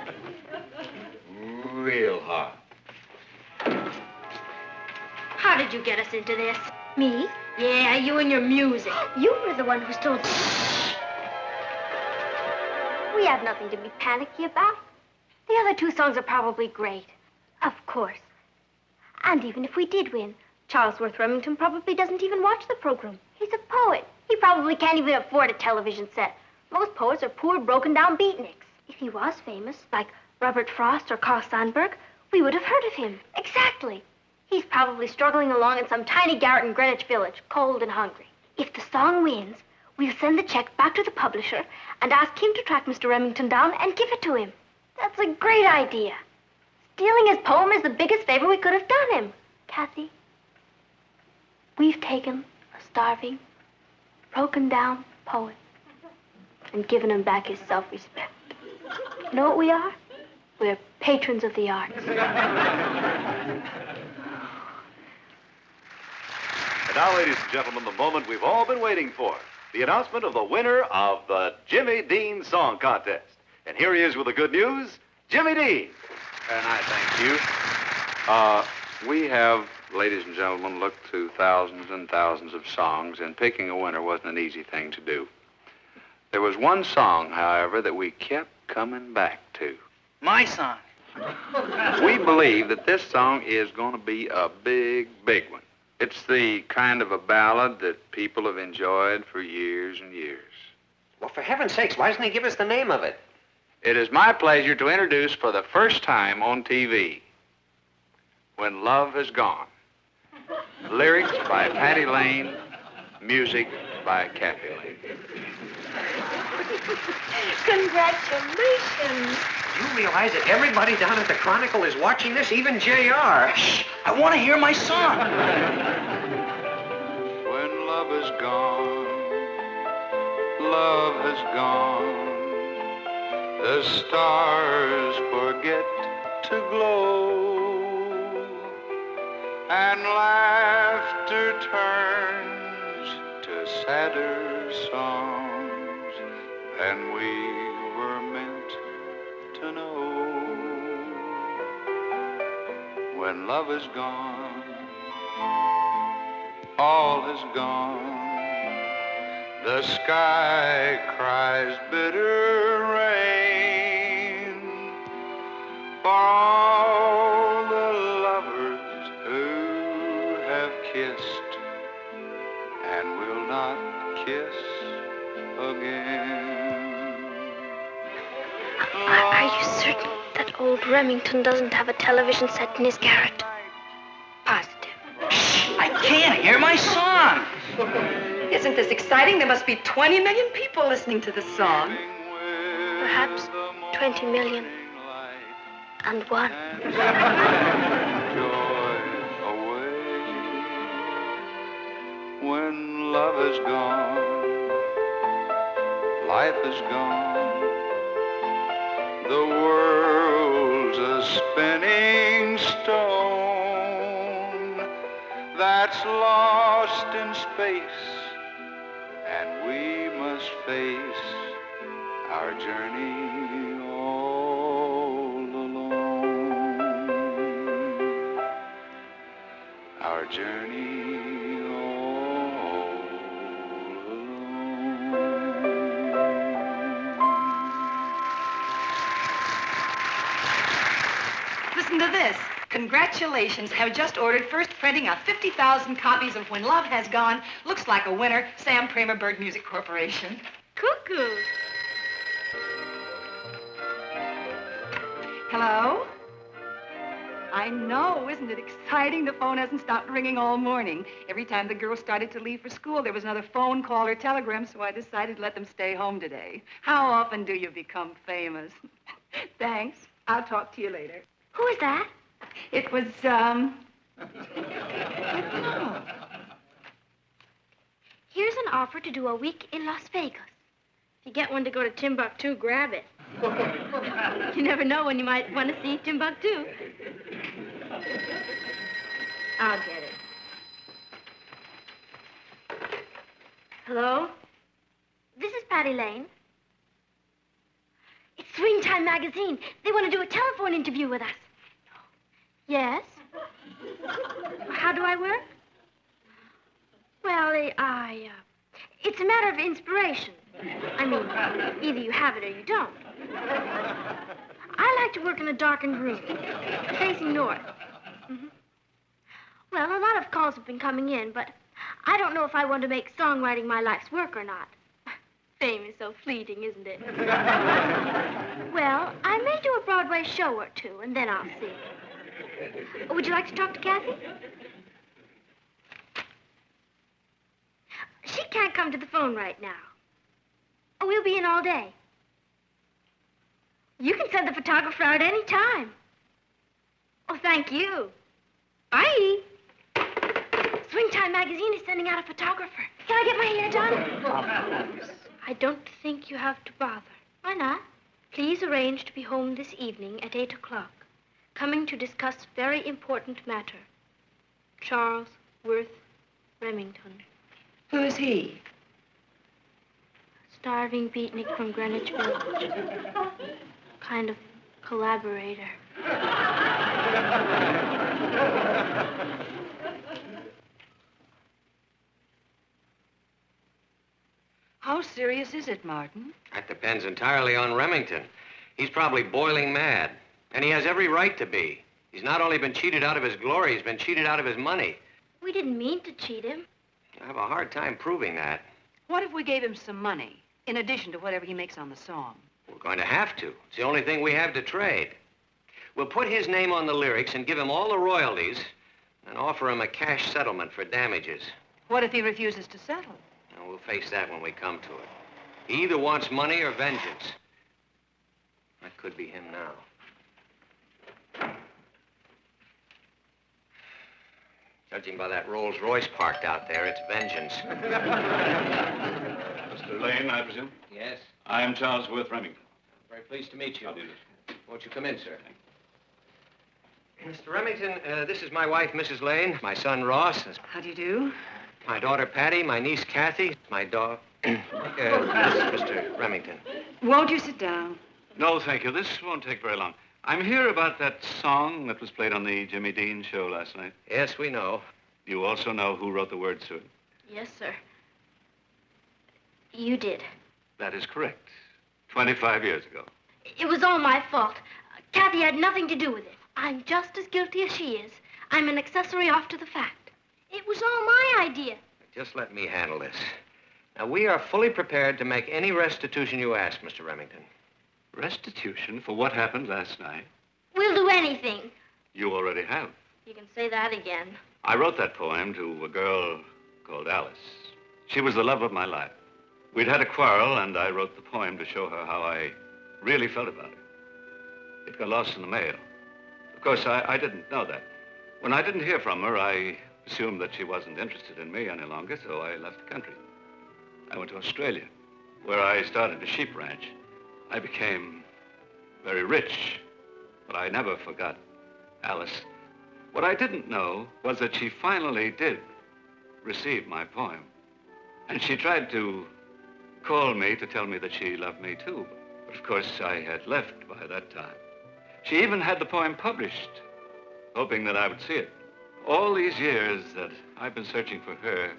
Real hard. How did you get us into this? Me? Yeah, you and your music. You were the one who told me. We have nothing to be panicky about. The other 2 songs are probably great. Of course. And even if we did win, Charlesworth Remington probably doesn't even watch the program. He's a poet. He probably can't even afford a television set. Most poets are poor, broken-down beatniks. If he was famous, like Robert Frost or Carl Sandburg, we would have heard of him. Exactly. He's probably struggling along in some tiny garret in Greenwich Village, cold and hungry. If the song wins, we'll send the check back to the publisher and ask him to track Mr. Remington down and give it to him. That's a great idea. Stealing his poem is the biggest favor we could have done him. Kathy, we've taken a starving, broken-down poet and given him back his self-respect. You know what we are? We're patrons of the arts. And now, ladies and gentlemen, the moment we've all been waiting for. The announcement of the winner of the Jimmy Dean Song Contest. And here he is with the good news, Jimmy Dean. And I thank you. We have, ladies and gentlemen, looked through thousands and thousands of songs, and picking a winner wasn't an easy thing to do. There was one song, however, that we kept coming back to. My song. We believe that this song is going to be a big, big one. It's the kind of a ballad that people have enjoyed for years and years. Well, for heaven's sakes, why doesn't he give us the name of it? It is my pleasure to introduce for the first time on TV, When Love Has Gone. Lyrics by Patty Lane, Music by Kathy Lane. Congratulations. You realize that everybody down at the Chronicle is watching this, even J.R. Shh! I want to hear my song. When love is gone, love has gone. The stars forget to glow, and laughter turns to sadder songs than we were meant to know. When love is gone, all is gone. The sky cries bitter rain for all the lovers who have kissed and will not kiss again. Are you certain that old Remington doesn't have a television set in his garret? Positive. I can't hear my song. Isn't this exciting? There must be 20 million people listening to this song. Perhaps 20 million and one. When love is gone, life is gone. The world's a spinning stone that's lost in space, and we must face our journey all alone. Our journey all Listen to this. Congratulations. Have just ordered first printing of 50,000 copies of When Love Has Gone. Looks like a winner. Sam Kramer Bird Music Corporation. Cuckoo. Hello? I know, isn't it exciting? The phone hasn't stopped ringing all morning. Every time the girls started to leave for school, there was another phone call or telegram, so I decided to let them stay home today. How often do you become famous? Thanks. I'll talk to you later. Who is that? It was, Here's an offer to do a week in Las Vegas. If you get one to go to Timbuktu, grab it. You never know when you might want to see Timbuktu. I'll get it. Hello? This is Patty Lane. It's Swing Time magazine. They want to do a telephone interview with us. Yes? How do I work? Well, it's a matter of inspiration. I mean, either you have it or you don't. I like to work in a darkened room, facing north. Mm-hmm. Well, a lot of calls have been coming in, but I don't know if I want to make songwriting my life's work or not. Fame is so fleeting, isn't it? Well, I may do a Broadway show or two, and then I'll see. Would you like to talk to Kathy? She can't come to the phone right now. Oh, we'll be in all day. You can send the photographer out any time. Oh, thank you. Bye. Swing Time magazine is sending out a photographer. Can I get my hair done? Of course. I don't think you have to bother. Why not? Please arrange to be home this evening at 8 o'clock. Coming to discuss very important matter. Charles Worth Remington. Who is he? Starving beatnik from Greenwich Village. Kind of collaborator. How serious is it, Martin? That depends entirely on Remington. He's probably boiling mad. And he has every right to be. He's not only been cheated out of his glory, he's been cheated out of his money. We didn't mean to cheat him. I have a hard time proving that. What if we gave him some money, in addition to whatever he makes on the song? We're going to have to. It's the only thing we have to trade. We'll put his name on the lyrics and give him all the royalties and offer him a cash settlement for damages. What if he refuses to settle? And we'll face that when we come to it. He either wants money or vengeance. That could be him now. Judging by that Rolls Royce parked out there, it's vengeance. Mr. Lane, I presume? Yes? I am Charles Worth Remington. Very pleased to meet you. How do you do? Won't you come in, sir? Mr. Remington, this is my wife, Mrs. Lane, my son, Ross. How do you do? My daughter, Patty, my niece, Kathy, my dog... this is Mr. Remington. Won't you sit down? No, thank you. This won't take very long. I'm here about that song that was played on the Jimmy Dean show last night. Yes, we know. You also know who wrote the words to it? Yes, sir. You did. That is correct. 25 years ago. It was all my fault. Kathy had nothing to do with it. I'm just as guilty as she is. I'm an accessory off to the fact. It was all my idea. Just let me handle this. Now, we are fully prepared to make any restitution you ask, Mr. Remington. Restitution for what happened last night? We'll do anything. You already have. You can say that again. I wrote that poem to a girl called Alice. She was the love of my life. We'd had a quarrel, and I wrote the poem to show her how I really felt about her. It got lost in the mail. Of course, I didn't know that. When I didn't hear from her, I assumed that she wasn't interested in me any longer, so I left the country. I went to Australia, where I started a sheep ranch. I became very rich, but I never forgot Alice. What I didn't know was that she finally did receive my poem. And she tried to call me to tell me that she loved me too. But of course, I had left by that time. She even had the poem published, hoping that I would see it. All these years that I've been searching for her,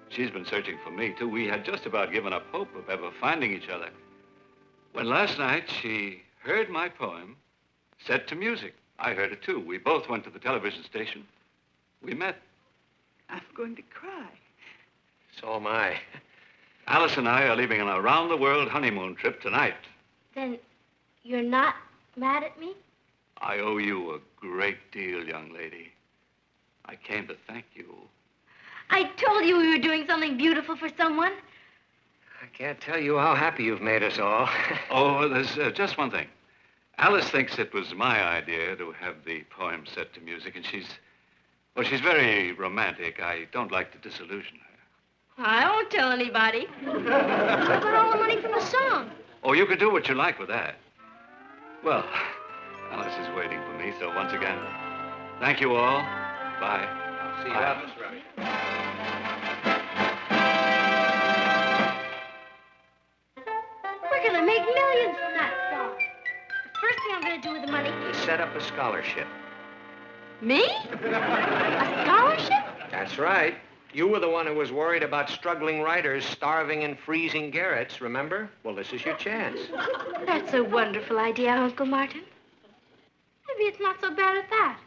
she's been searching for me too. We had just about given up hope of ever finding each other. When last night she heard my poem set to music. I heard it too. We both went to the television station. We met. I'm going to cry. So am I. Alice and I are leaving on a round-the-world honeymoon trip tonight. Then you're not mad at me? I owe you a great deal, young lady. I came to thank you. I told you we were doing something beautiful for someone. I can't tell you how happy you've made us all. Oh, there's just one thing. Alice thinks it was my idea to have the poem set to music, and she's very romantic. I don't like to disillusion her. I won't tell anybody. What about all the money from the song? Oh, you can do what you like with that. Well, Alice is waiting for me, so once again, thank you all. Bye. I'll see you out, Miss Remington. We're gonna make millions from that song. The first thing I'm gonna do with the money... To set up a scholarship. Me? A scholarship? That's right. You were the one who was worried about struggling writers starving in freezing garrets, remember? Well, this is your chance. That's a wonderful idea, Uncle Martin. Maybe it's not so bad at that.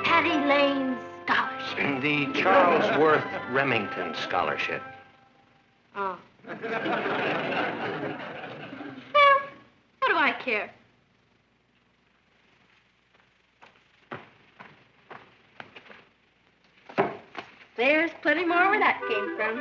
Patty Lane's scholarship. The Charles Worth Remington Scholarship. Oh. Well, what do I care? There's plenty more where that came from.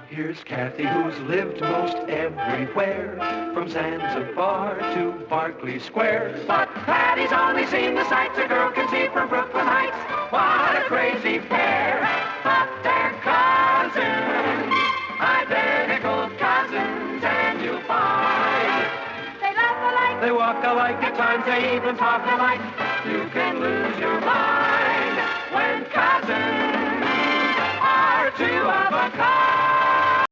Here's Kathy, who's lived most everywhere, from Zanzibar to Berkeley Square. But Patty's only seen the sights a girl can see from Brooklyn Heights. What a crazy pair, but they're cousins, identical cousins, and you'll find they laugh alike, they walk alike, at times they even talk alike. You can lose your mind when cousins are two of a kind.